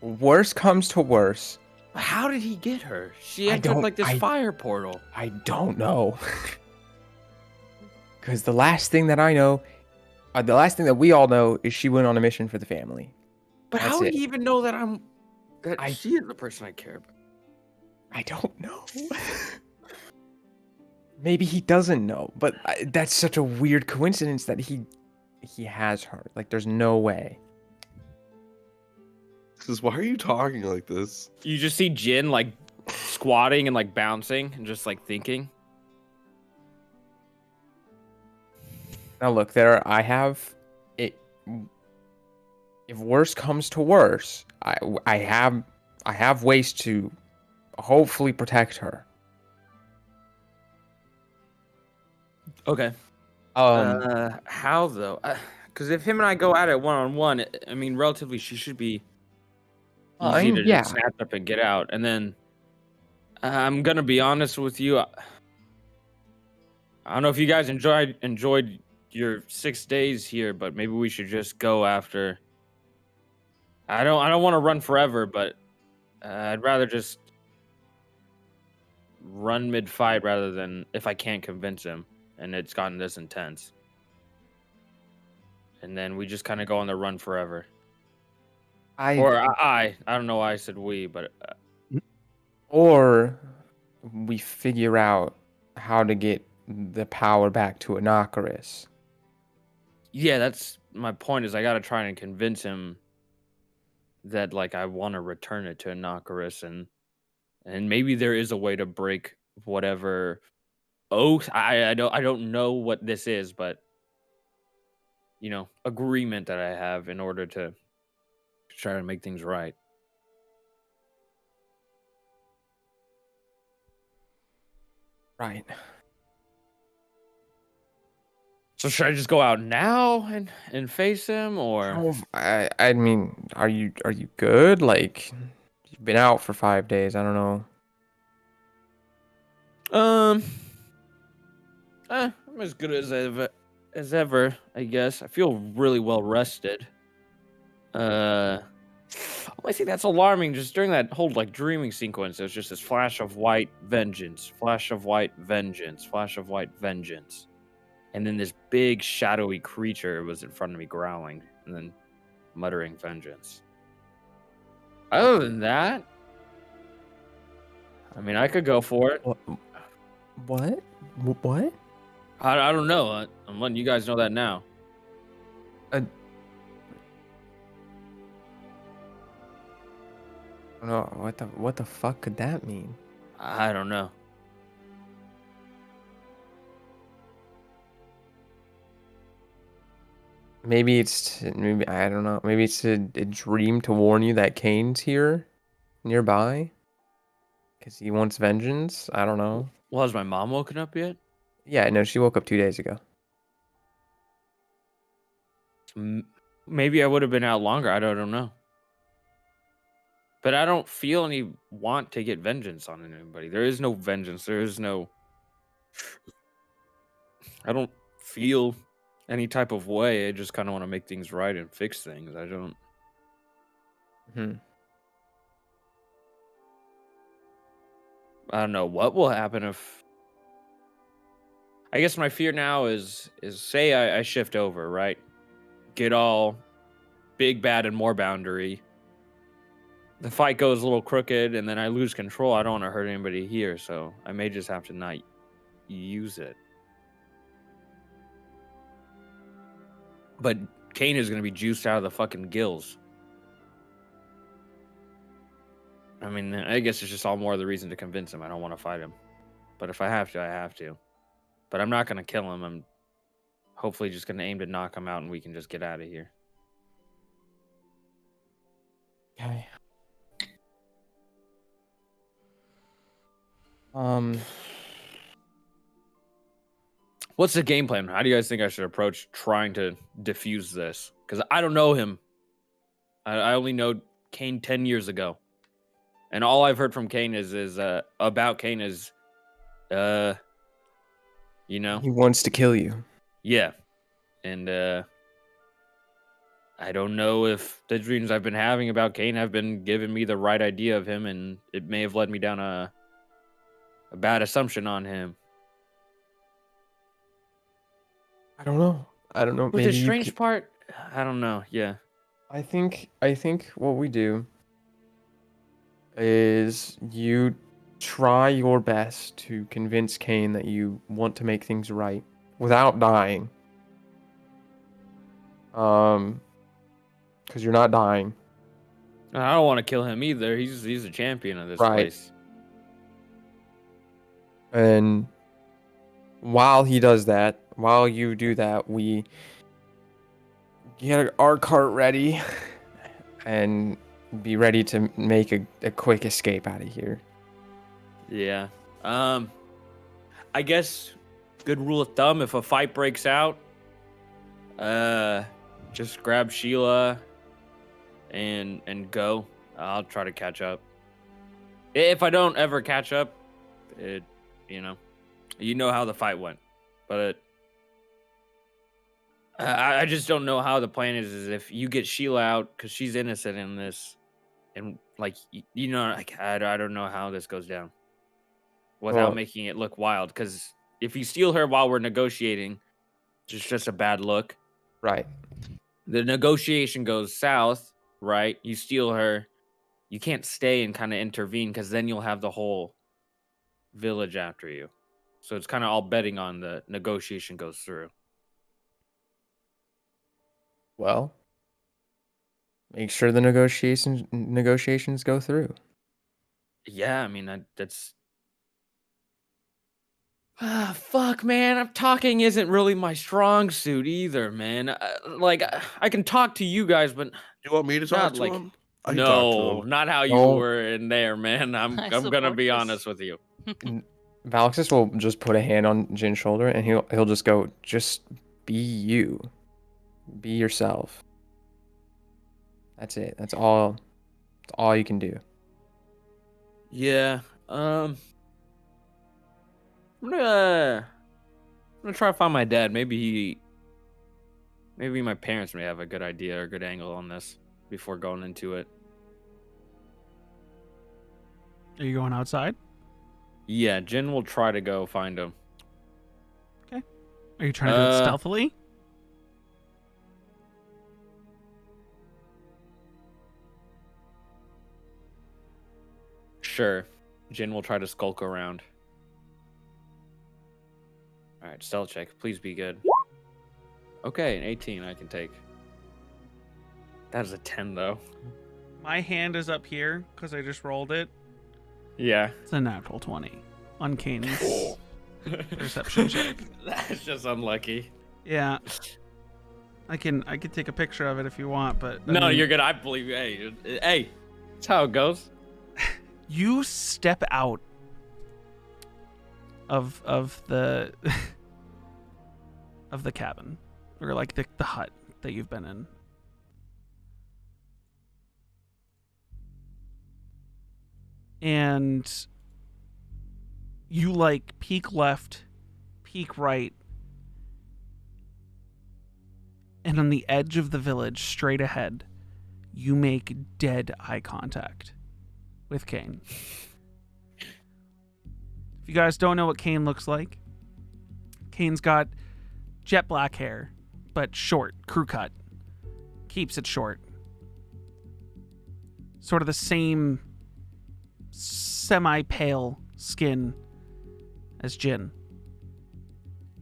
worst comes to worst. How did he get her? She I entered don't- like this I- fire portal. I don't know. Because the last thing that I know The last thing that we all know is she went on a mission for the family. But That's how do it. you even know that I- she is the person I care about? I don't know. Maybe he doesn't know, but that's such a weird coincidence that he has her. Like, there's no way. Because why are you talking like this? You just see Jin like squatting and like bouncing and just like thinking. Now look, there I have it. If worse comes to worse, I have ways to hopefully protect her. Okay. How though? Because if him and I go at it one-on-one, I mean, relatively, she should be easy to yeah. just snatch up and get out. And then I'm gonna be honest with you. I don't know if you guys enjoyed your 6 days here, but maybe we should just go after. I don't want to run forever, but I'd rather just run mid-fight rather than if I can't convince him and it's gotten this intense. And then we just kind of go on the run forever. I don't know why I said we, but or we figure out how to get the power back to Inocarus. yeah, that's my point. Is I gotta try and convince him that like I want to return it to Inocarus, and maybe there is a way to break whatever oath. I don't know what this is, but agreement that I have in order to try to make things right. Right. So should I just go out now and face him, or I mean, are you good? Like, you've been out for 5 days. I don't know. I'm as good as ever, I guess. I feel really well rested. I think that's alarming. Just during that whole like dreaming sequence, there's just this flash of white vengeance, flash of white vengeance, flash of white vengeance, and then this big shadowy creature was in front of me growling and then muttering vengeance. Other than that, I mean, I could go for it. What? What? I don't know. I'm letting you guys know that now. No, what the fuck could that mean? I don't know. Maybe I don't know. Maybe it's a dream to warn you that Kane's here, nearby, because he wants vengeance. I don't know. Well, has my mom woken up yet? Yeah, no, she woke up 2 days ago. Maybe I would have been out longer. I don't know. But I don't feel any want to get vengeance on anybody. There is no vengeance. There is no. I don't feel any type of way. I just kind of want to make things right and fix things. I don't. I don't know what will happen if. I guess my fear now is say I shift over, right? Get all big, bad, and more boundary. The fight goes a little crooked, and then I lose control. I don't want to hurt anybody here, so I may just have to not use it. But Kane is going to be juiced out of the fucking gills. I mean, I guess it's just all more of the reason to convince him I don't want to fight him. But if I have to, I have to. But I'm not going to kill him. I'm hopefully just going to aim to knock him out, and we can just get out of here. Okay. What's the game plan? How do you guys think I should approach trying to defuse this? Because I don't know him. I only know Kane 10 years ago. And all I've heard from Kane is about Kane is, He wants to kill you. Yeah. And I don't know if the dreams I've been having about Kane have been giving me the right idea of him, and it may have led me down a bad assumption on him. I don't know. I don't know. But Maybe the you strange could, part, I don't know. Yeah. I think what we do is you try your best to convince Kane that you want to make things right without dying. Because you're not dying. I don't want to kill him either. He's a champion of this Right. place. And while he does that, while you do that, we get our cart ready and be ready to make a quick escape out of here. Yeah. I guess good rule of thumb, if a fight breaks out, just grab Sheila and go. I'll try to catch up. If I don't ever catch up, you know how the fight went. But I just don't know how the plan is if you get Sheila out, because she's innocent in this, and like I don't know how this goes down without Well- making it look wild. Because if you steal her while we're negotiating, it's just a bad look. Right. The negotiation goes south, right? You steal her, you can't stay and kind of intervene, because then you'll have the whole village after you. So it's kind of all betting on the negotiation goes through. Well, make sure the negotiations go through. Yeah, I mean that's. Fuck, man. Talking isn't really my strong suit either, man. I can talk to you guys, but You want me to talk Not to like- him? I can talk to no, him. not how you No. were in there, man. I'm I gonna support be this. honest with you. Valixis will just put a hand on Jin's shoulder and he'll just go, just be you. Be yourself. That's it. That's all you can do. Yeah. I'm gonna try to find my dad. Maybe my parents may have a good idea or a good angle on this before going into it. Are you going outside? Yeah, Jin will try to go find him. Are you trying to do it stealthily? Sure. Jin will try to skulk around. Alright, stealth check. Please be good. Okay, an 18 I can take. That is a 10 though. My hand is up here because I just rolled it. Yeah. It's a natural 20 on Kane's perception check. That's just unlucky. Yeah. I can take a picture of it if you want, but I No, mean, you're good. I believe you. Hey, that's how it goes. you step out of the of the cabin, or like the hut that you've been in. And you like peek left, peek right, and on the edge of the village, straight ahead, you make dead eye contact with Kane. If you guys don't know what Kane looks like, Kane's got jet black hair, but short, crew cut. Keeps it short. Sort of the same semi-pale skin as Jin.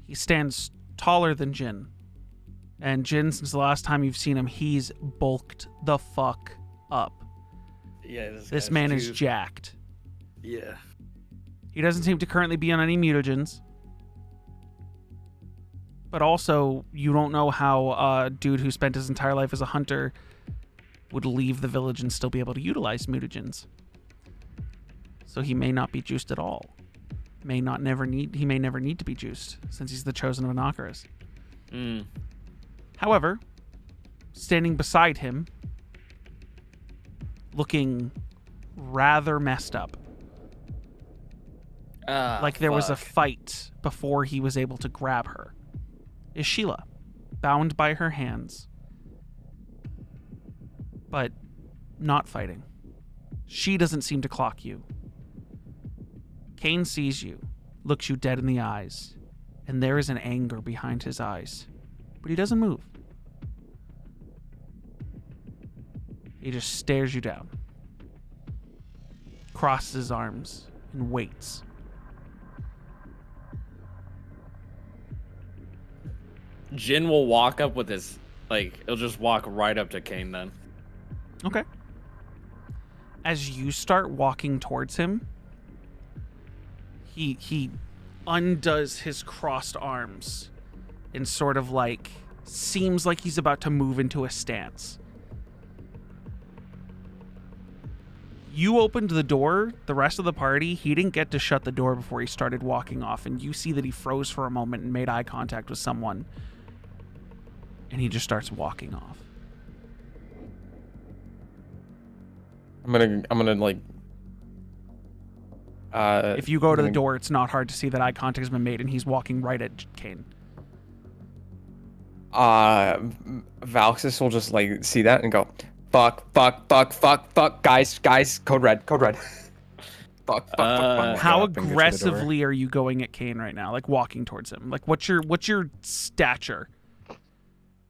He stands taller than Jin. And Jin, since the last time you've seen him, he's bulked the fuck up. Yeah, This man is jacked. Yeah. He doesn't seem to currently be on any mutagens. But also, you don't know how a dude who spent his entire life as a hunter would leave the village and still be able to utilize mutagens. So he may not be juiced at all. He may never need to be juiced, since he's the chosen of Anakaris. However, standing beside him, looking rather messed up, like there was a fight before he was able to grab her, is Sheila, bound by her hands, but not fighting. She doesn't seem to clock you. Kane sees you, looks you dead in the eyes, and there is an anger behind his eyes. but he doesn't move. He just stares you down, crosses his arms, and waits. Jin will walk up with his, he'll just walk right up to Kane then. Okay. As you start walking towards him, he undoes his crossed arms and sort of seems like he's about to move into a stance. You opened the door. The rest of the party, he didn't get to shut the door before he started walking off, and you see that he froze for a moment and made eye contact with someone, and he just starts walking off. I'm gonna If you go to the door, it's not hard to see that eye contact has been made, and he's walking right at Kane. Valxis will just see that and go, fuck, guys, code red. fuck. How aggressively are you going at Kane right now? Walking towards him. What's your stature?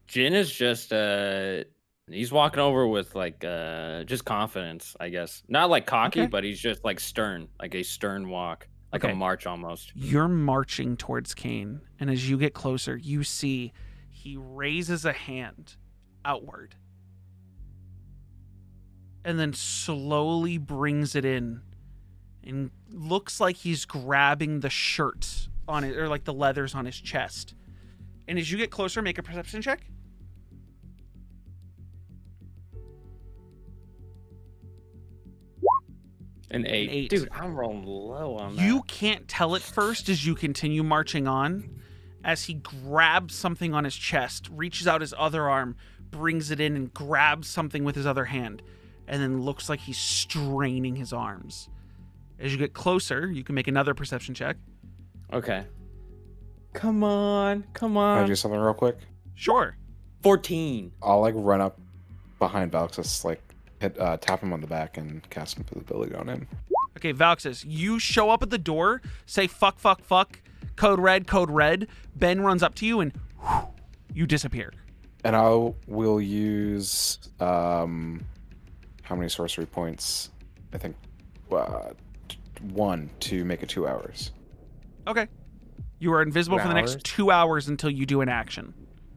Jin is just he's walking over with just confidence, I guess. Not cocky, Okay. but he's just stern, a stern walk, Okay. a march almost. You're marching towards Kane, and as you get closer, you see he raises a hand outward and then slowly brings it in and looks like he's grabbing the shirt on it, or the leathers on his chest. And as you get closer, make a perception check. An 8. An 8. Dude, I'm rolling low on that. You can't tell at first as you continue marching on, as he grabs something on his chest, reaches out his other arm, brings it in, and grabs something with his other hand, and then looks like he's straining his arms. As you get closer, you can make another perception check. Okay. Come on. Can I do something real quick? Sure. 14. I'll run up behind Valxis, tap him on the back and cast invisibility on him. Okay, Valxis, you show up at the door, say fuck, code red. Ben runs up to you, and you disappear. And I will use how many sorcery points? I think 1 to make it 2 hours. Okay. You are invisible 2 for the next hours? 2 hours until you do an action.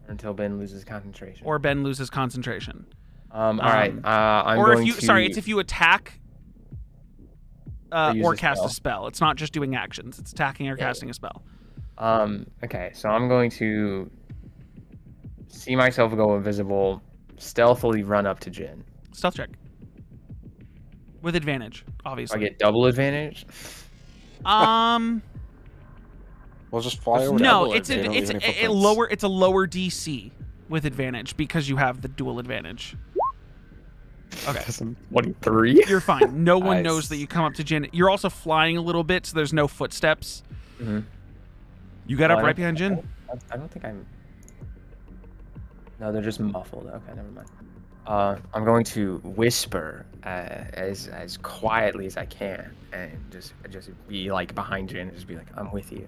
Until Ben loses concentration. Or Ben loses concentration. All right. I'm or going if you, to... sorry, it's if you attack use or a cast spell. a spell. It's not just doing actions. It's attacking or casting a spell. Okay, so I'm going to see myself go invisible, stealthily run up to Jin. Stealth check. With advantage, I obviously. get double advantage. We'll just fly over. No, there. it's They don't leave any a footprints. lower. It's a lower DC with advantage because you have the dual advantage. Okay, 23. you're fine. No one Nice. knows that you come up to Jin. You're also flying a little bit, so there's no footsteps. Mm-hmm. You got Oh, up I right don't- behind Jin. I don't think I'm... No, they're just muffled. Okay, never mind. I'm going to whisper as quietly as I can and just be behind Jin and just be I'm with you.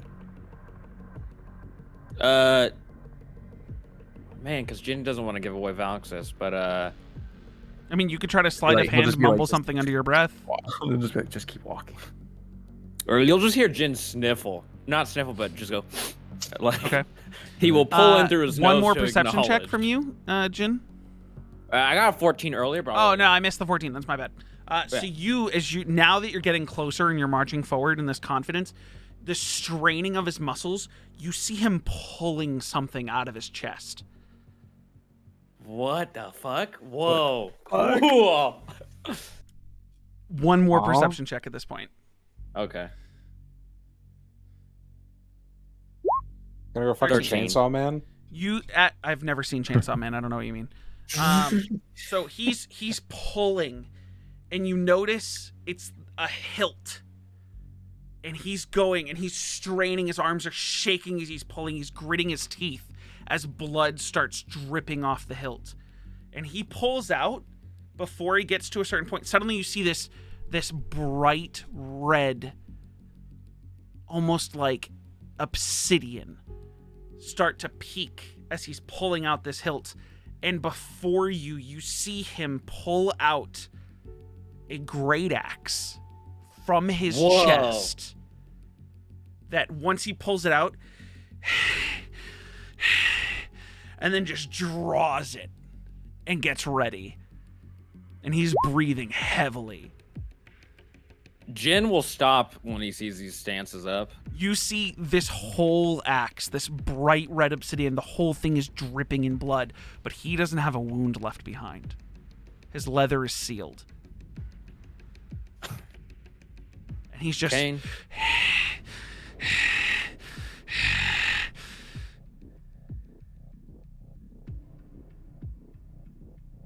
Man, because Jin doesn't want to give away Valxis, but I mean, you could try to sleight of He'll hand, just be mumble this. something under your breath. I'll just be just keep walking. or you'll just hear Jin sniffle. Not sniffle, but just go. Okay. He will pull in through his nose. One more to perception check acknowledge. from you, Jin. I got a 14 earlier, bro. Oh no, I missed the 14. That's my bad. So Yeah. now that you're getting closer and you're marching forward in this confidence, the straining of his muscles, you see him pulling something out of his chest. What the fuck? Whoa. Whoa. One more Aw. perception check at this point. Okay. Gonna go fucking 13. Chainsaw Man. I've never seen Chainsaw Man. I don't know what you mean. So he's pulling, and you notice it's a hilt. And he's going, and he's straining. His arms are shaking as he's pulling. He's gritting his teeth as blood starts dripping off the hilt. And he pulls out before he gets to a certain point. Suddenly you see this bright red, almost like obsidian, start to peek as he's pulling out this hilt. And before you, you see him pull out a great axe from his chest. That once he pulls it out, and then just draws it and gets ready. And he's breathing heavily. Jin will stop when he sees these stances up. You see this whole axe, this bright red obsidian, the whole thing is dripping in blood, but he doesn't have a wound left behind. His leather is sealed. And he's just... Kane.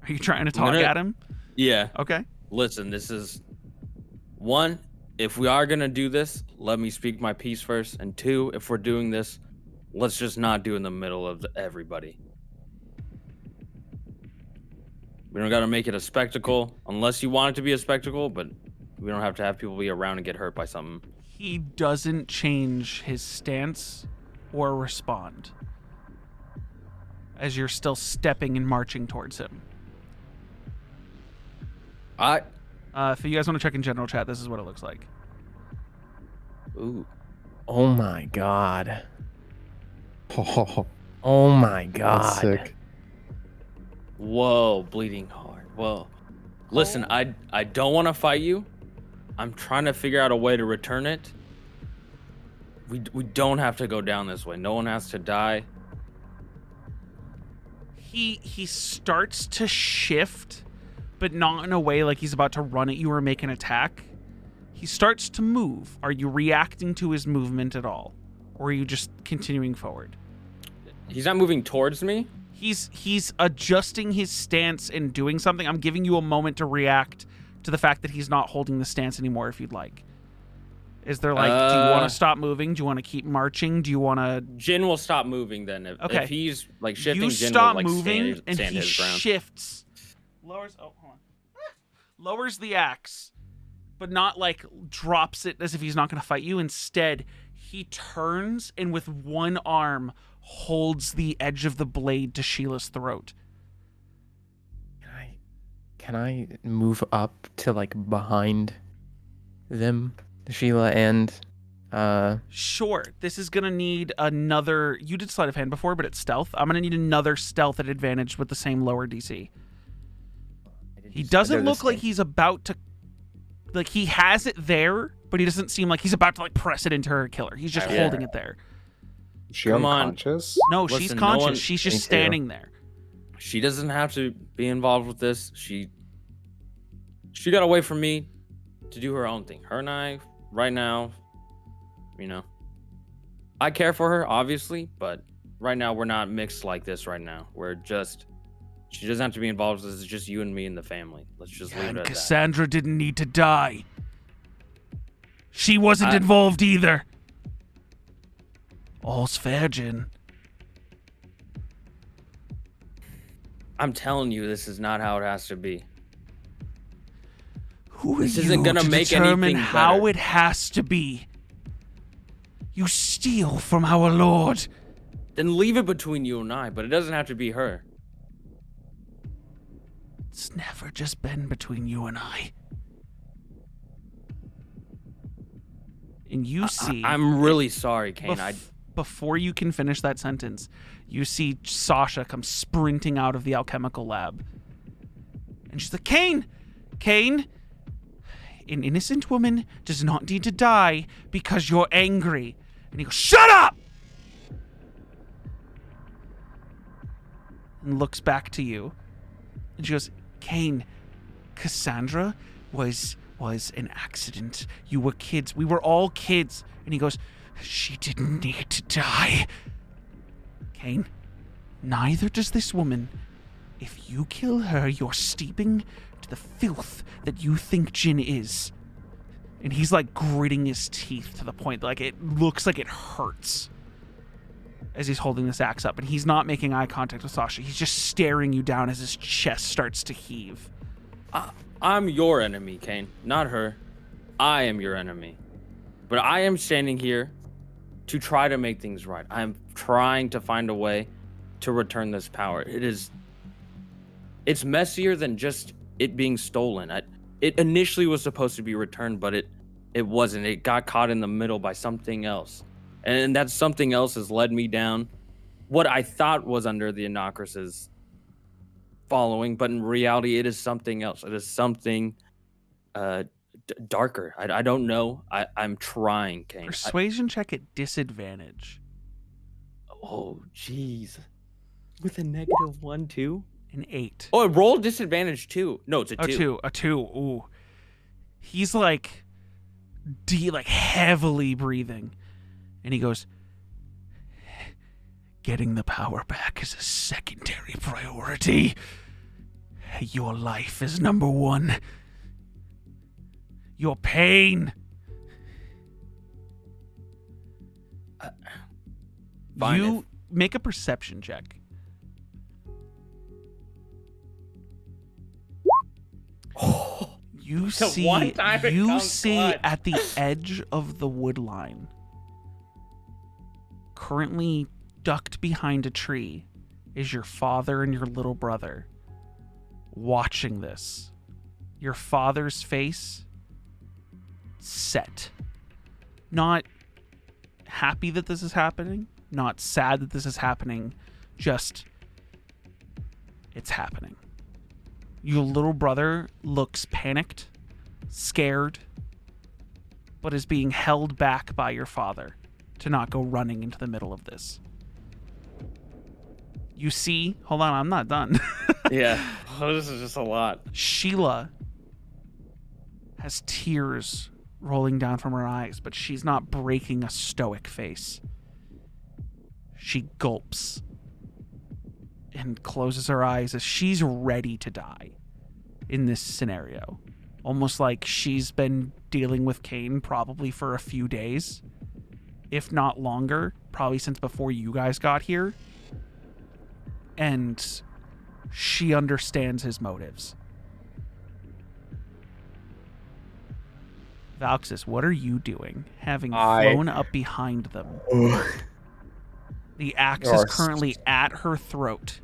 Are you trying to talk at him? Yeah. Okay. Listen, this is... One, if we are going to do this, let me speak my piece first. And two, if we're doing this, let's just not do it in the middle of everybody. We don't got to make it a spectacle, unless you want it to be a spectacle, but we don't have to have people be around and get hurt by something. He doesn't change his stance or respond as you're still stepping and marching towards him. If you guys want to check in general chat, this is what it looks like. Ooh. Oh my god. Oh, Oh my god. that's sick. Whoa, bleeding hard. Whoa. Listen, I don't want to fight you. I'm trying to figure out a way to return it. We don't have to go down this way. No one has to die. He starts to shift, but not in a way like he's about to run at you or make an attack. He starts to move. Are you reacting to his movement at all? Or are you just continuing forward? He's not moving towards me. He's adjusting his stance and doing something. I'm giving you a moment to react to the fact that he's not holding the stance anymore if you'd like. Is there like, do you want to stop moving? Do you want to keep marching? Do you want to... Jin will stop moving then. If he's like shifting, You Jin stop will like moving stand and he his ground. shifts. Lowers lowers the axe, but not like drops it as if he's not going to fight you. Instead, he turns and with one arm holds the edge of the blade to Sheila's throat. Can I move up to like behind them, Sheila and Sure. This is going to need another... You did sleight of hand before, but it's stealth. I'm going to need another stealth at advantage with the same lower DC. He doesn't look like he's about to... Like, he has it there, but he doesn't seem like he's about to, like, press it into her killer. He's just holding it there. Is she Come on. unconscious? No, Listen, she's no conscious. one- She's Me just too. standing there. She doesn't have to be involved with this. She got away from me to do her own thing. Her and I, right now, you know, I care for her, obviously, but right now we're not mixed like this right now. We're just, she doesn't have to be involved. This is just you and me and the family. Let's just leave it And at that. Cassandra didn't need to die. She wasn't involved either. All's fair, Jin. I'm telling you, this is not how it has to be. Who This are isn't you gonna to make determine anything how better. it has to be? You steal from our Lord. Then leave it between you and I, but it doesn't have to be her. It's never just been between you and I. And you see... I'm really sorry, Kane. Before you can finish that sentence, you see Sasha come sprinting out of the alchemical lab. And she's like, Kane! Kane! An innocent woman does not need to die because you're angry. And he goes, shut up! And looks back to you. And she goes, Kane, Cassandra was an accident. You were kids. We were all kids. And he goes, she didn't need to die. Kane, neither does this woman. If you kill her, you're steeping to the filth that you think Jin is. And he's like gritting his teeth to the point like it looks like it hurts as he's holding this axe up. And he's not making eye contact with Sasha. He's just staring you down as his chest starts to heave. I'm your enemy, Kane, not her. I am your enemy. But I am standing here to try to make things right. I'm trying to find a way to return this power. It's messier than just it being stolen. It initially was supposed to be returned, but it wasn't. It got caught in the middle by something else. And that something else has led me down what I thought was under the Anocris's following, but in reality, it is something else. It is something darker. I don't know. I'm trying, Kane. Persuasion check at disadvantage. Oh, jeez. With a -1, too? An 8. Oh, roll disadvantage, too. No, it's a 2. A 2. Ooh. He's like heavily breathing. And he goes, getting the power back is a secondary priority. Your life is number one. Your pain. You make a perception check. You see at the edge of the wood line, currently ducked behind a tree, is your father and your little brother watching this. Your father's face set. Not happy that this is happening, not sad that this is happening, just it's happening. Your little brother looks panicked, scared, but is being held back by your father to not go running into the middle of this. You see, hold on, I'm not done. Yeah, this is just a lot. Sheila has tears rolling down from her eyes, but she's not breaking a stoic face. She gulps and closes her eyes as she's ready to die in this scenario. Almost like she's been dealing with Kane probably for a few days, if not longer, probably since before you guys got here. And she understands his motives. Valxis, what are you doing, having flown up behind them? The axe is currently at her throat.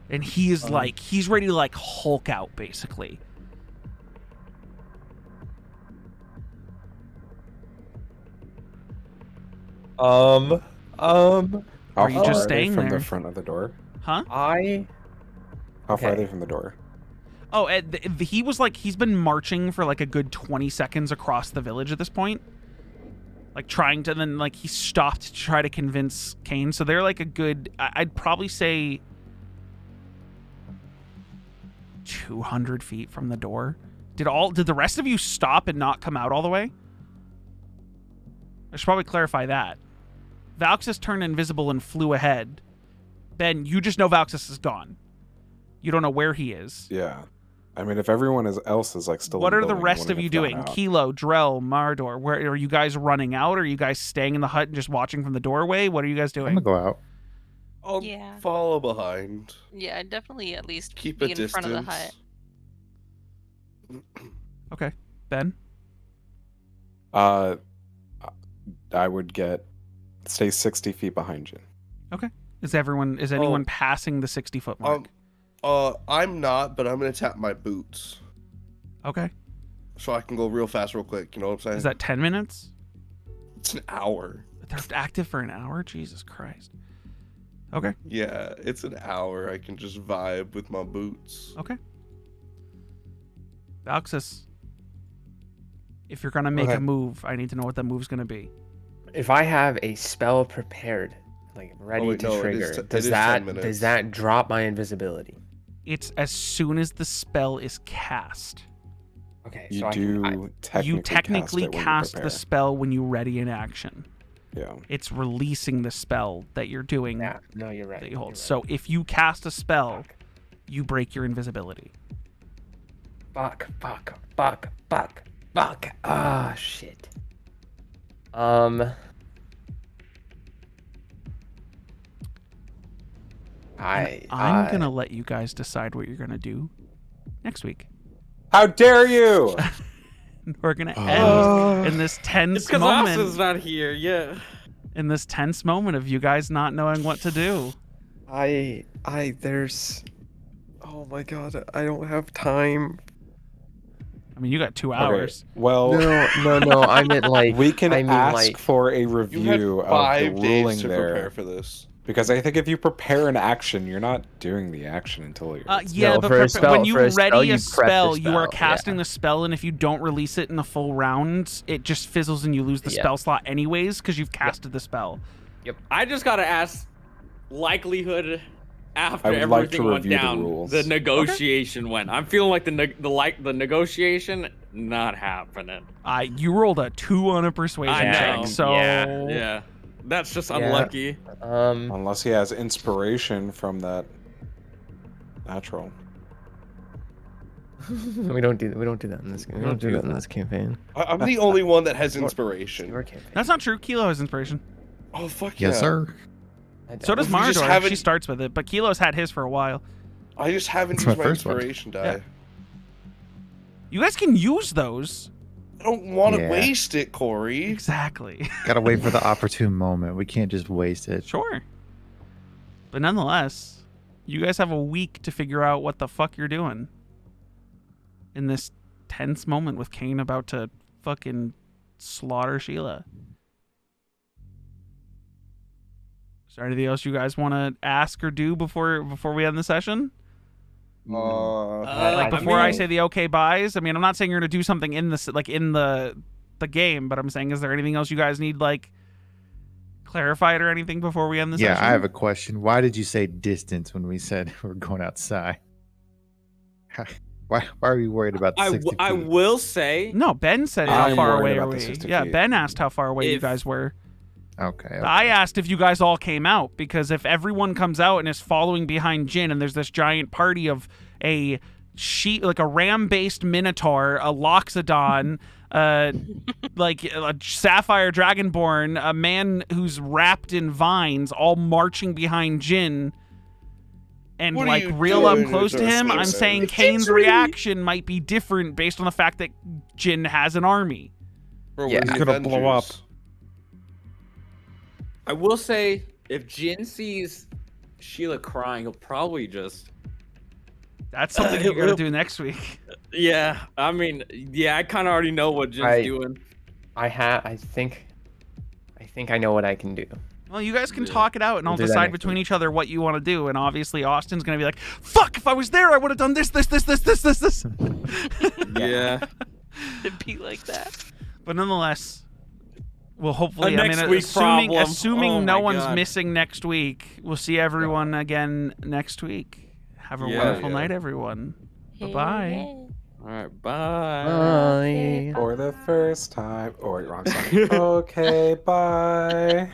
And he is he's ready to Hulk out, basically. Are you just staying from there? the front of the door? Huh? How far are they from the door? Oh, he was he's been marching for a good 20 seconds across the village at this point. Trying to, then he stopped to try to convince Kane. So they're a good, I'd probably say 200 feet from the door. Did the rest of you stop and not come out all the way? I should probably clarify that. Valxis turned invisible and flew ahead. Ben, you just know Valxis is gone. You don't know where he is. Yeah. I mean, if everyone else is still. What in are the building, rest of you doing? Kelo, Drell, Mardor, where are you guys running out? Or are you guys staying in the hut and just watching from the doorway? What are you guys doing? I'm gonna go out. I'll follow behind. Yeah, I'd definitely at least Keep be a in distance. front of the hut. Okay. Ben? I would stay 60 feet behind you. Okay. Is anyone passing the 60-foot mark? I'm not, but I'm gonna tap my boots. Okay. So I can go real fast, real quick. You know what I'm saying? Is that 10 minutes? It's an hour. They're active for an hour? Jesus Christ. Okay. Yeah, it's an hour. I can just vibe with my boots. Okay. Valxis, if you're gonna make a move, I need to know what that move's gonna be. If I have a spell prepared, ready to trigger, does that drop my invisibility? It's as soon as the spell is cast. Okay, you technically cast the spell when you ready in action. Yeah. It's releasing the spell that you're doing. Yeah, no, you're right. That you hold. So if you cast a spell, you break your invisibility. Fuck. Ah, shit. I'm gonna let you guys decide what you're gonna do next week. How dare you! We're gonna end in this tense moment. It's not here, yeah. In this tense moment of you guys not knowing what to do. There's. Oh my god, I don't have time. I mean, you got 2 Okay, hours. well, No. I meant like. we can I mean, ask like, for a You had review of the 5 ruling days to there. prepare for this. Because I think if you prepare an action, you're not doing the action until you're. Yeah, No, but for a spell- when you for a spell, ready you a prep the spell, you are spell, casting yeah. the spell, and if you don't release it in the full round, it just fizzles and you lose the Yeah. spell slot anyways because you've casted the spell. I just gotta ask likelihood after I would like to everything went review the down. rules. The negotiation went. I'm feeling like the negotiation not happening. You rolled a 2 on a persuasion I check, know. so Yeah, that's just unlucky. Unless he has inspiration from that natural. we don't do that in this. We don't do that in this campaign. I'm the only one that has inspiration. Your campaign. that's not true. Kilo has inspiration. Oh fuck yeah. Yes, sir. So does Well, if you just Marador. haven't- She starts with it, but Kilo's had his for a while. I just haven't That's used my my first one. inspiration die. Yeah. You guys can use those. I don't want to Yeah. waste it, Corey. Exactly. Gotta wait for the opportune moment. We can't just waste it. Sure. But nonetheless, you guys have a week to figure out what the fuck you're doing in this tense moment with Kane about to fucking slaughter Sheila. Is there anything else you guys want to ask or do before we end the session? Like before I say the okay buys. I mean, I'm not saying you're gonna do something in this like in the game, but I'm saying, is there anything else you guys need like clarified or anything before we end the Yeah, session? I have a question. Why did you say distance when we said we're going outside? Why are we worried about the 60 I feet? will say No, Ben said I'm how far worried away are about the we? 60 Yeah, feet. Ben asked how far away you If- guys were. Okay. I asked if you guys all came out, because if everyone comes out and is following behind Jin, and there's this giant party of a like a ram-based minotaur, a loxodon, like a sapphire dragonborn, a man who's wrapped in vines, all marching behind Jin, and What are like you real up doing, close to him, I'm Joseph? saying Kane's reaction might be different based on the fact that Jin has an army. Bro, Yeah. we're the He's gonna blow up. Avengers. I will say if Jin sees Sheila crying, he'll probably just That's something you're gonna do next week. yeah. I mean, yeah, I kind of already know what Jin's doing. I think I know what I can do. Well, you guys can talk it out, and We'll I'll do that decide next between week. each other what you want to do. And obviously, Austin's gonna be like, "Fuck! If I was there, I would have done this." Yeah. It'd be like that. But nonetheless, we'll hopefully. A I next mean, week assuming problem. assuming Oh no my one's God. missing next week, we'll see everyone again next week. Have a Yeah. wonderful Yeah. night, everyone. Bye-bye. All right. Bye. Bye. For the first time. Oh, wait, wrong song. Okay, bye.